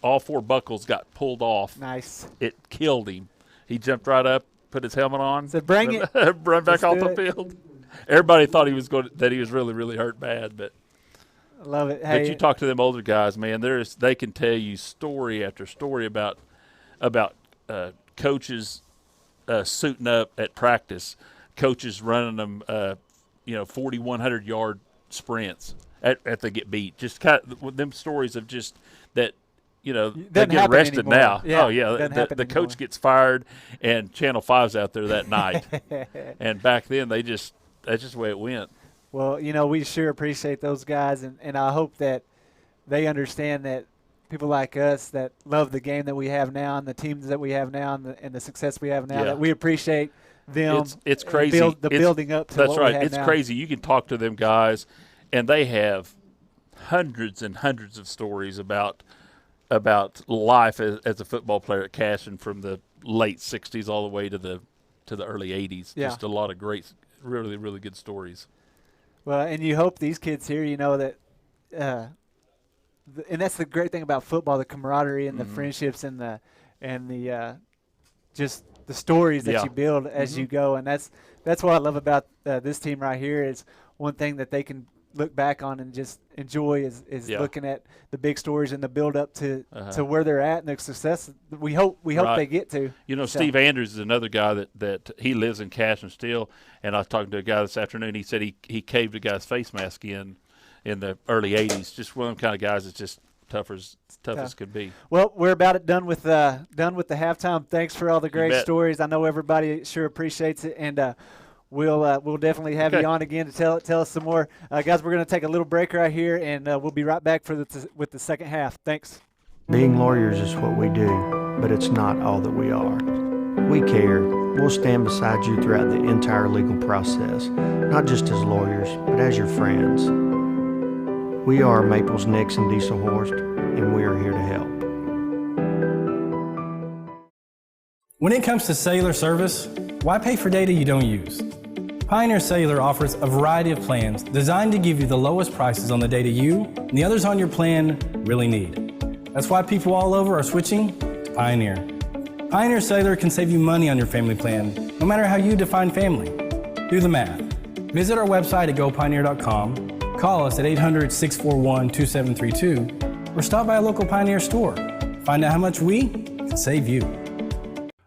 all 4 buckles got pulled off. Nice. It killed him. He jumped right up, put his helmet on, said, "Bring it, run back off the field." Everybody thought he was really, really hurt bad, but I love it. But you talk to them older guys, man. They can tell you story after story about coaches suiting up at practice, coaches running them 4,100-yard sprints at they get beat. Just kind of them stories of just that. They get arrested now. Yeah, the coach gets fired, and Channel 5's out there that night. And back then, that's just the way it went. Well, we sure appreciate those guys, and I hope that they understand that people like us that love the game that we have now and the teams that we have now and the success we have now, that we appreciate them. It's crazy. Building up to that's what right. we have It's now. crazy. You can talk to them guys, and they have hundreds and hundreds of stories about life as a football player at Cashion from the late 60s all the way to the early 80s. Yeah. Just a lot of great, really, really good stories. Well, and you hope these kids here, that and that's the great thing about football, the camaraderie and the friendships and the just the stories that you build as you go. And that's what I love about this team right here is one thing that they can look back on and just enjoy is Yeah. looking at the big stories and the build up to where they're at and the success we hope Right. they get to. You know, So- Steve Andrews is another guy that he lives in Cashion still, and I was talking to a guy this afternoon. He said he caved a guy's face mask in the early '80s. Just one of them kind of guys that's just tough as could be. Well, we're about it done with the halftime. Thanks for all the great bet. stories. I know everybody sure appreciates it, and we'll definitely have you on again to tell us some more. Guys, we're going to take a little break right here, and we'll be right back with the second half. Thanks. Being lawyers is what we do, but it's not all that we are. We care. We'll stand beside you throughout the entire legal process, not just as lawyers, but as your friends. We are Maples, Nixon, Diesel Horst, and we are here to help. When it comes to cellular service, why pay for data you don't use? Pioneer Cellular offers a variety of plans designed to give you the lowest prices on the data you and the others on your plan really need. That's why people all over are switching to Pioneer. Pioneer Cellular can save you money on your family plan, no matter how you define family. Do the math. Visit our website at gopioneer.com, call us at 800-641-2732, or stop by a local Pioneer store. Find out how much we can save you.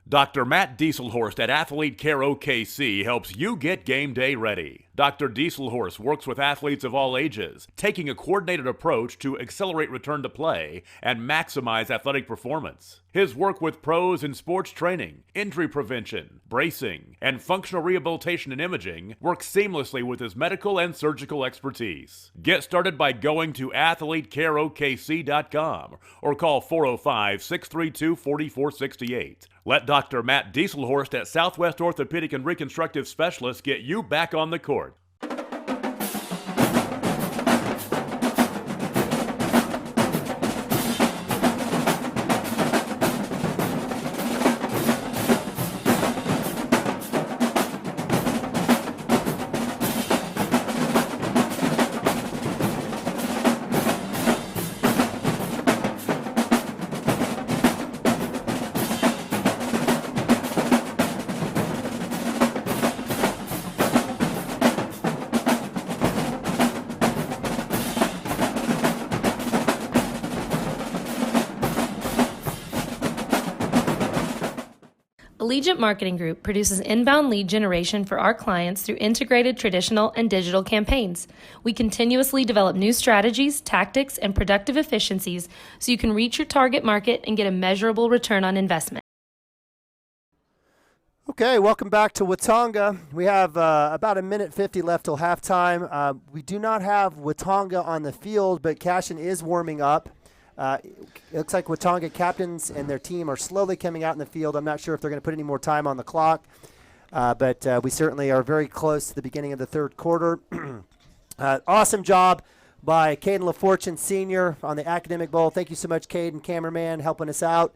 Dr. Matt Dieselhorst at Athlete Care OKC helps you get game day ready. Dr. Dieselhorst works with athletes of all ages, taking a coordinated approach to accelerate return to play and maximize athletic performance. His work with pros in sports training, injury prevention, bracing, and functional rehabilitation and imaging works seamlessly with his medical and surgical expertise. Get started by going to athletecareokc.com or call 405-632-4468. Let Dr. Matt Dieselhorst at Southwest Orthopedic and Reconstructive Specialists get you back on the court. Allegiant Marketing Group produces inbound lead generation for our clients through integrated traditional and digital campaigns. We continuously develop new strategies, tactics, and productive efficiencies so you can reach your target market and get a measurable return on investment. Okay, welcome back to Watonga. We have about 1:50 left till halftime. We do not have Watonga on the field, but Cashion is warming up. It looks like Watonga captains and their team are slowly coming out in the field. I'm not sure if they're going to put any more time on the clock, but we certainly are very close to the beginning of the third quarter. Awesome job by Caden LaFortune Sr. on the Academic Bowl. Thank you so much, Caden, cameraman, helping us out.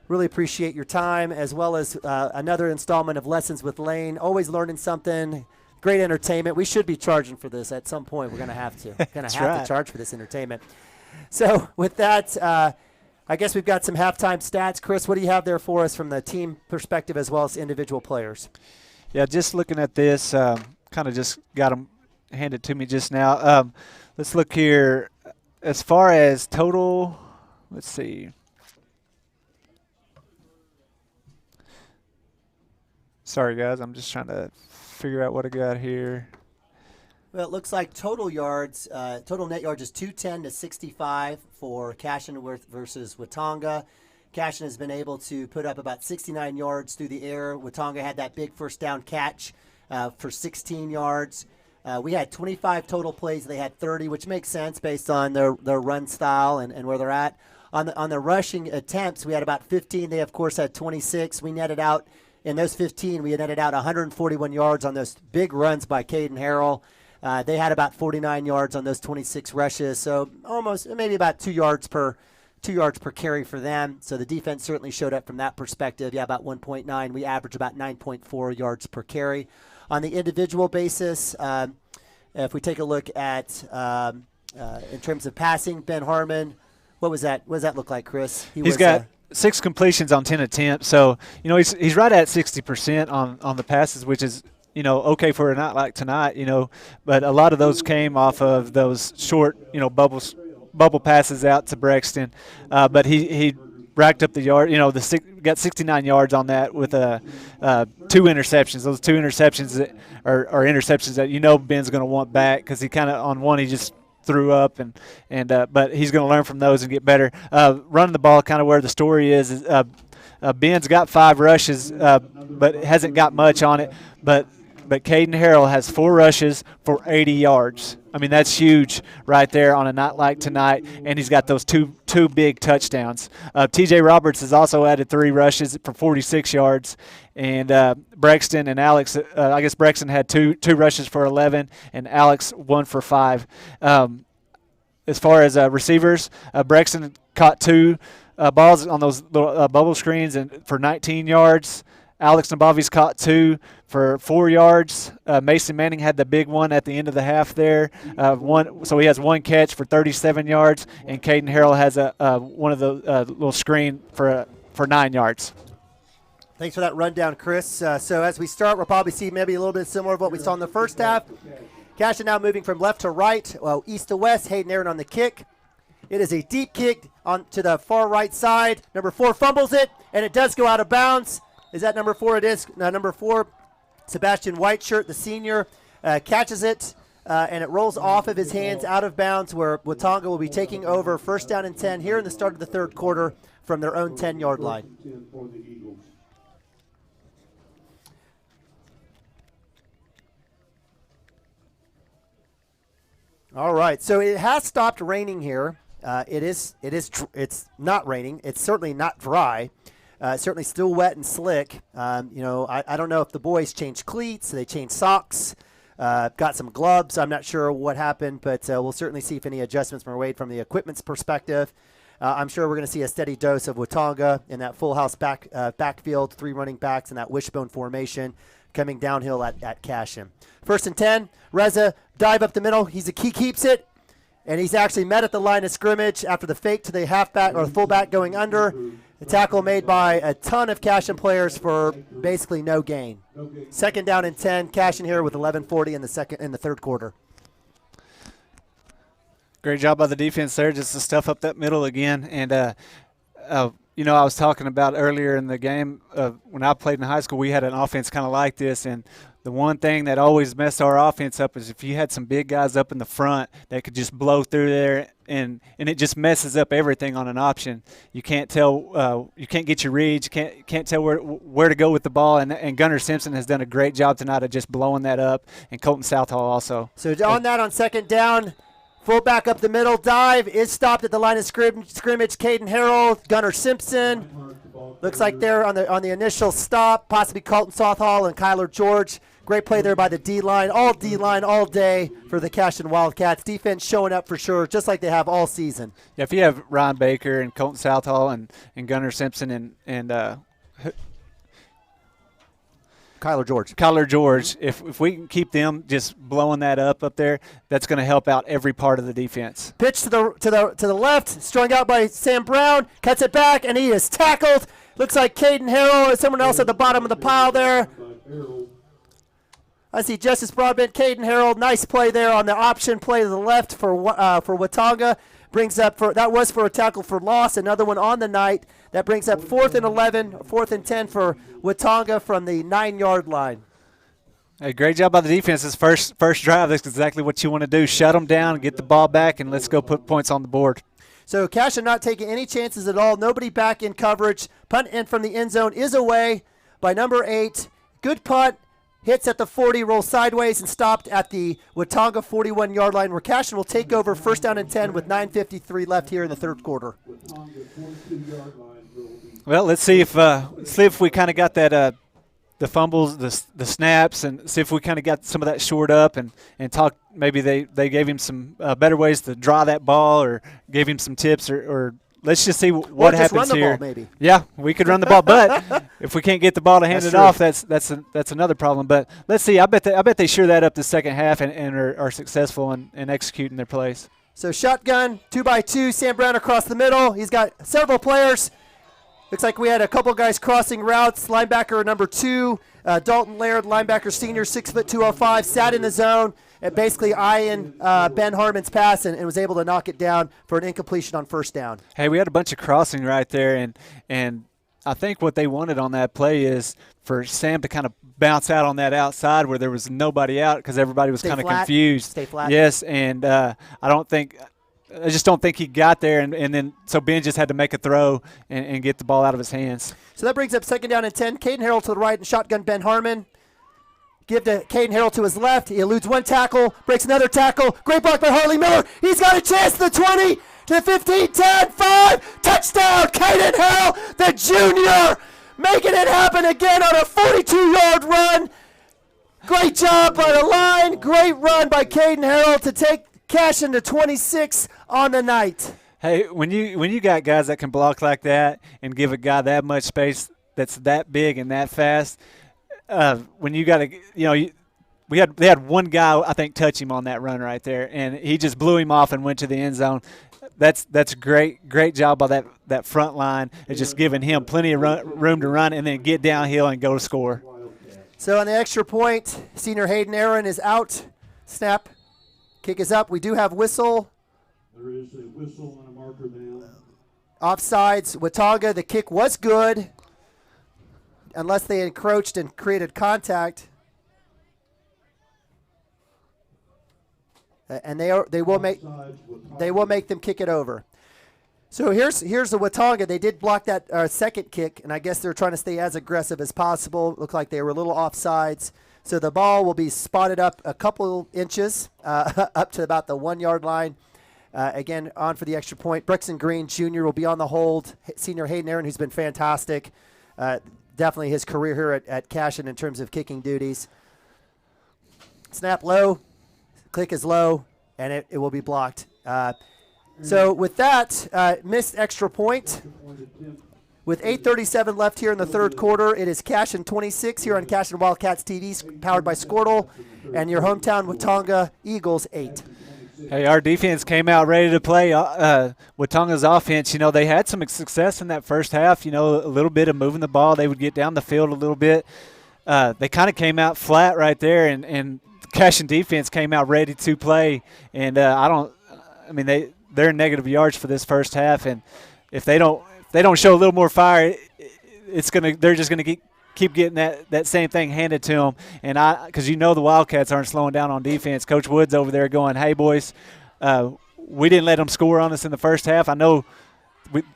Really appreciate your time, as well as another installment of Lessons with Lane. Always learning something. Great entertainment. We should be charging for this at some point. We're going to have to. To charge for this entertainment. So with that, I guess we've got some halftime stats. Chris, what do you have there for us from the team perspective as well as individual players? Yeah, just looking at this, kind of just got them handed to me just now. Let's look here. As far as total, let's see. Sorry, guys. I'm just trying to figure out what I got here. Well, it looks like total yards, total net yards is 210 to 65 for Cashion versus Watonga. Cashion has been able to put up about 69 yards through the air. Watonga had that big first down catch for 16 yards. We had 25 total plays. They had 30, which makes sense based on their run style and where they're at. On the rushing attempts, we had about 15. They, of course, had 26. We netted out, in those 15, we netted out 141 yards on those big runs by Caden Harrell. They had about 49 yards on those 26 rushes, so almost maybe about 2 yards per carry for them. So the defense certainly showed up from that perspective. Yeah, about 1.9. We averaged about 9.4 yards per carry. On the individual basis, if we take a look at in terms of passing, Ben Harmon, what was that? What does that look like, Chris? He's got 6 completions on 10 attempts, so he's right at 60% on the passes, which is okay for a night like tonight, but a lot of those came off of those short, bubble passes out to Brexton. But he racked up the yard, got 69 yards on that with 2 interceptions. Those 2 interceptions that are interceptions that Ben's going to want back, because he kind of on one he just threw up, but he's going to learn from those and get better. Running the ball, kind of where the story is Ben's got 5 rushes, but hasn't got much on it. But Caden Harrell has 4 rushes for 80 yards. I mean, that's huge right there on a night like tonight, and he's got those two big touchdowns. T.J. Roberts has also added 3 rushes for 46 yards, and Brexton and Alex, I guess Brexton had two rushes for 11, and Alex 1 for 5. As far as receivers, Brexton caught 2 balls on those little, bubble screens and for 19 yards. Alex Nabavi's caught 2 for 4 yards. Mason Manning had the big one at the end of the half there. So he has 1 catch for 37 yards, and Caden Harrell has one of the little screen for 9 yards. Thanks for that rundown, Chris. So as we start, we'll probably see maybe a little bit similar to what we saw in the first half. Cashion now moving from left to right, east to west. Hayden Aaron on the kick. It is a deep kick on to the far right side. Number 4 fumbles it, and it does go out of bounds. Is that number 4? It is. Number 4, Sebastian Whiteshirt, the senior, catches it, and it rolls off of his hands out of bounds, where Watonga will be taking over 1st down and 10 here in the start of the 3rd quarter from their own 10-yard line. All right, so it has stopped raining here. It's not raining. It's certainly not dry. Certainly still wet and slick. I don't know if the boys changed cleats, they changed socks, got some gloves. I'm not sure what happened, but we'll certainly see if any adjustments were made from the equipment's perspective. I'm sure we're going to see a steady dose of Watonga in that full house backfield, 3 running backs in that wishbone formation coming downhill at Cashion. 1st and 10, Reza, dive up the middle. He keeps it, and he's actually met at the line of scrimmage after the fake to the halfback or the fullback going under. A tackle made by a ton of Cashion players for basically no gain. 2nd down and 10. Cashion here with 11:40 in the 3rd quarter. Great job by the defense there, just to stuff up that middle again. And I was talking about earlier in the game when I played in high school, we had an offense kind of like this, and the one thing that always messed our offense up is if you had some big guys up in the front that could just blow through there, and it just messes up everything on an option. You can't tell, you can't get your reads, you can't tell where to go with the ball, and Gunnar Simpson has done a great job tonight of just blowing that up, and Colton Southall also. So on that, on 2nd down, fullback up the middle, dive is stopped at the line of scrimmage. Caden Harrell, Gunnar Simpson. Looks like they're on the initial stop, possibly Colton Southall and Kyler George. Great play there by the D-line all day for the Cashion Wildcats. Defense showing up for sure, just like they have all season. Yeah, if you have Ryan Baker and Colton Southall and Gunnar Simpson and Kyler George, if we can keep them just blowing that up there, that's going to help out every part of the defense. Pitch to the left, strung out by Sam Brown, cuts it back, and he is tackled. Looks like Caden Harrell or someone else at the bottom of the pile there. I see Justice Broadbent, Caden Harrell. Nice play there on the option play to the left for Watonga. Brings up that was for a tackle for loss. Another one on the night. That brings up 4th and 11, 4th and 10 for Watonga from the 9-yard line. Hey, great job by the defense. This first drive, that's exactly what you want to do. Shut them down, get the ball back, and let's go put points on the board. So Cashion not taking any chances at all. Nobody back in coverage. Punt in from the end zone is away by number 8. Good punt. Hits at the 40, rolls sideways, and stopped at the Watonga 41-yard line, where Cashion will take over 1st down and 10 with 9:53 left here in the 3rd quarter. Well, let's see if we kind of got that the fumbles, the snaps, and see if we kind of got some of that shored up and talk. Maybe they gave him some better ways to draw that ball, or gave him some tips, or let's just see what happens run the here. Ball, maybe. Yeah, we could run the ball, but if we can't get the ball to hand it off, that's another problem. But let's see. I bet they sure that up the second half and are successful in executing their plays. So shotgun, 2x2, Sam Brown across the middle. He's got several players. Looks like we had a couple guys crossing routes. Linebacker number 2 Dalton Laird, linebacker senior, 6'2", 205, sat in the zone, and basically eyeing Ben Harmon's pass and was able to knock it down for an incompletion on first down. Hey, we had a bunch of crossing right there, and I think what they wanted on that play is for Sam to kind of bounce out on that outside where there was nobody out because everybody was kind of confused. Stay flat. Yes, and I just don't think he got there, and then so Ben just had to make a throw and get the ball out of his hands. So that brings up 2nd down and 10. Caden Harrell to the right and shotgun Ben Harmon. Give to Caden Harrell to his left. He eludes one tackle, breaks another tackle. Great block by Harley Miller. He's got a chance to the 20, to the 15, 10, 5. Touchdown, Caden Harrell, the junior, making it happen again on a 42-yard run. Great job by the line. Great run by Caden Harrell to take Cashion to 26 on the night. Hey, when you got guys that can block like that and give a guy that much space that's that big and that fast, when you got to, they had one guy I think touch him on that run right there, and he just blew him off and went to the end zone. That's great job by that front line. It's just giving him plenty of room to run and then get downhill and go to score. So on the extra point, senior Hayden Aaron is out. Snap. Kick is up. We do have whistle. There is a whistle and a marker now. Offsides. Watonga, the kick was good unless they encroached and created contact. And they will make them kick it over. So here's the Watonga. They did block that second kick, and I guess they're trying to stay as aggressive as possible. Looked like they were a little offsides. So the ball will be spotted up a couple inches, up to about the 1 yard line. Again, on for the extra point. Brixton Green Jr. will be on the hold. Senior Hayden Aaron, who's been fantastic. Definitely his career here at Cashion in terms of kicking duties. Snap low. Click is low, and it will be blocked. So with that, missed extra point. With 8:37 left here in the third quarter, it is Cashion 26 here on Cashion Wildcats TV, powered by Squirtle, and your hometown Watonga Eagles 8. Hey, our defense came out ready to play. Watonga's offense, they had some success in that first half, a little bit of moving the ball. They would get down the field a little bit. They kind of came out flat right there, and Cashion defense came out ready to play. And they're in negative yards for this first half, and if they don't show a little more fire, they're just gonna keep getting that same thing handed to them. And because the Wildcats aren't slowing down on defense. Coach Woods over there going, "Hey boys, we didn't let them score on us in the first half. I know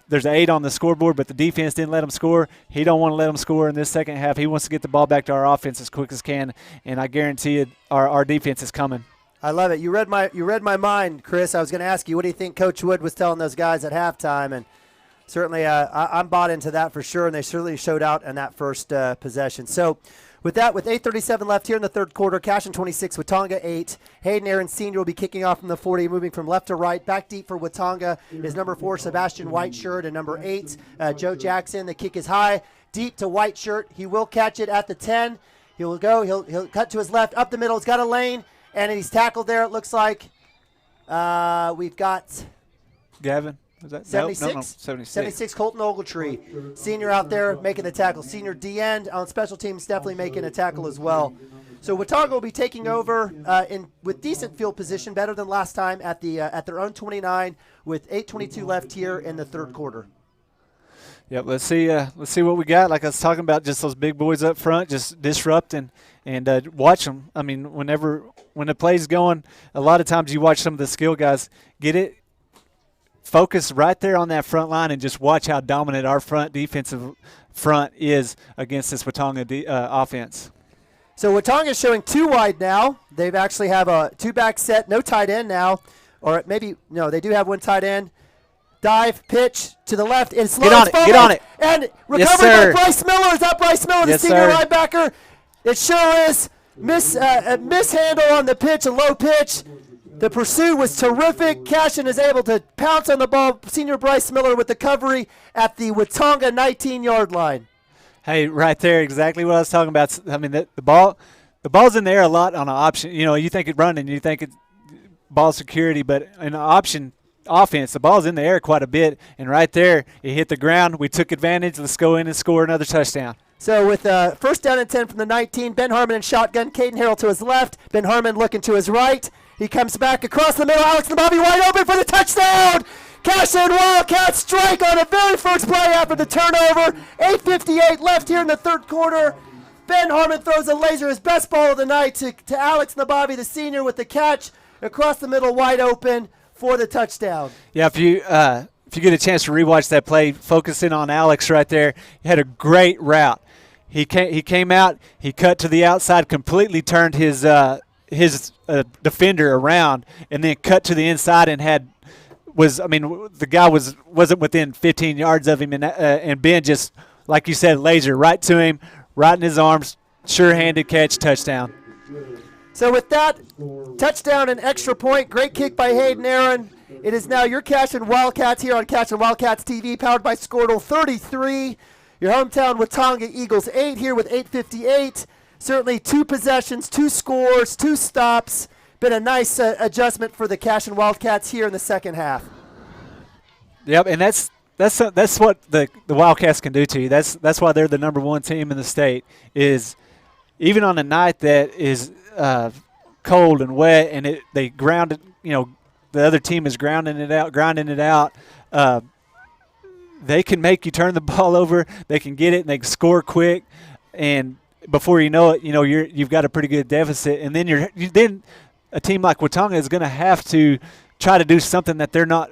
there's an 8 on the scoreboard, but the defense didn't let them score. He don't want to let them score in this second half. He wants to get the ball back to our offense as quick as can. And I guarantee you, our defense is coming." I love it. You read my mind, Chris. I was going to ask you, what do you think Coach Wood was telling those guys at halftime? And certainly, I'm bought into that for sure, and they certainly showed out in that first possession. So with that, with 8:37 left here in the third quarter, Cashion 26, Watonga 8. Hayden Aaron Sr. will be kicking off from the 40, moving from left to right. Back deep for Watonga is number 4, Sebastian Whiteshirt, and number 8, Joe Jackson. The kick is high, deep to Whiteshirt. He will catch it at the 10. He'll cut to his left, up the middle. He's got a lane, and he's tackled there, it looks like. We've got Gavin. Is that 76? No, 76. 76, Colton Ogletree, senior out there making the tackle. Senior D-end on special teams, definitely making a tackle as well. So Watonga will be taking over with decent field position, better than last time at their own 29, with 8:22 left here in the third quarter. Yep, let's see what we got. Like I was talking about, just those big boys up front, just disrupting and watch them. I mean, when the play's going, a lot of times you watch some of the skill guys get it. Focus right there on that front line and just watch how dominant our defensive front is against this Watonga offense. So Watonga is showing 2 wide now. They've actually have a 2-back set, no tight end now. Or maybe, no, they do have 1 tight end. Dive, pitch to the left. And slow. Get on it. And recovered by Bryce Miller. Is that Bryce Miller, the senior linebacker? It sure is. A mishandle on the pitch, a low pitch. The pursuit was terrific. Cashion is able to pounce on the ball. Senior Bryce Miller with the recovery at the Watonga 19-yard line. Hey, right there, exactly what I was talking about. I mean, the ball's in the air a lot on an option. You think it's running, you think it's ball security, but in an option, offense. The ball's in the air quite a bit, and right there, it hit the ground. We took advantage. Let's go in and score another touchdown. So with first down and 10 from the 19, Ben Harmon in shotgun, Caden Harrell to his left, Ben Harmon looking to his right. He comes back across the middle, Alex Nabavi wide open for the touchdown! Cashion Wildcats strike on the very first play after the turnover. 8:58 left here in the third quarter. Ben Harmon throws a laser, his best ball of the night, to Alex Nabavi, the senior, with the catch across the middle, wide open for the touchdown. Yeah, if you get a chance to rewatch that play, focus in on Alex right there. He had a great route. He came out, he cut to the outside, completely turned his defender around, and then cut to the inside and the guy wasn't within 15 yards of him, and Ben just, like you said, laser right to him, right in his arms, sure-handed catch, touchdown. So with that, touchdown and extra point, great kick by Hayden Aaron. It is now your Cashion Wildcats here on Cashion Wildcats TV, powered by Squirtle 33. Your hometown Watonga Eagles 8 here with 8:58. Certainly 2 possessions, 2 scores, 2 stops. Been a nice adjustment for the Cashion Wildcats here in the second half. Yep, and that's what the Wildcats can do to you. That's why they're the number 1 team in the state. Is even on a night that is cold and wet, and they ground it. The other team is grinding it out. They can make you turn the ball over. They can get it, and they can score quick. And before you know it, you've got a pretty good deficit. And then then a team like Watonga is going to have to try to do something that they're not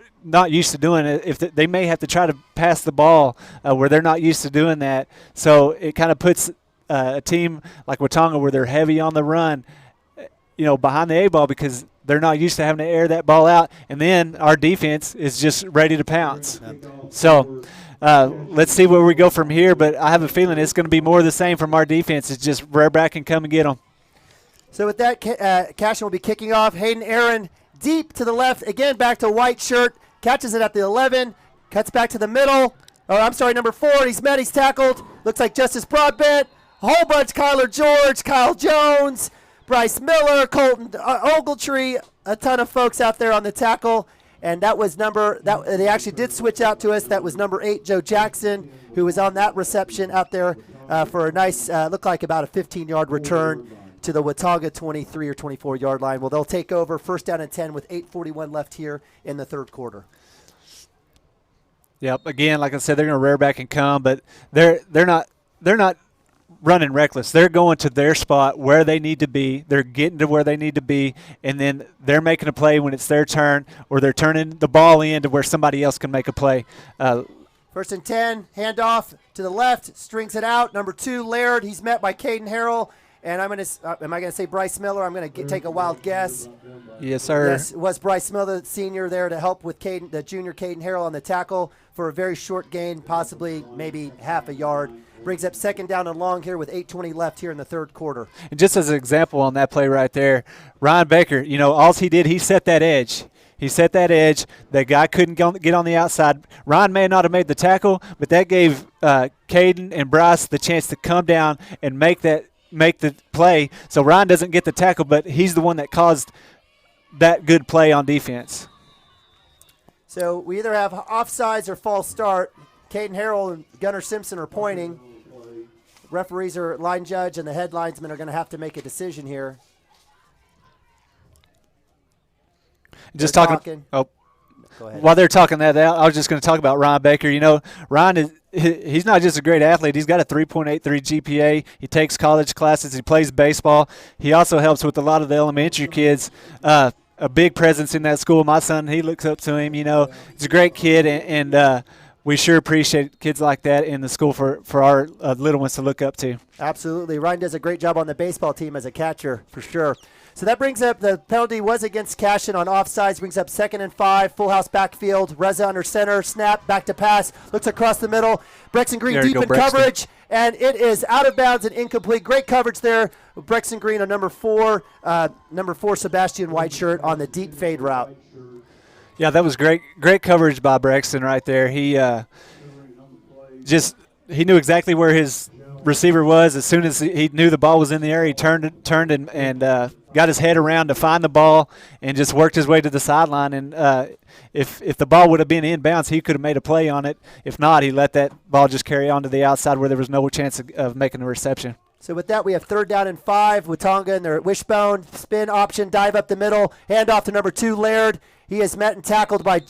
used to doing. If they may have to try to pass the ball where they're not used to doing that. So it kind of puts a team like Watonga, where they're heavy on the run, behind the A-ball, because they're not used to having to air that ball out. And then our defense is just ready to pounce. So let's see where we go from here, but I have a feeling it's going to be more of the same from our defense. It's just rear back and come and get them. So with that, Cashion will be kicking off. Hayden Aaron deep to the left, again back to white shirt, catches it at the 11, cuts back to the middle. Number 4, he's met, he's tackled. Looks like Justice Broadbent, a whole bunch, Kyler George, Kyle Jones, Bryce Miller, Colton Ogletree, a ton of folks out there on the tackle. And that was they actually did switch out to us. That was number 8, Joe Jackson, who was on that reception out there for a nice, looked like about a 15-yard return to the Watonga 23 or 24-yard line. Well, they'll take over first down and 10 with 8:41 left here in the third quarter. Yep. Again, like I said, they're going to rear back and come, but they're not running reckless. They're going to their spot where they need to be. They're getting to where they need to be, and then they're making a play when it's their turn, or they're turning the ball in to where somebody else can make a play. First and 10, handoff to the left, strings it out. Number 2, Laird. He's met by Caden Harrell. And am I going to say Bryce Miller? I'm going to take a wild guess. Yes, sir. Yes, it was Bryce Miller, the senior, there to help with the junior Caden Harrell on the tackle for a very short gain, possibly maybe half a yard. Brings up second down and long here with 8:20 left here in the third quarter. And just as an example on that play right there, Ryan Baker, all he did, he set that edge. He set that edge. The guy couldn't get on the outside. Ryan may not have made the tackle, but that gave Caden and Bryce the chance to come down and make the play. So Ryan doesn't get the tackle, but he's the one that caused that good play on defense. So we either have offsides or false start. Caden Harrell and Gunnar Simpson are pointing. Referees are line judge, and the head linesmen are going to have to make a decision here. Just talking. Oh, go ahead. While they're talking that out, I was just going to talk about Ryan Baker. Ryan he's not just a great athlete. He's got a 3.83 GPA. He takes college classes. He plays baseball. He also helps with a lot of the elementary kids. A big presence in that school. My son, he looks up to him. He's a great kid, and we sure appreciate kids like that in the school for our little ones to look up to. Absolutely. Ryan does a great job on the baseball team as a catcher, for sure. So that brings up, the penalty was against Cashion on offsides, brings up 2nd and 5, full house backfield, Reza under center, snap, back to pass, looks across the middle, Brexton Green deep in coverage, and it is out of bounds and incomplete. Great coverage there, Brexton Green on number 4, Sebastian Whiteshirt on the deep fade route. Yeah, that was great coverage by Brexton right there. He he knew exactly where his receiver was. As soon as he knew the ball was in the air, he turned and got his head around to find the ball and just worked his way to the sideline. And if the ball would have been inbounds, he could have made a play on it. If not, he let that ball just carry on to the outside where there was no chance of making a reception. So with that, we have 3rd down and 5. Watonga and their wishbone, spin option, dive up the middle, hand off to number 2, Laird. He is met and tackled by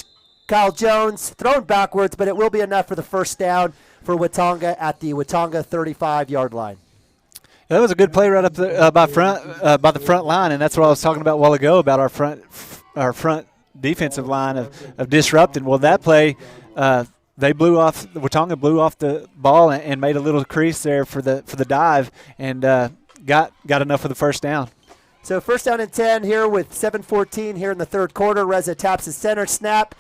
Kyle Jones, thrown backwards, but it will be enough for the first down for Watonga at the Watonga 35-yard line. That was a good play right up by the front line, and that's what I was talking about a while ago about our front defensive line of disrupting. Well, that play, Watonga blew off the ball and made a little crease there for the dive, and got enough for the first down. So first down and 10 here with 7:14 here in the third quarter. Reza taps his center, snap,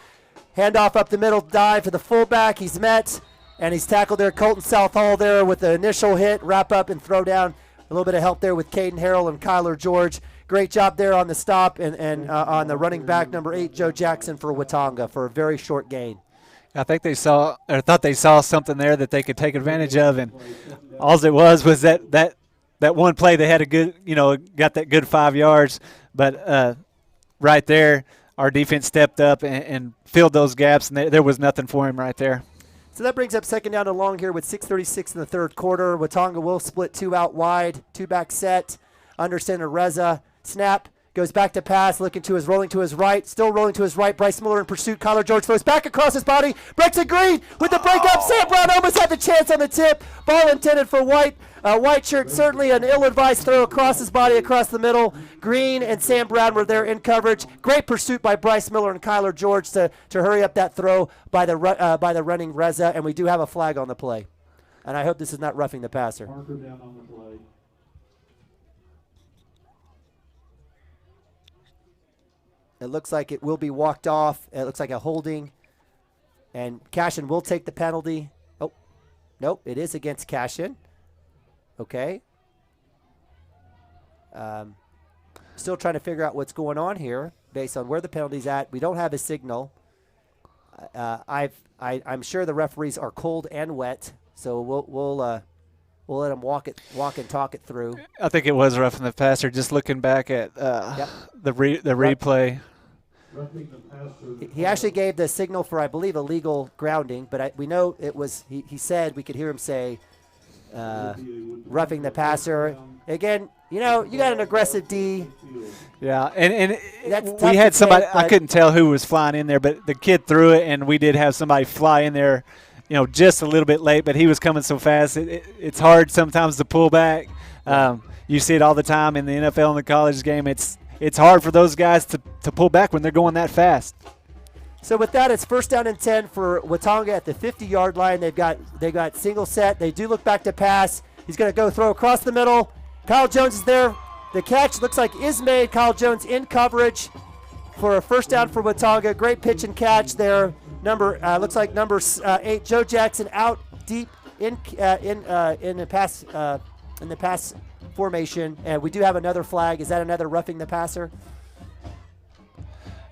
handoff up the middle, dive to the fullback. He's met, and he's tackled there. Colton Southall there with the initial hit, wrap up and throw down. A little bit of help there with Caden Harrell and Kyler George. Great job there on the stop and on the running back, number 8, Joe Jackson for Watonga for a very short gain. I think thought they saw something there that they could take advantage of, and all it was that one play they had a good, got that good 5 yards, but right there our defense stepped up and filled those gaps, and there was nothing for him right there. So that brings up second down and long here with 6:36 in the third quarter. Watonga will split 2 out wide, 2-back set, under center Reza, snap, goes back to pass, rolling to his right, still rolling to his right. Bryce Miller in pursuit. Kyler George throws back across his body, breaks a green with the breakup. Sam Brown almost had the chance on the tip. Ball intended for White. White shirt, certainly an ill-advised throw across his body, across the middle. Green and Sam Brown were there in coverage. Great pursuit by Bryce Miller and Kyler George to hurry up that throw by the running Reza, and we do have a flag on the play. And I hope this is not roughing the passer. Marker down on the play. It looks like it will be walked off. It looks like a holding. And Cashion will take the penalty. Oh, nope, it is against Cashion. Okay. Still trying to figure out what's going on here based on where the penalty's at. We don't have a signal. I'm sure the referees are cold and wet, so we'll let them walk and talk it through. I think it was roughing the passer. Just looking back at the replay. He actually gave the signal for, I believe, illegal grounding, but we know it was. He said, we could hear him say, roughing the passer. Again, you got an aggressive D. Yeah, and we had somebody. I couldn't tell who was flying in there, but the kid threw it, and we did have somebody fly in there, just a little bit late, but he was coming so fast. It's hard sometimes to pull back. You see it all the time in the NFL and the college game. It's hard for those guys to pull back when they're going that fast. So with that, it's first down and 10 for Watonga at the 50-yard line. They've got single set. They do look back to pass. He's going to go throw across the middle. Kyle Jones is there. The catch looks like is made. Kyle Jones in coverage for a first down for Watonga. Great pitch and catch there. Looks like number 8, Joe Jackson, out deep in the pass formation. And we do have another flag. Is that another roughing the passer?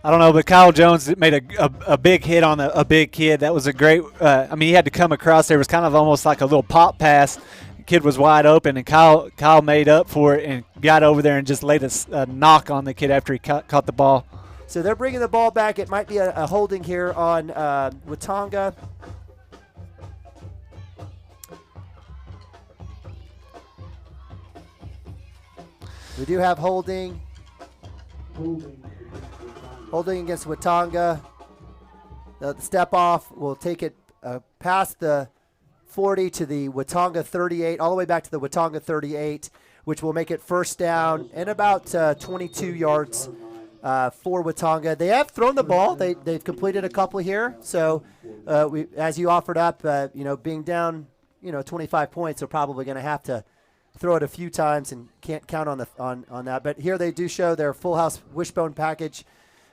I don't know, but Kyle Jones made a big hit on a big kid. That was a great he had to come across there. It was kind of almost like a little pop pass. The kid was wide open, and Kyle made up for it and got over there and just laid a knock on the kid after he caught the ball. So they're bringing the ball back. It might be a holding here on Watonga. We do have holding. Holding against Watonga. The step off will take it past the 40 to the Watonga 38, all the way back to the Watonga 38, which will make it first down and about 22 yards for Watonga. They have thrown the ball. They've completed a couple here. So as you offered up, being down, 25 points, they're probably going to have to throw it a few times and can't count on that. But here they do show their full house wishbone package.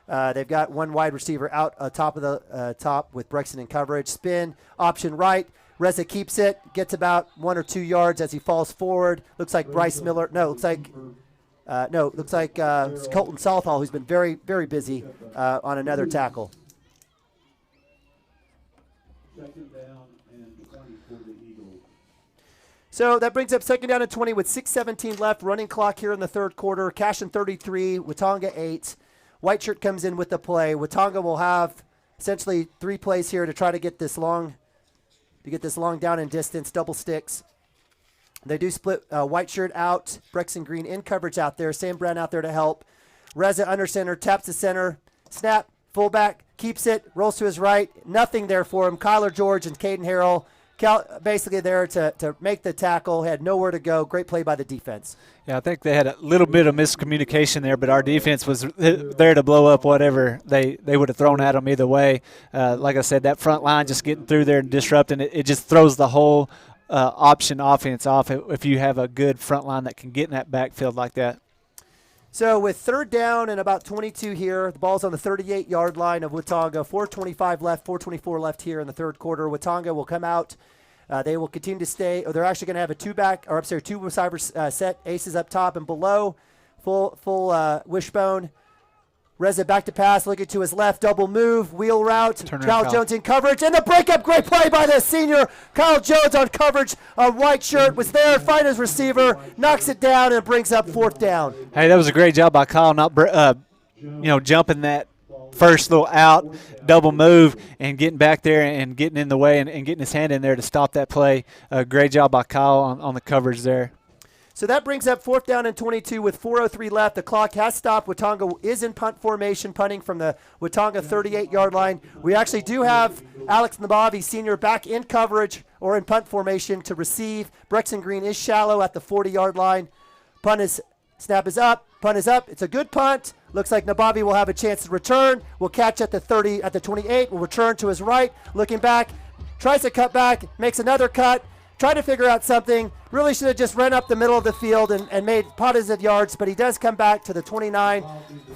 They've got one wide receiver out top of the top with Brexton in coverage. Spin, option right. Reza keeps it, gets about 1 or 2 yards as he falls forward. Looks like Bryce Miller. Looks like Colton Southall, who's been very, very busy on another tackle. Second down and 20 for the Eagles. So that brings up 2nd down and 20 with 6:17 left. Running clock here in the third quarter. Cashion 33, Watonga 8. White shirt comes in with the play. Watonga will have essentially 3 plays here to try to get this long down and distance, double sticks. They do split white shirt out, Brexton Green in coverage out there, Sam Brown out there to help. Reza under center, taps the center, snap, fullback, keeps it, rolls to his right. Nothing there for him. Kyler George and Caden Harrell basically there to make the tackle, had nowhere to go. Great play by the defense. Yeah, I think they had a little bit of miscommunication there, but our defense was there to blow up whatever they would have thrown at them either way. Like I said, that front line just getting through there and disrupting it, it just throws the whole option offense off if you have a good front line that can get in that backfield like that. So with 3rd down and about 22 here, the ball's on the 38-yard line of Watonga. 4:25 left, 4:24 left here in the third quarter. Watonga will come out. They will continue to stay, or they're actually going to have a two receivers set, aces up top and below, full wishbone. Reza back to pass, looking to his left, double move, wheel route. Kyle Jones in coverage, and the breakup, great play by the senior. Kyle Jones on coverage, a white shirt, was there, find his receiver, knocks it down, and brings up 4th down. Hey, that was a great job by Kyle, not jumping that first little out, double move, and getting back there and getting in the way and getting his hand in there to stop that play. Great job by Kyle on the coverage there. So that brings up 4th down and 22 with 4:03 left. The clock has stopped. Watonga is in punt formation, punting from the Watonga 38-yard line. We actually do have Alex Nabavi, senior, back in coverage or in punt formation to receive. Brexton Green is shallow at the 40-yard line. Snap is up. Punt is up. It's a good punt. Looks like Nabavi will have a chance to return. Will catch at the 30, at the 28. Will return to his right. Looking back. Tries to cut back. Makes another cut. Trying to figure out something. Really should have just run up the middle of the field and made positive yards, but he does come back to the 29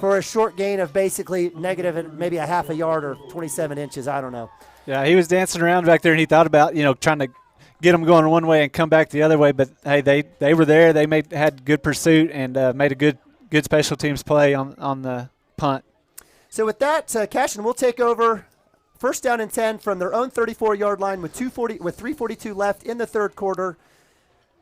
for a short gain of basically negative and maybe a half a yard or 27 inches. I don't know. Yeah, he was dancing around back there, and he thought about, trying to get them going one way and come back the other way. But, hey, they were there. They had good pursuit and made a good special teams play on the punt. So with that, Cashion will take over. 1st down and 10 from their own 34-yard line with 3:42 left in the third quarter.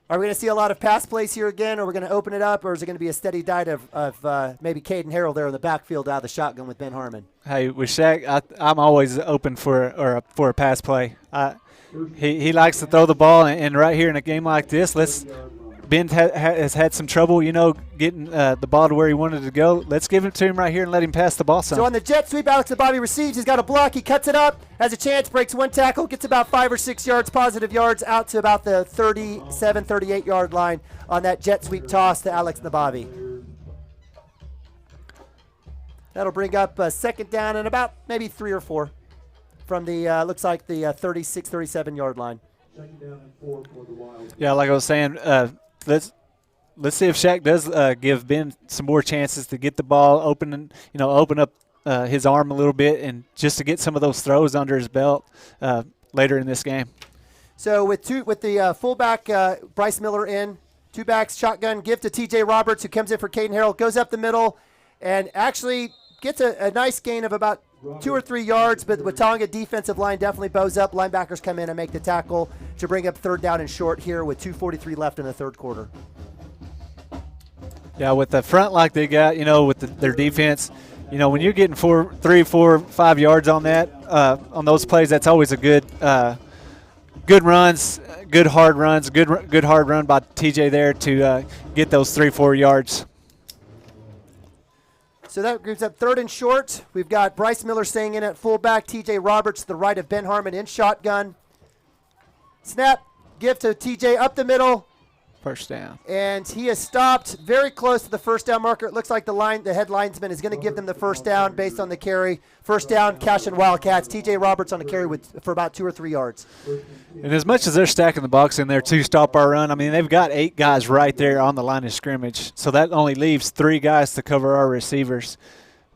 Are we going to see a lot of pass plays here again, or are we going to open it up, or is it going to be a steady diet of maybe Caden Harrell there in the backfield out of the shotgun with Ben Harmon? Hey, with Shaq, I'm always open for a pass play. He likes to throw the ball, and right here in a game like this, Ben has had some trouble, getting the ball to where he wanted to go. Let's give it to him right here and let him pass the ball some. So on the jet sweep, Alex Nabavi receives. He's got a block. He cuts it up, has a chance, breaks one tackle, gets about 5 or 6 yards, positive yards, out to about the 37, 38-yard line on that jet sweep toss to Alex Nabavi. That'll bring up 2nd down and about maybe 3 or 4 from the, looks like the 36, 37-yard line. 2nd down and 4 for the Wild. Yeah, like I was saying, let's see if Shaq does give Ben some more chances to get the ball open up his arm a little bit, and just to get some of those throws under his belt later in this game. So with the fullback Bryce Miller in, 2 backs, shotgun, give to T.J. Roberts, who comes in for Caden Harrell, goes up the middle, and actually gets a nice gain of about 2 or 3 yards, but the Watonga defensive line definitely bows up. Linebackers come in and make the tackle to bring up 3rd down and short here with 2:43 left in the third quarter. Yeah, with the front like they got, with their defense, when you're getting 3, 4, 5 yards on that, on those plays, that's always a good runs, good hard runs, good hard run by TJ there to get those 3, 4 yards. So that groups up 3rd and short. We've got Bryce Miller staying in at fullback, T.J. Roberts to the right of Ben Harmon in shotgun. Snap, give to T.J. up the middle. 1st down. And he is stopped very close to the 1st down marker. It looks like the head linesman is going to give them the 1st down based on the carry. 1st down, Cashion Wildcats. T.J. Roberts on the carry for about 2 or 3 yards. And as much as they're stacking the box in there to stop our run, I mean, they've got 8 guys right there on the line of scrimmage. So that only leaves 3 guys to cover our receivers.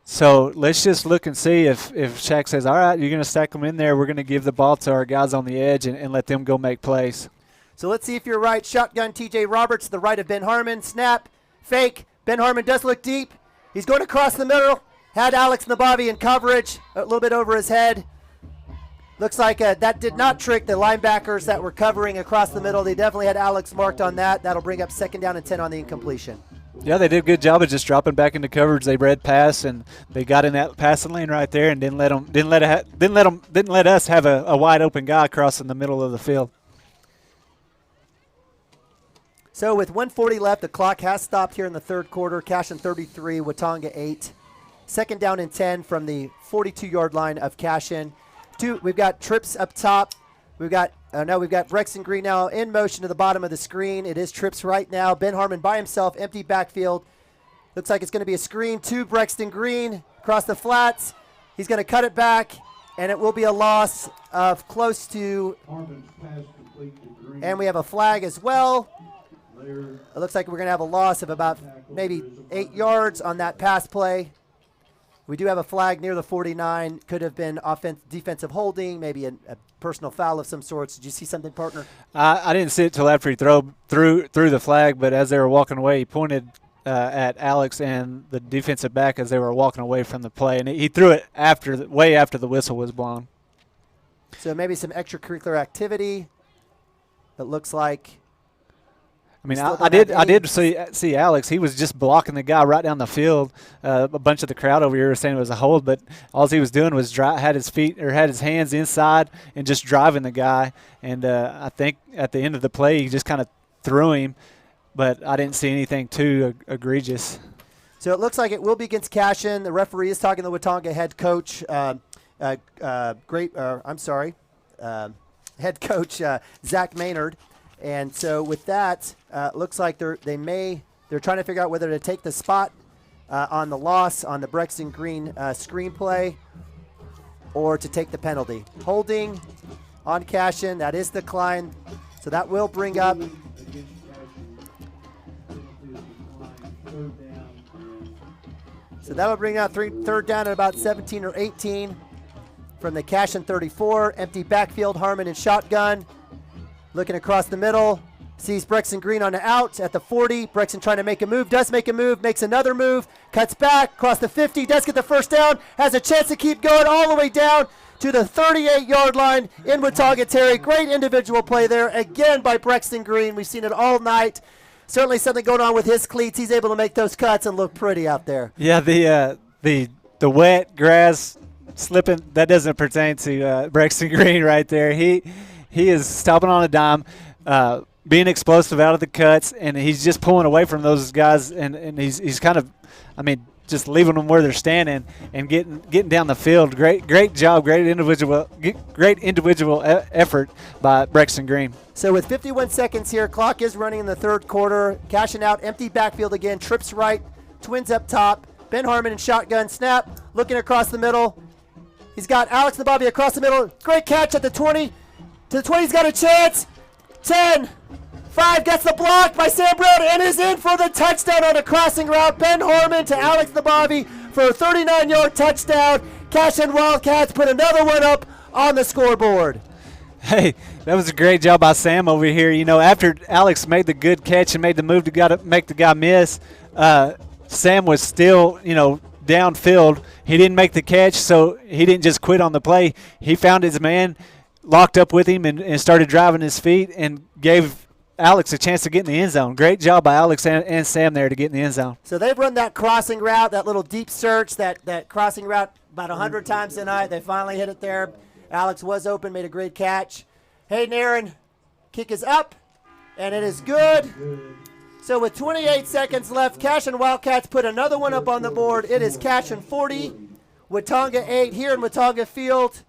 So let's just look and see if Shaq says, all right, you're going to stack them in there. We're going to give the ball to our guys on the edge and let them go make plays. So let's see if you're right. Shotgun, T.J. Roberts to the right of Ben Harmon. Snap, fake. Ben Harmon does look deep. He's going across the middle. Had Alex Nabavi in coverage, a little bit over his head. Looks like that did not trick the linebackers that were covering across the middle. They definitely had Alex marked on that. That'll bring up 2nd down and 10 on the incompletion. Yeah, they did a good job of just dropping back into coverage. They read pass and they got in that passing lane right there and didn't let us have a wide open guy crossing the middle of the field. So with 1:40 left, the clock has stopped here in the third quarter. Cashion 33, Watonga 8. 2nd down and 10 from the 42-yard line of Cashion. We've got trips up top. We've got Brexton Green now in motion to the bottom of the screen. It is trips right now. Ben Harmon by himself, empty backfield. Looks like it's going to be a screen to Brexton Green across the flats. He's going to cut it back, and it will be a loss of close to. And we have a flag as well. It looks like we're going to have a loss of about maybe 8 yards on that pass play. We do have a flag near the 49. Could have been defensive holding, maybe a personal foul of some sorts. Did you see something, partner? I didn't see it till after he threw the flag, but as they were walking away, he pointed at Alex and the defensive back as they were walking away from the play, and he threw it way after the whistle was blown. So maybe some extracurricular activity. It looks like. I mean, I did see Alex. He was just blocking the guy right down the field. A bunch of the crowd over here was saying it was a hold, but all he was doing was had his hands inside and just driving the guy. And I think at the end of the play, he just kind of threw him, but I didn't see anything too egregious. So it looks like it will be against Cashion. The referee is talking to the Watonga head coach, head coach Zach Maynard. And so with that, looks like they're trying to figure out whether to take the spot on the loss on the Brexton Green screenplay or to take the penalty. Holding on Cashion, that is declined. So that will bring up. So that'll bring out third down at about 17 or 18 from the Cashion 34. Empty backfield, Harmon and shotgun. Looking across the middle, sees Brexton Green on the out at the 40. Brexton trying to make a move, does make a move, makes another move, cuts back, across the 50, does get the first down, has a chance to keep going all the way down to the 38-yard line in Watonga Terry. Great individual play there, again by Brexton Green. We've seen it all night. Certainly something going on with his cleats. He's able to make those cuts and look pretty out there. Yeah, the wet grass slipping, that doesn't pertain to Brexton Green right there. He is stopping on a dime, being explosive out of the cuts, and he's just pulling away from those guys, and he's kind of, just leaving them where they're standing and getting down the field. Great job, great individual effort by Brexton Green. So with 51 seconds here, clock is running in the third quarter. Cashion out, empty backfield again, trips right, twins up top. Ben Harmon in shotgun, snap, looking across the middle. He's got Alex Nababi across the middle. Great catch at the 20. To the 20, he's got a chance. 10, 5, gets the block by Sam Brown and is in for the touchdown on a crossing route. Ben Harmon to Alex Nababi for a 39-yard touchdown. Cashion Wildcats put another one up on the scoreboard. Hey, that was a great job by Sam over here. You know, after Alex made the good catch and made the move to make the guy miss, Sam was still, downfield. He didn't make the catch, so he didn't just quit on the play. He found his man, locked up with him, and started driving his feet and gave Alex a chance to get in the end zone. Great job by Alex and Sam there to get in the end zone. So they've run that crossing route, that little deep search, that crossing route about 100 times tonight. They finally hit it there. Alex was open, made a great catch. Hayden Aaron, kick is up, and it is good. So with 28 seconds left, Cashion Wildcats put another one up on the board. It is Cashion 40, Watonga 8 here in Watonga Field.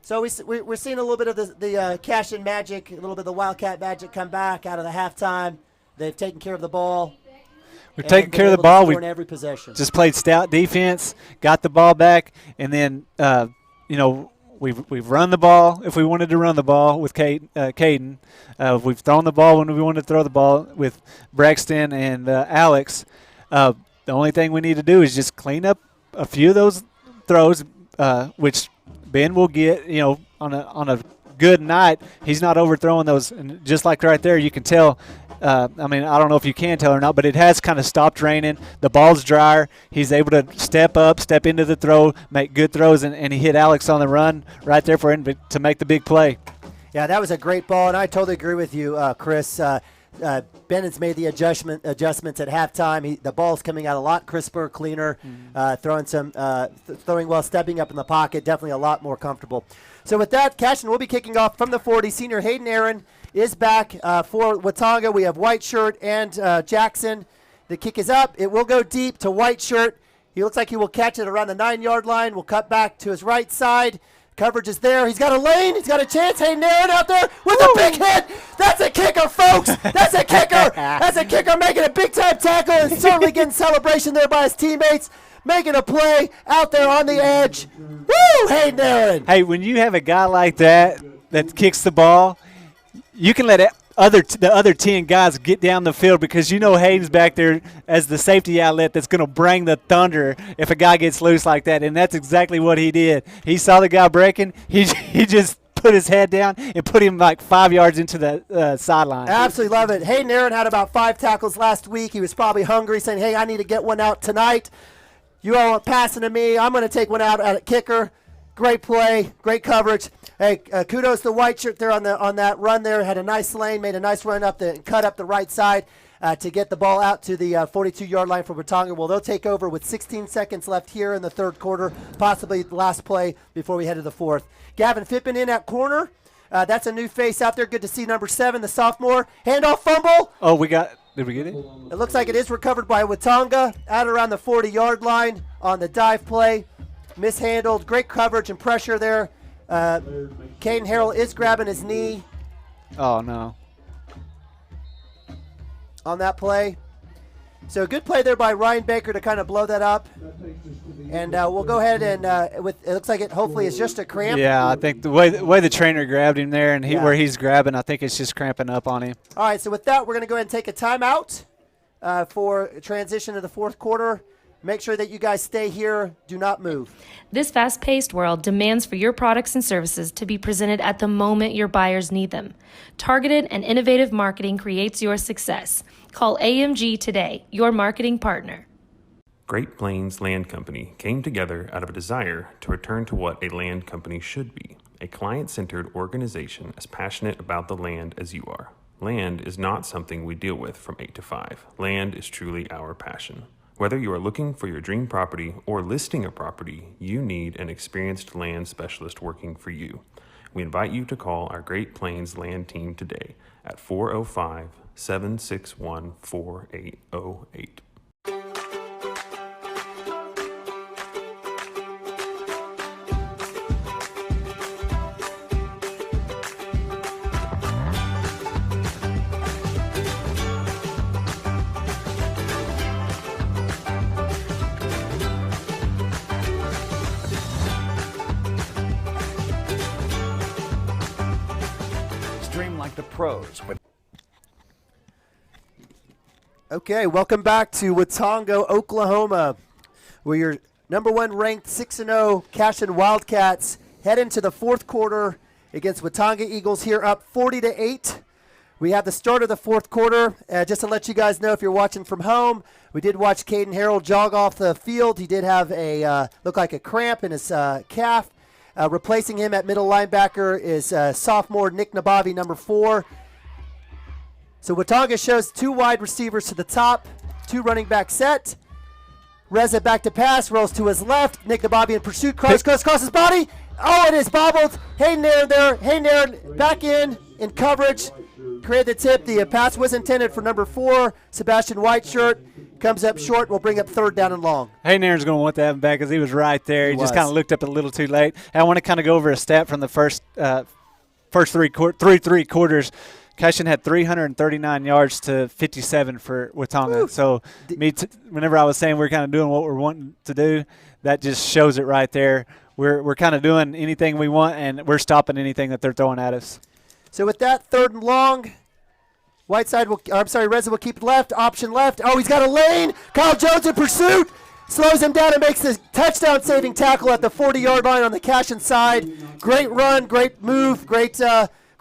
So we're seeing a little bit of the Cashion magic, a little bit of the Wildcat magic come back out of the halftime. They've taken care of the ball. We've taken care of the ball. We in every possession. Just played stout defense, got the ball back, and then we've run the ball if we wanted to run the ball with Caden. We've thrown the ball when we wanted to throw the ball with Braxton and Alex. The only thing we need to do is just clean up a few of those throws, which Ben will get. On a good night, he's not overthrowing those. And just like right there, you can tell I mean, I don't know if you can tell or not, but it has kind of stopped raining. The ball's drier. He's able to step up, step into the throw, make good throws, and he hit Alex on the run right there for him to make the big play. Yeah, that was a great ball, and I totally agree with you, Chris. Bennett's made the adjustments at halftime. The ball's coming out a lot crisper, cleaner, throwing well, stepping up in the pocket, definitely a lot more comfortable. So with that, Cashion will be kicking off from the 40. Senior Hayden Aaron is back for Watonga. We have White Shirt and Jackson. The kick is up. It will go deep to White Shirt. He looks like he will catch it around the 9-yard line. Will cut back to his right side. Coverage is there. He's got a lane. He's got a chance. Hayden Aaron out there with a big hit. That's a kicker, folks. That's a kicker. That's a kicker making a big-time tackle and certainly getting celebration there by his teammates. Making a play out there on the edge. Woo, Hayden Aaron. Hey, when you have a guy like that kicks the ball, you can let the other 10 guys get down the field because you know Hayden's back there as the safety outlet that's going to bring the thunder if a guy gets loose like that, and that's exactly what he did. He saw the guy breaking. He just put his head down and put him like 5 yards into the sideline. Absolutely love it. Hayden Aaron had about 5 tackles last week. He was probably hungry, saying, hey, I need to get one out tonight. You all are passing to me. I'm going to take one out at kicker. Great play, great coverage. Hey, kudos to White Shirt there on that run there. Had a nice lane, made a nice run cut up the right side to get the ball out to the 42-yard line for Watonga. Well, they'll take over with 16 seconds left here in the third quarter, possibly the last play before we head to the fourth. Gavin Phippen in at corner. That's a new face out there. Good to see number 7, the sophomore. Handoff fumble. Oh, did we get it? It looks like it is recovered by Watonga out around the 40-yard line on the dive play. Mishandled. Great coverage and pressure there. Caden Harrell is grabbing his knee. Oh, no. On that play. So good play there by Ryan Baker to kind of blow that up. And we'll go ahead and it looks like it hopefully is just a cramp. Yeah, I think the way the trainer grabbed him there and where he's grabbing, I think it's just cramping up on him. All right, so with that, we're going to go ahead and take a timeout for transition to the fourth quarter. Make sure that you guys stay here. Do not move. This fast-paced world demands for your products and services to be presented at the moment your buyers need them. Targeted and innovative marketing creates your success. Call AMG today, your marketing partner. Great Plains Land Company came together out of a desire to return to what a land company should be, a client-centered organization as passionate about the land as you are. Land is not something we deal with from 8 to 5. Land is truly our passion. Whether you are looking for your dream property or listing a property, you need an experienced land specialist working for you. We invite you to call our Great Plains Land team today at 405-761-4808. Like the pros. Okay, welcome back to Watonga, Oklahoma, where your number 1 ranked 6-0 Cashion Wildcats head into the fourth quarter against Watonga Eagles here up 40-8. We have the start of the fourth quarter. Just to let you guys know, if you're watching from home, we did watch Caden Harrell jog off the field. He did have look like a cramp in his calf. Replacing him at middle linebacker is sophomore Nick Nabavi, number 4. So Watonga shows 2 wide receivers to the top, 2 running back set. Reza back to pass, rolls to his left. Nick Nabavi in pursuit, cross his body. Oh, it is bobbled. Hayden Aaron there. Hayden Aaron back in coverage. Created the tip. The pass was intended for number 4, Sebastian Whiteshirt. Comes up short. We'll bring up 3rd down and long. Hayden Aaron's going to want that back because he was right there. He just kind of looked up a little too late. I want to kind of go over a stat from the first three quarters. Cashion had 339 yards to 57 for Watonga. Woo. So whenever I was saying we're kind of doing what we're wanting to do, that just shows it right there. We're kind of doing anything we want, and we're stopping anything that they're throwing at us. So with that, 3rd and long. Reza will keep left, option left. Oh, he's got a lane. Kyle Jones in pursuit. Slows him down and makes the touchdown-saving tackle at the 40-yard line on the Cashion side. Great run, great move, great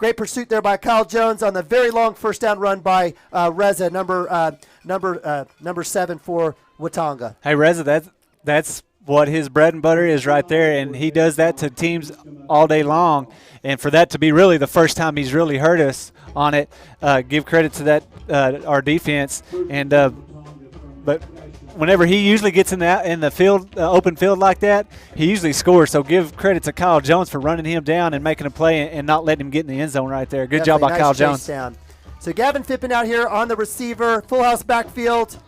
Great pursuit there by Kyle Jones on the very long first down run by Reza, number 7 for Watonga. Hey, Reza, that's what his bread and butter is right there, and he does that to teams all day long. And for that to be really the first time he's really hurt us on it, give credit to that our defense. And but whenever he usually gets in the field, open field like that, he usually scores. So give credit to Kyle Jones for running him down and making a play and not letting him get in the end zone right there. Good job by nice Kyle chase Jones. Down. So Gavin Fippen out here on the receiver, full house backfield.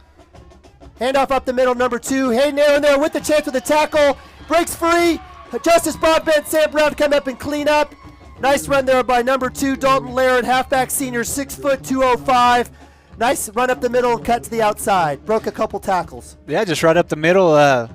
Handoff up the middle, number 2. Hayden Aaron there with the chance with the tackle. Breaks free. Justice Broadbent, Sam Brown come up and clean up. Nice run there by number 2, Dalton Laird, halfback senior, 6 foot, 205. Nice run up the middle and cut to the outside. Broke a couple tackles. Yeah, just right up the middle. There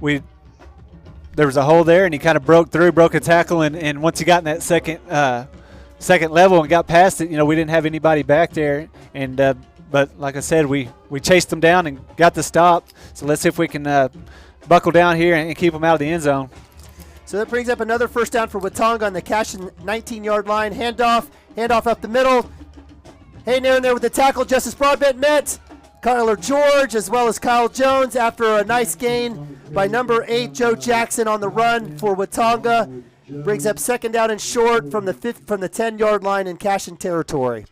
was a hole there, and he kind of broke a tackle, and once he got in that second level and got past it, we didn't have anybody back there. And but like I said, we chased them down and got the stop. So let's see if we can buckle down here and keep them out of the end zone. So that brings up another first down for Watonga on the Cashion 19-yard line. Handoff up the middle. Hayden Aaron there with the tackle. Justice Broadbent met Kyler George as well as Kyle Jones after a nice gain by number 8, Joe Jackson on the run for Watonga. Brings up second down and short from the 10-yard line in Cashion territory.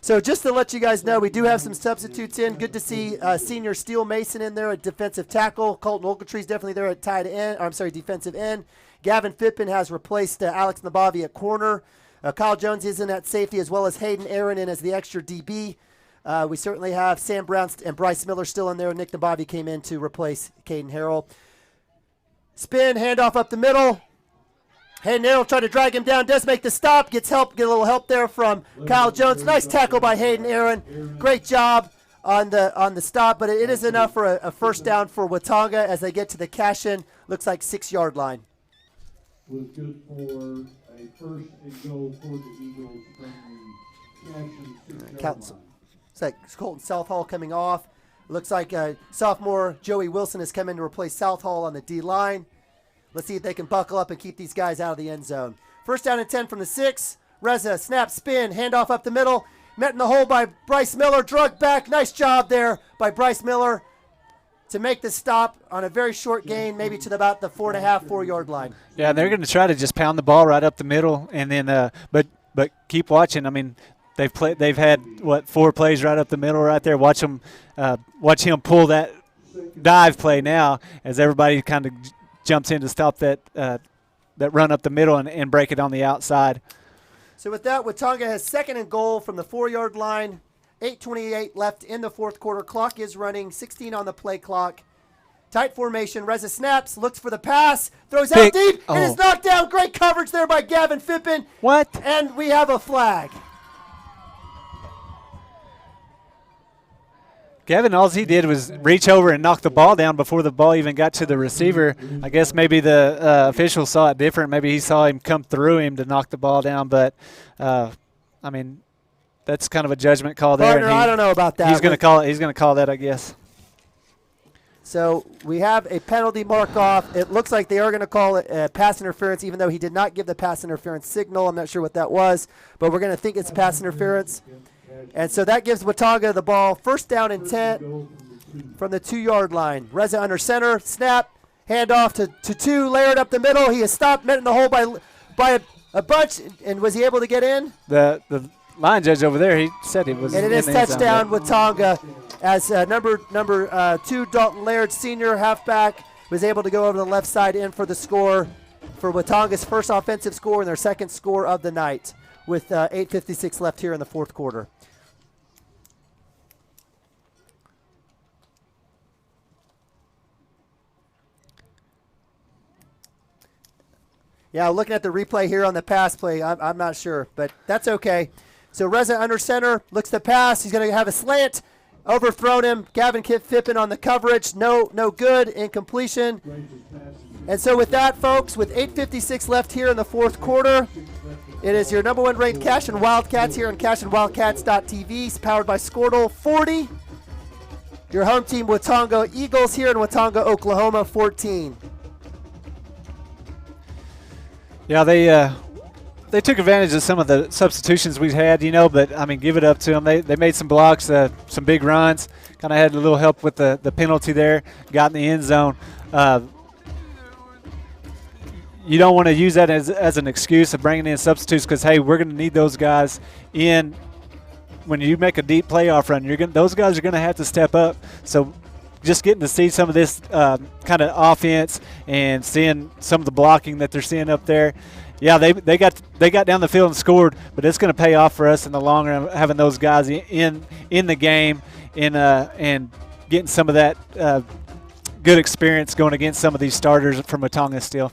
So just to let you guys know, we do have some substitutes in. Good to see senior Steele Mason in there at defensive tackle. Colton Ogletree's definitely there at defensive end. Gavin Fippen has replaced Alex Nabavi at corner. Kyle Jones is in at safety, as well as Hayden Aaron in as the extra DB. We certainly have Sam Brown and Bryce Miller still in there. Nick Nabavi came in to replace Caden Harrell. Spin, handoff up the middle. Hayden Aaron trying to drag him down, does make the stop, get a little help there from Kyle Jones. Nice tackle by Hayden Aaron. Great job on the stop, but it is enough for a first down for Watonga as they get to the Cashion, looks like 6-yard line. Was good for a first and goal for the Eagles from the Cashion 6-yard line. It's like Colton Southall coming off. Looks like sophomore Joey Wilson has come in to replace Southall on the D-line. Let's see if they can buckle up and keep these guys out of the end zone. First down and 10 from the 6. Reza, snap, spin, handoff up the middle. Met in the hole by Bryce Miller, drug back. Nice job there by Bryce Miller to make the stop on a very short gain, maybe to about the 4.5-4-yard line. Yeah, they're going to try to just pound the ball right up the middle, and then but keep watching. I mean, they've had 4 plays right up the middle right there. Watch him pull that dive play now as everybody kind of jumps in to stop that run up the middle and break it on the outside. So with that, Watonga has second and goal from the 4-yard line. 8:28 left in the fourth quarter. Clock is running, 16 on the play clock. Tight formation. Reza snaps, looks for the pass, throws out deep, and is knocked down. Great coverage there by Gavin Fippen. What? And we have a flag. Gavin, all he did was reach over and knock the ball down before the ball even got to the receiver. I guess maybe the official saw it different. Maybe he saw him come through him to knock the ball down. But, I mean, that's kind of a judgment call there. Partner, I don't know about that. He's going to call it. He's going to call that, I guess. So we have a penalty mark off. It looks like they are going to call it pass interference, even though he did not give the pass interference signal. I'm not sure what that was, but we're going to think it's pass interference. And so that gives Watonga the ball. First down and 10 from the 2-yard line. Reza under center, snap, handoff to 2, Laird up the middle. He is stopped, met in the hole by a bunch, and was he able to get in? The line judge over there, he said it was. And it is touchdown Watonga as number 2, Dalton Laird, senior halfback, was able to go over the left side in for the score for Watonga's first offensive score and their second score of the night with 8:56 left here in the fourth quarter. Yeah, looking at the replay here on the pass play, I'm not sure, but that's okay. So Reza under center, looks to pass. He's going to have a slant. Overthrown him. Gavin Fippen on the coverage. No good. Incompletion. And so with that, folks, with 8:56 left here in the fourth quarter, it is your number 1 ranked Cashion Wildcats here on CashionWildcats.tv, powered by Squirtle 40. Your home team, Watonga Eagles, here in Watonga, Oklahoma, 14. Yeah, they they took advantage of some of the substitutions we had, but, I mean, give it up to them. They made some blocks, some big runs, kind of had a little help with the penalty there, got in the end zone. You don't want to use that as an excuse of bringing in substitutes because, hey, we're going to need those guys in. When you make a deep playoff run, those guys are going to have to step up. So just getting to see some of this kind of offense and seeing some of the blocking that they're seeing up there, yeah, they got down the field and scored, but it's going to pay off for us in the long run having those guys in the game and getting some of that good experience going against some of these starters from Watonga still.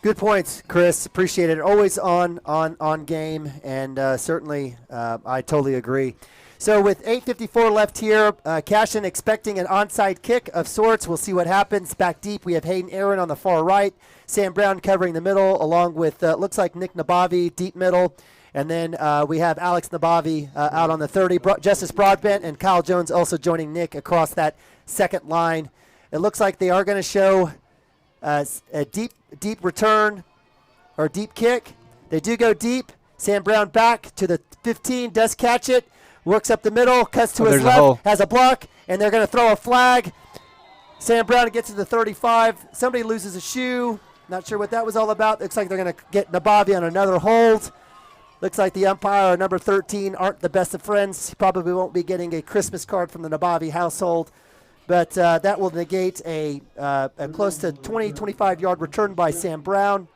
Good points, Chris. Appreciate it. Always on game, and certainly I totally agree. So with 8:54 left here, Cashion expecting an onside kick of sorts. We'll see what happens. Back deep, we have Hayden Aaron on the far right, Sam Brown covering the middle, along with looks like Nick Nabavi deep middle, and then we have Alex Nabavi out on the 30. Justice Broadbent and Kyle Jones also joining Nick across that second line. It looks like they are going to show a deep return or deep kick. They do go deep. Sam Brown back to the 15, does catch it. Works up the middle, cuts to his left, has a block, and they're going to throw a flag. Sam Brown gets to the 35. Somebody loses a shoe. Not sure what that was all about. Looks like they're going to get Nabavi on another hold. Looks like the umpire or number 13 aren't the best of friends. He probably won't be getting a Christmas card from the Nabavi household. But that will negate a close to 20, 25-yard return by Sam Brown.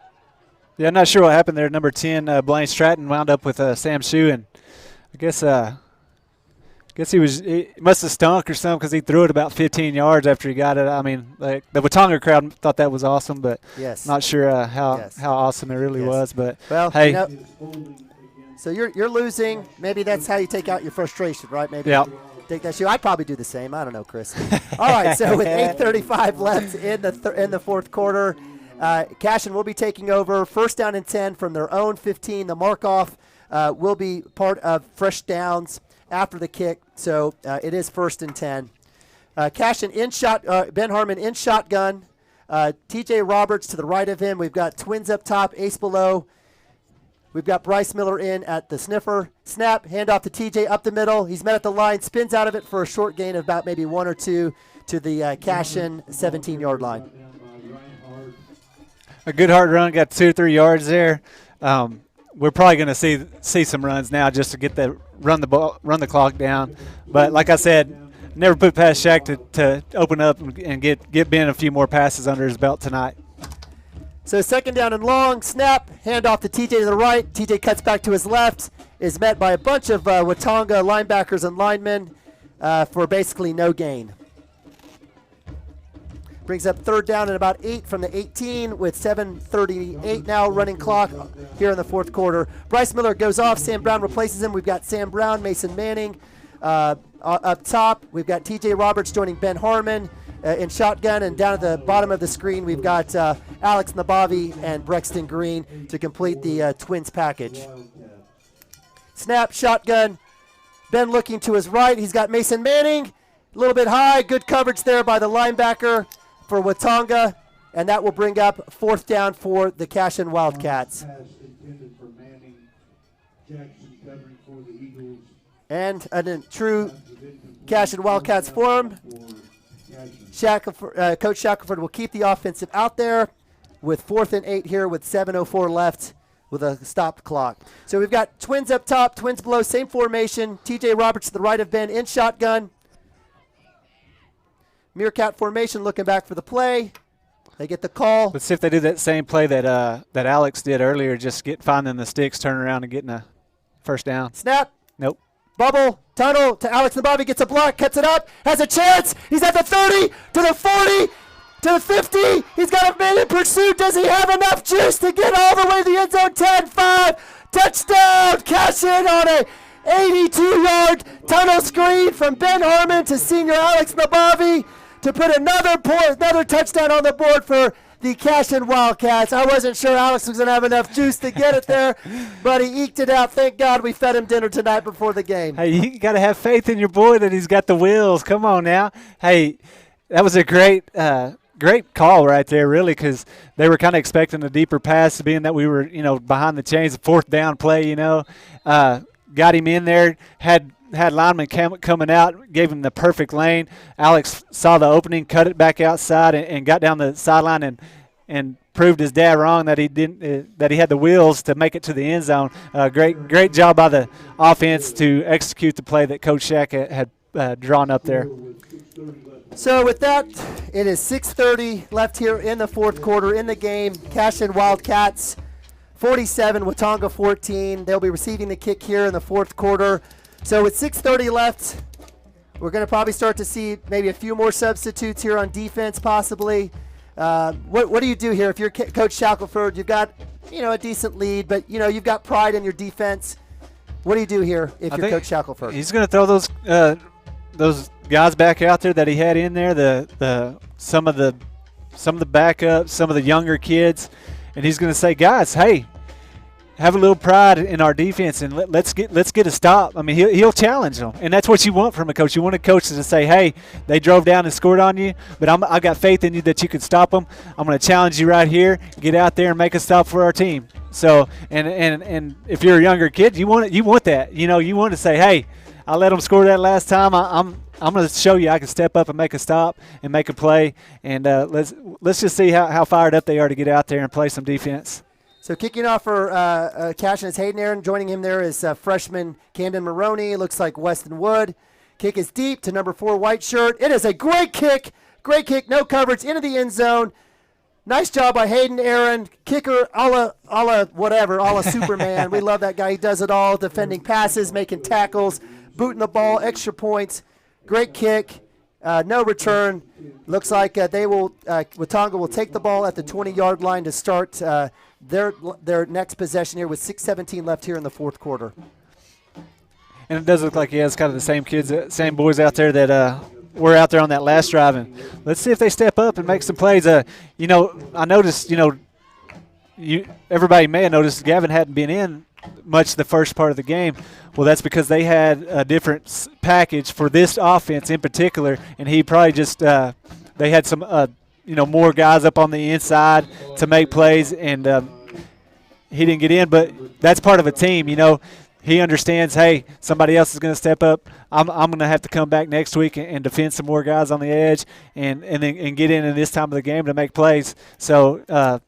Yeah, I'm not sure what happened there. Number 10, Blaine Stratton wound up with Sam's shoe, and I guess he must have stunk or something because he threw it about 15 yards after he got it. I mean, like the Watonga crowd thought that was awesome, but not sure how awesome it really was. But hey, so you're losing. Maybe that's how you take out your frustration, right? Maybe take that shoe. I'd probably do the same. I don't know, Chris. All right, so with 8:35 left in the fourth quarter, Cashion will be taking over. First down and 10 from their own 15. The mark-off will be part of fresh downs after the kick, so it is 1st and 10. Cashion in shot, Ben Harmon in shotgun. TJ Roberts to the right of him. We've got twins up top, ace below. We've got Bryce Miller in at the sniffer. Snap, handoff to TJ up the middle. He's met at the line, spins out of it for a short gain of about maybe 1 or 2 to the Cashion 17-yard line. A good hard run, got 2 or 3 yards there. We're probably going to see some runs now just to get run the clock down. But like I said, never put past Shaq to open up and get Ben a few more passes under his belt tonight. So second down and long, snap, handoff to TJ to the right. TJ cuts back to his left, is met by a bunch of Watonga linebackers and linemen for basically no gain. Brings up third down and about 8 from the 18 with 7:38 now running clock here in the fourth quarter. Bryce Miller goes off. Sam Brown replaces him. We've got Sam Brown, Mason Manning up top. We've got TJ Roberts joining Ben Harmon in shotgun. And down at the bottom of the screen, we've got Alex Nabavi and Brexton Green to complete the Twins package. Snap, shotgun. Ben looking to his right. He's got Mason Manning. A little bit high. Good coverage there by the linebacker for Watonga, and that will bring up 4th down for the Cashion Wildcats. And in true Cashion Wildcats form, Coach Shackelford will keep the offensive out there with 4th and 8 here with 7:04 left with a stopped clock. So we've got twins up top, twins below, same formation. TJ Roberts to the right of Ben in shotgun. Meerkat formation, looking back for the play. They get the call. Let's see if they do that same play that Alex did earlier, just finding the sticks, turning around and getting a first down. Snap. Nope. Bubble, tunnel to Alex Nabavi, gets a block, cuts it up, has a chance. He's at the 30, to the 40, to the 50. He's got a man in pursuit. Does he have enough juice to get all the way to the end zone? 10-5, touchdown, Cashion on a 82-yard tunnel screen from Ben Harmon to senior Alex Nabavi to put another touchdown on the board for the Cashion Wildcats. I wasn't sure Alex was going to have enough juice to get it there, but he eked it out. Thank God we fed him dinner tonight before the game. Hey, you got to have faith in your boy that he's got the wheels. Come on now. Hey, that was a great great call right there, really, because they were kind of expecting a deeper pass, being that we were, behind the chains, fourth down play, got him in there, had linemen coming out, gave him the perfect lane. Alex saw the opening, cut it back outside, and got down the sideline and proved his dad wrong that he didn't that he had the wheels to make it to the end zone. Great job by the offense to execute the play that Coach Shack had drawn up there. So with that, it is 6:30 left here in the fourth quarter in the game. Cashion Wildcats 47, Watonga 14. They'll be receiving the kick here in the fourth quarter. So with 6:30 left, we're going to probably start to see maybe a few more substitutes here on defense possibly. What do you do here if you're Coach Shackelford? You've got a decent lead, but you've got pride in your defense. What do you do here if you're Coach Shackelford? He's going to throw those guys back out there that he had in there, some of the backups, some of the younger kids, and he's going to say, guys, hey, have a little pride in our defense and let's get a stop. I mean, he'll challenge them, and that's what you want from a coach. You want a coach to say, hey, they drove down and scored on you, but I got faith in you that you can stop them. I'm going to challenge you right here. Get out there and make a stop for our team. So, and if you're a younger kid, you want that. You want to say, hey, I let them score that last time. I'm going to show you I can step up and make a stop and make a play. And let's just see how fired up they are to get out there and play some defense. So kicking off for Cashion is Hayden Aaron. Joining him there is freshman Camden Maroney. It looks like Weston Wood. Kick is deep to number 4 white shirt. It is a great kick. Great kick. No coverage into the end zone. Nice job by Hayden Aaron. Kicker a la Superman. We love that guy. He does it all. Defending passes, making tackles, booting the ball, extra points. Great kick. No return. Looks like Watonga will take the ball at the 20-yard line to start their next possession here with 6:17 left here in the fourth quarter. And it does look like he has kind of the same boys out there that were out there on that last drive. And let's see if they step up and make some plays. I noticed, everybody may have noticed Gavin hadn't been in much the first part of the game. Well, that's because they had a different package for this offense in particular, and he probably just they had some more guys up on the inside to make plays, and he didn't get in. But that's part of a team, He understands, hey, somebody else is going to step up. I'm going to have to come back next week and defend some more guys on the edge and get in this time of the game to make plays. So it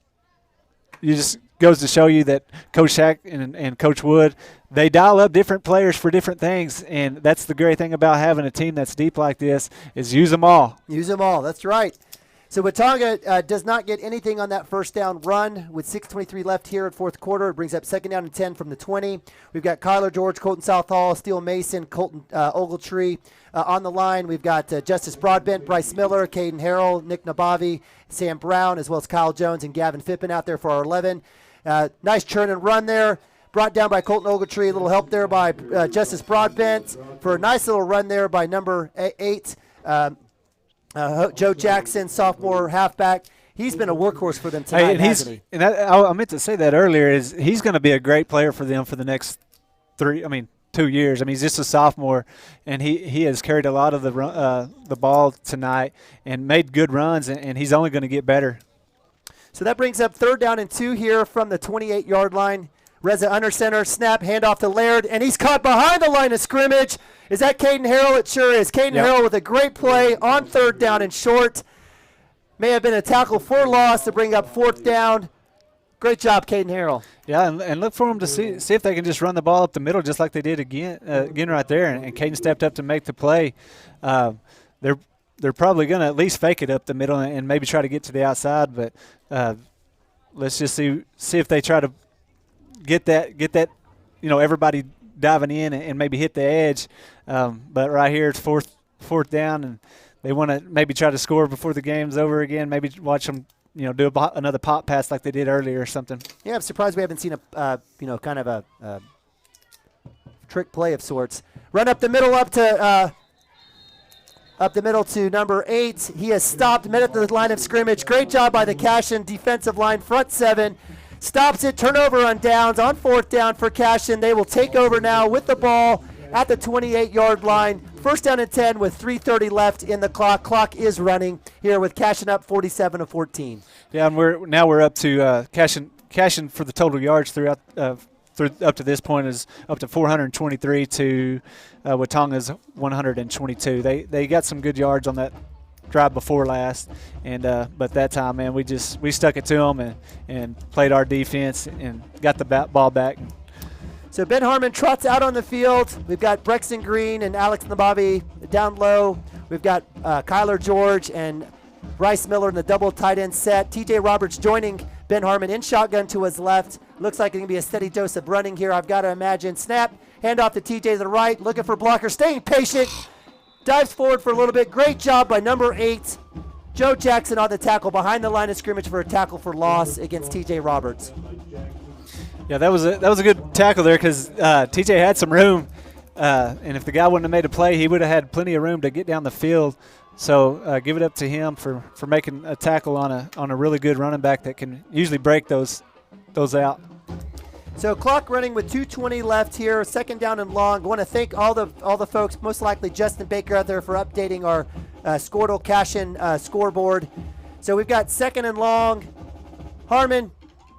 just goes to show you that Coach Shack and Coach Wood, they dial up different players for different things, and that's the great thing about having a team that's deep like this is use them all. Use them all. That's right. So Watonga does not get anything on that first down run with 6:23 left here in fourth quarter. It brings up second down and 10 from the 20. We've got Kyler George, Colton Southall, Steele Mason, Colton Ogletree on the line. We've got Justice Broadbent, Bryce Miller, Caden Harrell, Nick Nabavi, Sam Brown, as well as Kyle Jones and Gavin Fippen out there for our 11. Nice churn and run there. Brought down by Colton Ogletree. A little help there by Justice Broadbent for a nice little run there by number 8. Joe Jackson, sophomore halfback. He's been a workhorse for them tonight, hasn't he? And I meant to say that earlier, is he's going to be a great player for them for the next 2 years. He's just a sophomore, and he has carried a lot of the ball tonight and made good runs, and he's only going to get better. So that brings up third down and 2 here from the 28-yard line. Reza under center, snap, handoff to Laird, and he's caught behind the line of scrimmage. Is that Caden Harrell? It sure is. Caden Harrell with a great play on third down and short. May have been a tackle for loss to bring up fourth down. Great job, Caden Harrell. Yeah, and look for them to see if they can just run the ball up the middle just like they did again right there. And Caden stepped up to make the play. They're probably going to at least fake it up the middle and maybe try to get to the outside. But let's just see if they try to get that everybody diving in and maybe hit the edge. But right here it's fourth down, and they want to maybe try to score before the game's over again. Maybe watch them do another pop pass like they did earlier or something. Yeah, I'm surprised we haven't seen a kind of a trick play of sorts. Run up the middle to number 8. He has stopped, met at the line of scrimmage. Great job by the Cashion defensive line, front 7. Stops it, turnover on downs, on fourth down for Cashion. They will take over now with the ball at the 28-yard line. first down and 10 with 3:30 left in the clock. Clock is running here with Cashion up 47-14. Yeah, and we're up to Cashion for the total yards throughout up to this point is up to 423 to Watonga's 122. They got some good yards on that drive before last, and but that time, man, we stuck it to them and played our defense and got the ball back. So Ben Harmon trots out on the field. We've got Brexton Green and Alex Nababi down low. We've got Kyler George and Bryce Miller in the double tight end set. TJ Roberts joining Ben Harmon in shotgun to his left. Looks like it's going to be a steady dose of running here, I've got to imagine. Snap, hand off to TJ to the right, looking for blocker, staying patient. Dives forward for a little bit. Great job by number 8, Joe Jackson on the tackle behind the line of scrimmage for a tackle for loss against TJ Roberts. Yeah, that was a good tackle there because TJ had some room, and if the guy wouldn't have made a play, he would have had plenty of room to get down the field. So give it up to him for making a tackle on a really good running back that can usually break those out. So clock running with 2:20 left here, second down and long. I want to thank all the folks, most likely Justin Baker out there, for updating our Squirtle Cashion scoreboard. So we've got second and long. Harmon,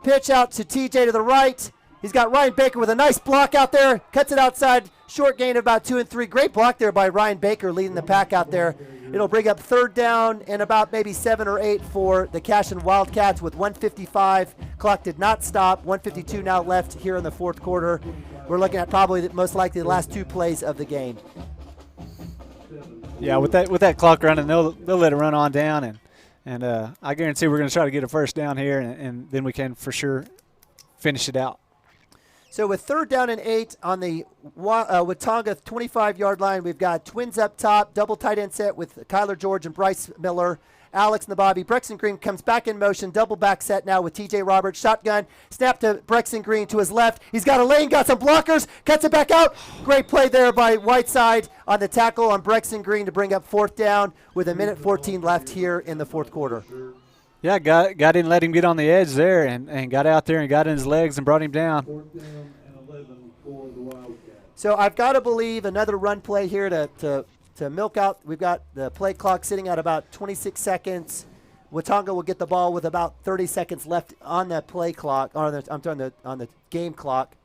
pitch out to TJ to the right. He's got Ryan Baker with a nice block out there. Cuts it outside. Short gain of about 2 and 3. Great block there by Ryan Baker leading the pack out there. It'll bring up third down and about maybe 7 or 8 for the Cashion Wildcats with 1:55. Clock did not stop. 1:52 now left here in the fourth quarter. We're looking at probably most likely the last 2 plays of the game. Yeah, with that clock running, they'll let it run on down, and I guarantee we're going to try to get a first down here, and then we can for sure finish it out. So with third down and 8 on the Watonga 25-yard line, we've got twins up top, double tight end set with Kyler George and Bryce Miller, Alex Nababi. Brexton Green comes back in motion, double back set now with TJ Roberts. Shotgun, snap to Brexton Green to his left. He's got a lane, got some blockers, cuts it back out. Great play there by Whiteside on the tackle on Brexton Green to bring up fourth down with 1:14 left here in the fourth quarter. Yeah, God didn't let him get on the edge there and got out there and got in his legs and brought him down. So I've got to believe another run play here to milk out. We've got the play clock sitting at about 26 seconds. Watonga will get the ball with about 30 seconds left on the play clock, on the game clock.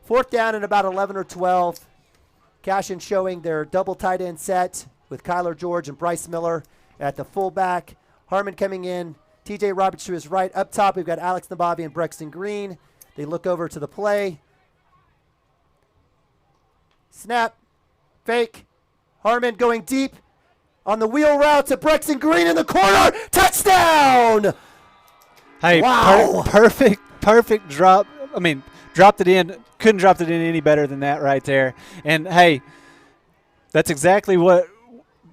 Fourth down and about 11 or 12. Cashion showing their double tight end set with Kyler George and Bryce Miller at the fullback. Harmon coming in, TJ Roberts to his right. Up top, we've got Alex Nababi and Brexton Green. They look over to the play. Snap, fake. Harmon going deep on the wheel route to Brexton Green in the corner. Touchdown! Hey, wow. Perfect drop. I mean, dropped it in. Couldn't drop it in any better than that right there. And, hey, that's exactly what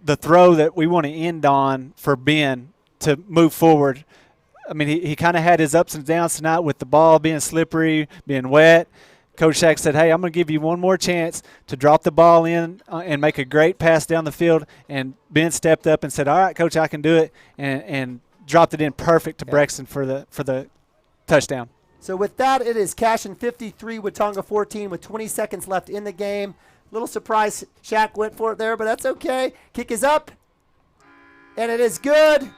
the throw that we want to end on for Ben to move forward. I mean, he kind of had his ups and downs tonight with the ball being slippery, being wet. Coach Shack said, hey, I'm going to give you one more chance to drop the ball in and make a great pass down the field. And Ben stepped up and said, all right, Coach, I can do it, and dropped it in perfect to Brexton for the touchdown. So with that, it is Cashion 53, Watonga 14 with 20 seconds left in the game. Little surprise Shaq went for it there, but that's okay. Kick is up, and it is good.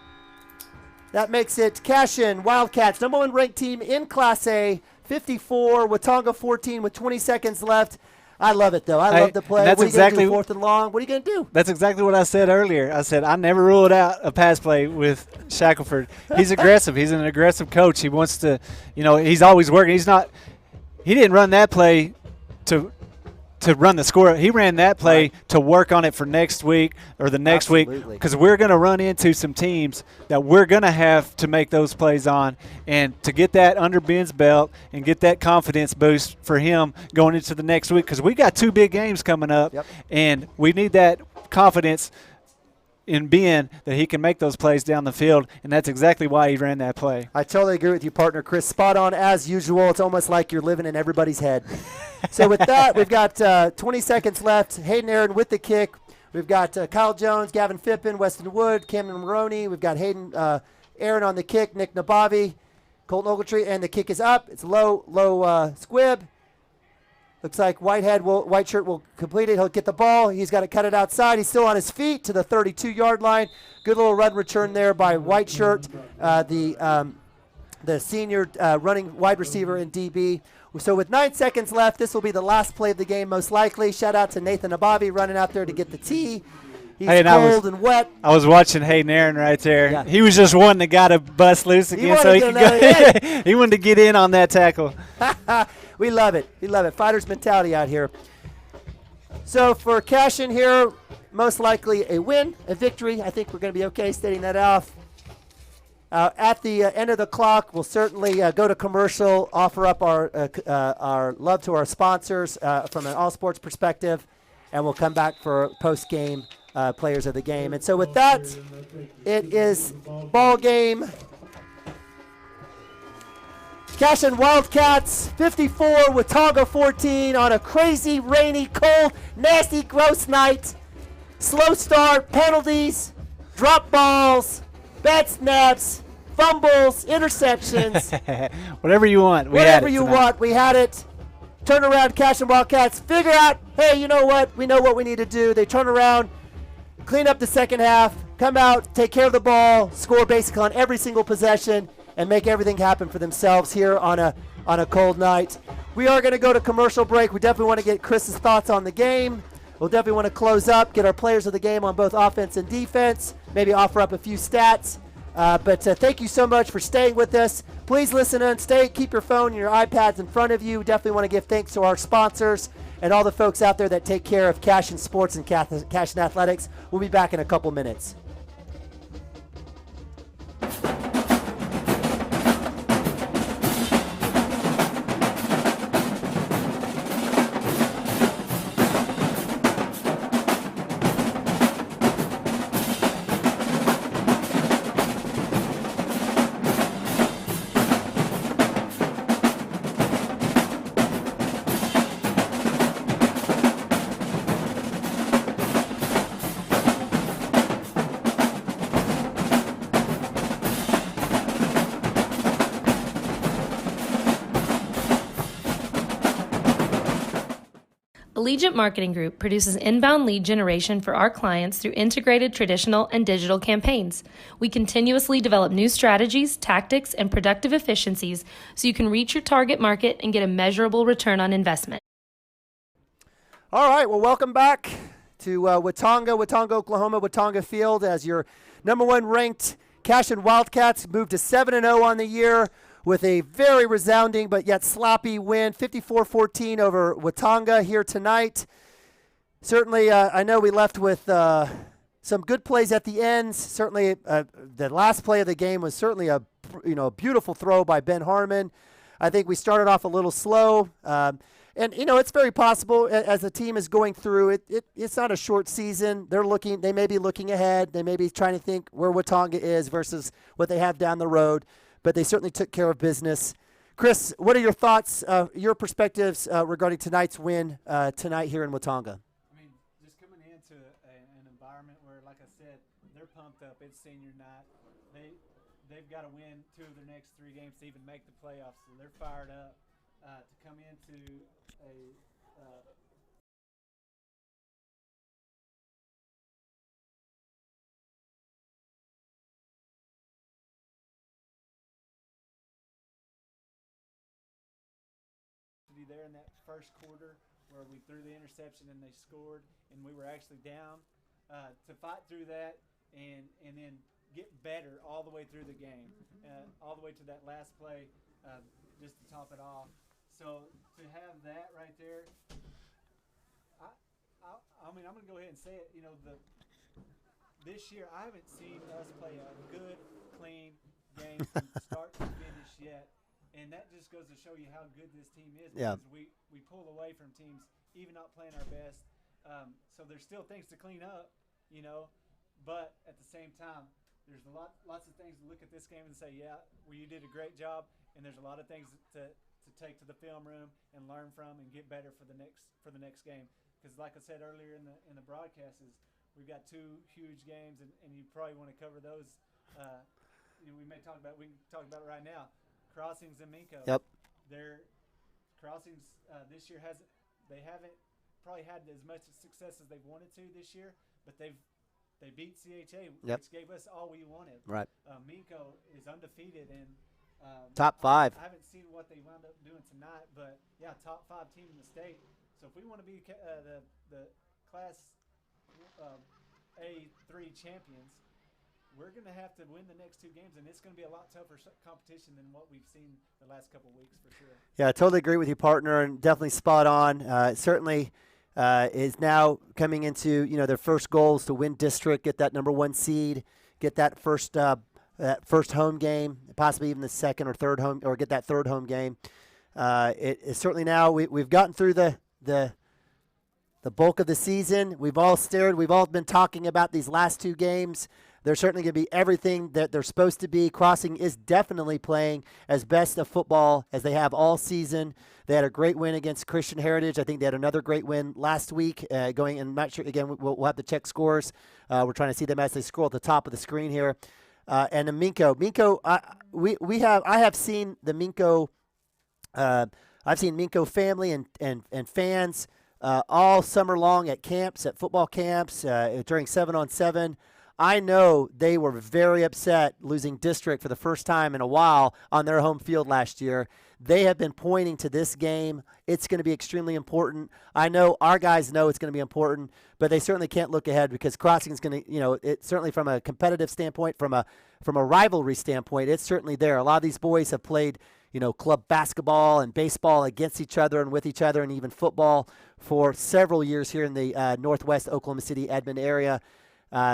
That makes it Cashion Wildcats, number 1 ranked team in Class A, 54, Watonga 14 with 20 seconds left. I love it, though. I love the play. That's what are you exactly going to do, fourth and long? What are you going to do? That's exactly what I said earlier. I said I never ruled out a pass play with Shackelford. He's aggressive. He's an aggressive coach. He wants to, he's always working. He didn't run that play to run the score. He ran that play to work on it for next week or the next week, because we're going to run into some teams that we're going to have to make those plays on, and to get that under Ben's belt and get that confidence boost for him going into the next week, because we got 2 big games coming up, and we need that confidence in Ben that he can make those plays down the field, and that's exactly why he ran that play. I totally agree with you, partner Chris. Spot on as usual. It's almost like you're living in everybody's head. So with that, we've got 20 seconds left. Hayden Aaron with the kick. We've got Kyle Jones, Gavin Fippen, Weston Wood, Cameron Maroney. We've got Hayden Aaron on the kick, Nick Nabavi, Colton Ogletree, and the kick is up. It's low squib. Looks like White Shirt will complete it. He'll get the ball. He's got to cut it outside. He's still on his feet to the 32-yard line. Good little run return there by White Shirt, the senior running wide receiver in DB. So with 9 seconds left, this will be the last play of the game most likely. Shout out to Nathan Ababi running out there to get the tee. He's cold and wet. I was watching Hayden Aaron right there. Yeah. He was just wanting the guy to bust loose again so he could go. He wanted to get in on that tackle. We love it. We love it. Fighters mentality out here. So for Cashion here, most likely a win, a victory. I think we're going to be okay stating that off. At the end of the clock, we'll certainly go to commercial, offer up our love to our sponsors from an all sports perspective, and we'll come back for post-game players of the game. And so with that, it is ball game. Cashion Wildcats 54, Watonga 14 on a crazy, rainy, cold, nasty, gross night. Slow start, penalties, drop balls, bad snaps, fumbles, interceptions. Whatever you want. Whatever you want, we had it. Turn around, Cashion Wildcats. Figure out, hey, you know what? We know what we need to do. They turn around, clean up the second half, come out, take care of the ball, score basically on every single possession, and make everything happen for themselves here on a cold night. We are going to go to commercial break. We definitely want to get Chris's thoughts on the game. We'll definitely want to close up, get our players of the game on both offense and defense, maybe offer up a few stats. But thank you so much for staying with us. Please listen and keep your phone and your iPads in front of you. We definitely want to give thanks to our sponsors and all the folks out there that take care of Cashion Sports and Cashion Athletics. We'll be back in a couple minutes. Allegiant Marketing Group produces inbound lead generation for our clients through integrated traditional and digital campaigns. We continuously develop new strategies, tactics, and productive efficiencies so you can reach your target market and get a measurable return on investment. All right, well, welcome back to Watonga, Oklahoma, Watonga Field as your number one ranked Cashion Wildcats move to 7-0 on the year with a very resounding but yet sloppy win, 54-14 over Watonga here tonight. Certainly, I know we left with some good plays at the end. Certainly, the last play of the game was certainly a beautiful throw by Ben Harmon. I think we started off a little slow. And, it's very possible as the team is going through, it's not a short season. They may be looking ahead. They may be trying to think where Watonga is versus what they have down the road. But they certainly took care of business. Chris, what are your thoughts, your perspectives regarding tonight's win tonight here in Watonga? I mean, just coming into an environment where, like I said, they're pumped up. It's senior night. They've got to win 2 of their next 3 games to even make the playoffs. So they're fired up to come into a there in that first quarter where we threw the interception and they scored and we were actually down to fight through that and then get better all the way through the game, all the way to that last play just to top it off. So to have that right there, I mean, I'm going to go ahead and say it, this year I haven't seen us play a good, clean game from start to finish yet. And that just goes to show you how good this team is. Yeah. Because we pull away from teams, even not playing our best. So there's still things to clean up, But at the same time, there's lots of things to look at this game and say, yeah, well, you did a great job. And there's a lot of things to take to the film room and learn from and get better for the next game. Because like I said earlier in the broadcast, we've got 2 huge games, and you probably want to cover those. We can talk about it right now. Crossings and Minko. Yep. Their Crossings this year They haven't probably had as much success as they've wanted to this year, but they beat CHA, which gave us all we wanted. Right. Minko is undefeated and top 5. I haven't seen what they wound up doing tonight, but yeah, top 5 team in the state. So if we want to be the Class A3 champions, we're going to have to win the next 2 games, and it's going to be a lot tougher competition than what we've seen the last couple of weeks for sure. Yeah, I totally agree with you, partner, and definitely spot on. Certainly is now coming into their first goals to win district, get that number 1 seed, get that first home game, possibly even the second or third home, or get that third home game. It's certainly now we've gotten through the bulk of the season. We've all been talking about these last 2 games. They're certainly going to be everything that they're supposed to be. Crossing is definitely playing as best of football as they have all season. They had a great win against Christian Heritage. I think they had another great win last week. And I'm not sure, again, we'll have to check scores. We're trying to see them as they scroll at the top of the screen here. And the Minko, I have seen the Minko. I've seen Minko family and fans all summer long at camps, at football camps, during 7-on-7. I know they were very upset losing district for the first time in a while on their home field last year. They have been pointing to this game. It's going to be extremely important. I know our guys know it's going to be important, but they certainly can't look ahead because Crossing is going to, it's certainly from a competitive standpoint, from a rivalry standpoint, it's certainly there. A lot of these boys have played, club basketball and baseball against each other and with each other, and even football for several years here in the Northwest Oklahoma City, Edmond area.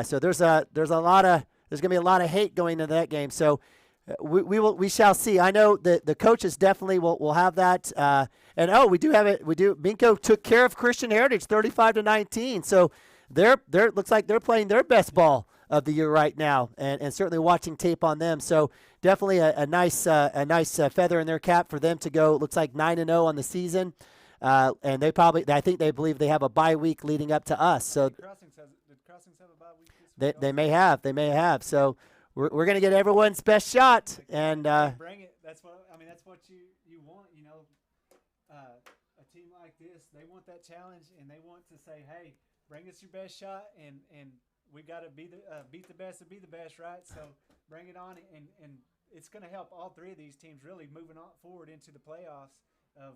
So there's going to be a lot of hate going into that game. So we shall see. I know the coaches definitely will have that. And we do have it. Minko took care of Christian Heritage 35-19. So looks like they're playing their best ball of the year right now, and certainly watching tape on them. So definitely a nice feather in their cap for them to go. Looks like 9-0 on the season. And I think they believe they have a bye week leading up to us. So Did Crossings have a bye week this week? they may have. So we're going to get everyone's best shot, and bring it. That's what you want. A team like this, they want that challenge, and they want to say, hey, bring us your best shot, and we got to beat the best and be the best, right? So bring it on, and it's going to help all 3 of these teams really moving on forward into the playoffs of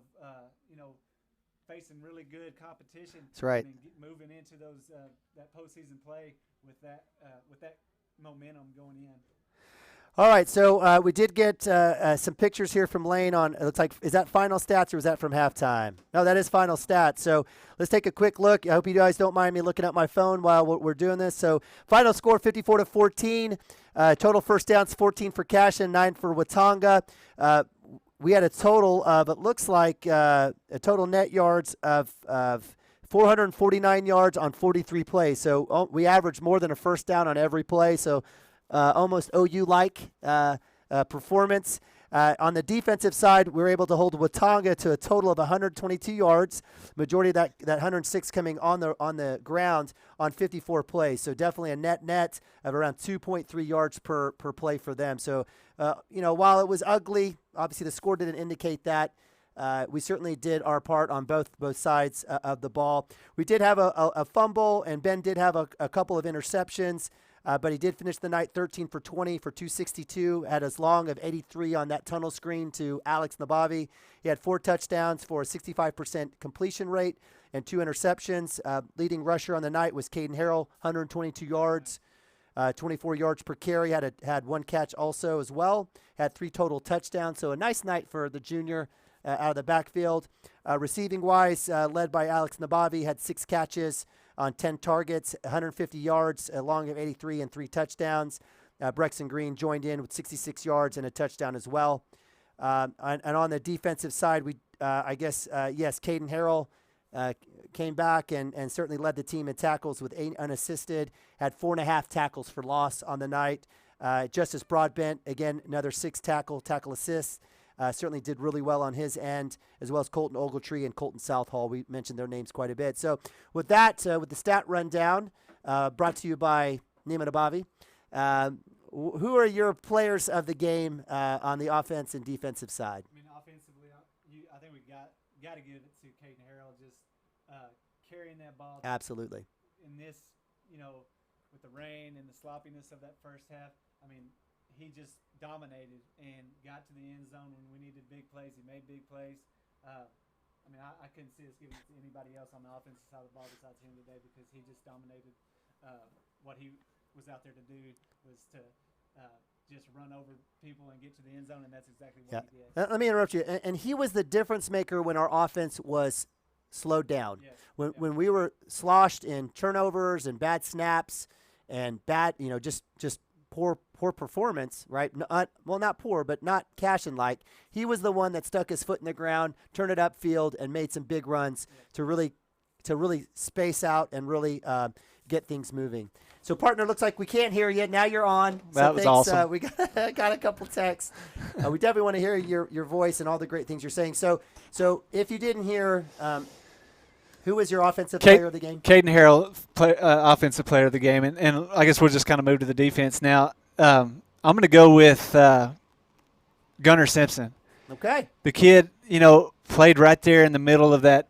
facing really good competition. That's right. And moving into those that postseason play with that momentum going in. All right, so we did get some pictures here from Lane on, it looks like, is that final stats or was that from halftime? No, that is final stats. So let's take a quick look. I hope you guys don't mind me looking at my phone while we're doing this. So final score, 54-14. Total first downs, 14 for Cashion, 9 for Watonga. We had a total of, it looks like, a total net yards of 449 yards on 43 plays. So we averaged more than a first down on every play. So almost OU-like performance. On the defensive side, we were able to hold Watonga to a total of 122 yards. Majority of that 106 coming on the ground on 54 plays. So definitely a net of around 2.3 yards per play for them. So while it was ugly, obviously the score didn't indicate that. We certainly did our part on both sides of the ball. We did have a fumble, and Ben did have a couple of interceptions. But he did finish the night 13 for 20 for 262, had as long of 83 on that tunnel screen to Alex Nabavi. He had 4 touchdowns for a 65% completion rate and 2 interceptions. Leading rusher on the night was Caden Harrell, 122 yards, 24 yards per carry, had 1 catch also as well, had 3 total touchdowns. So a nice night for the junior out of the backfield. Receiving-wise, led by Alex Nabavi, had 6 catches on 10 targets, 150 yards, a long of 83 and 3 touchdowns. Brexton Green joined in with 66 yards and a touchdown as well. And on the defensive side, Caden Harrell came back and certainly led the team in tackles with 8 unassisted, had 4.5 tackles for loss on the night. Justice Broadbent, again, another 6 tackle assists. Certainly did really well on his end, as well as Colton Ogletree and Colton Southall. We mentioned their names quite a bit. So with that, with the stat rundown, brought to you by Nima Nabavi, who are your players of the game on the offense and defensive side? I mean, offensively, I think we got to give it to Caden Harrell. Just carrying that ball. Absolutely. In this, with the rain and the sloppiness of that first half, I mean, he just dominated and got to the end zone when we needed big plays. He made big plays. I couldn't see us giving it to anybody else on the offensive side of the ball besides him today because he just dominated. What he was out there to do was to just run over people and get to the end zone, and that's exactly what he did. Let me interrupt you. And he was the difference maker when our offense was slowed down. Yes. When we were sloshed in turnovers and bad snaps and bad, just poor performance, right? Not poor, but not Cashion-like. He was the one that stuck his foot in the ground, turned it upfield, and made some big runs to really space out and really get things moving. So, partner, looks like we can't hear you. Now you're on. That was awesome. We got a couple texts. We definitely want to hear your voice and all the great things you're saying. So if you didn't hear, who was your offensive player of the game? Caden Harrell, offensive player of the game. And I guess we'll just kind of move to the defense now. I'm going to go with Gunnar Simpson. Okay. The kid, played right there in the middle of that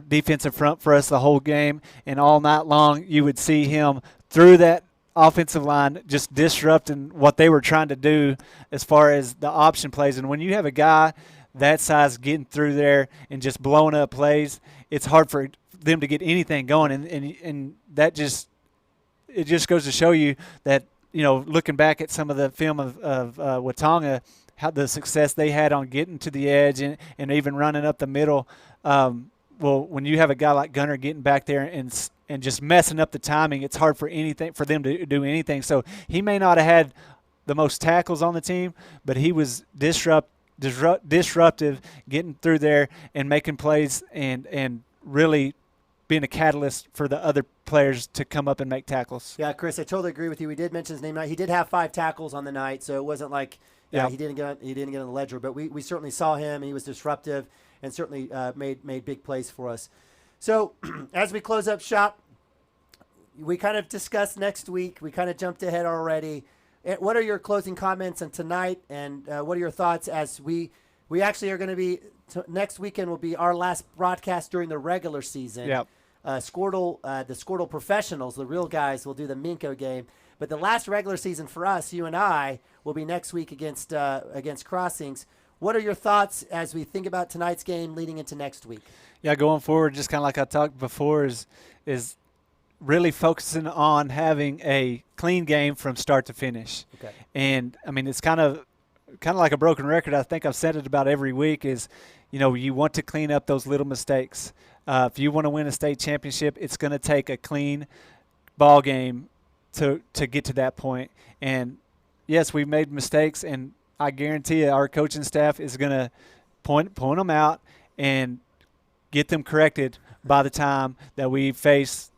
defensive front for us the whole game. And all night long, you would see him through that offensive line just disrupting what they were trying to do as far as the option plays. And when you have a guy that size getting through there and just blowing up plays, it's hard for them to get anything going. And that just – it just goes to show you that, looking back at some of the film of Watonga, how the success they had on getting to the edge and even running up the middle. Well, when you have a guy like Gunnar getting back there and just messing up the timing, it's hard for them to do anything. So he may not have had the most tackles on the team, but he was disruptive, getting through there and making plays and really being a catalyst for the other players to come up and make tackles. Yeah, Chris, I totally agree with you. We did mention his name. He did have 5 tackles on the night, so it wasn't like he didn't get on the ledger. But we certainly saw him, and he was disruptive and certainly made big plays for us. So as we close up shop, we kind of discussed next week. We kind of jumped ahead already. What are your closing comments on tonight, and what are your thoughts as we actually are going to be next weekend will be our last broadcast during the regular season. Yep. The Squirtle professionals, the real guys, will do the Minko game. But the last regular season for us, you and I, will be next week against Crossings. What are your thoughts as we think about tonight's game leading into next week? Yeah, going forward, just kind of like I talked before, is really focusing on having a clean game from start to finish. Okay. And, it's kind of like a broken record. I think I've said it about every week is, you want to clean up those little mistakes. If you want to win a state championship, it's going to take a clean ball game to get to that point. And, yes, we've made mistakes, and I guarantee you our coaching staff is going to point them out and get them corrected by the time that we face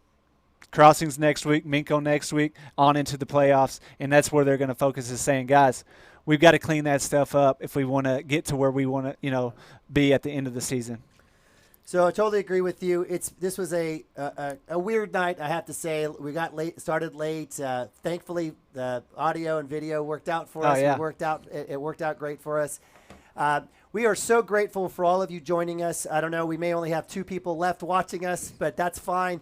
Crossings next week, Minko next week, on into the playoffs. And that's where they're going to focus, is saying, guys, we've got to clean that stuff up if we want to get to where we want to, be at the end of the season. So I totally agree with you. This was a weird night, I have to say. We got started late. Thankfully, the audio and video worked out for us. Yeah. It worked out great for us. We are so grateful for all of you joining us. I don't know, we may only have 2 people left watching us, but that's fine.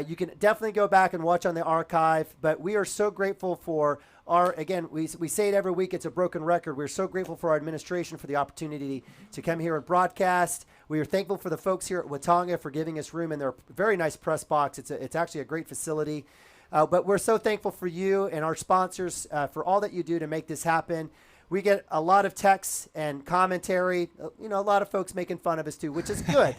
You can definitely go back and watch on the archive. But we are so grateful for we say it every week, it's a broken record. We're so grateful for our administration for the opportunity to come here and broadcast. We are thankful for the folks here at Watonga for giving us room in their very nice press box. It's actually a great facility. But we're so thankful for you and our sponsors for all that you do to make this happen. We get a lot of texts and commentary. A lot of folks making fun of us too, which is good.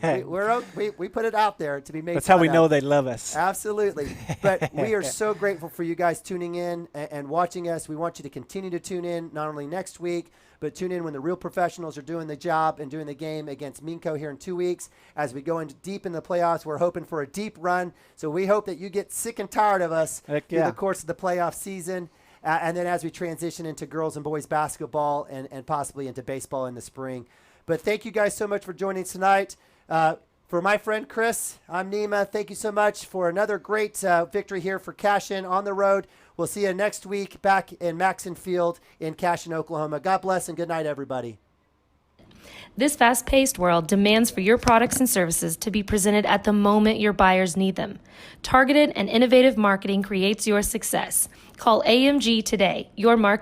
we put it out there to be made. That's fun how we of. know they love us. Absolutely. But we are so grateful for you guys tuning in and watching us. We want you to continue to tune in, not only next week, but tune in when the real professionals are doing the job and doing the game against Minko here in 2 weeks. As we go deep in the playoffs, we're hoping for a deep run. So we hope that you get sick and tired of us through the course of the playoff season. And then as we transition into girls and boys basketball and possibly into baseball in the spring. But thank you guys so much for joining tonight. For my friend Chris, I'm Nima. Thank you so much for another great victory here for Cashion on the road. We'll see you next week back in Maxon Field in Cashion, Oklahoma. God bless and good night, everybody. This fast-paced world demands for your products and services to be presented at the moment your buyers need them. Targeted and innovative marketing creates your success. Call AMG today, your marketing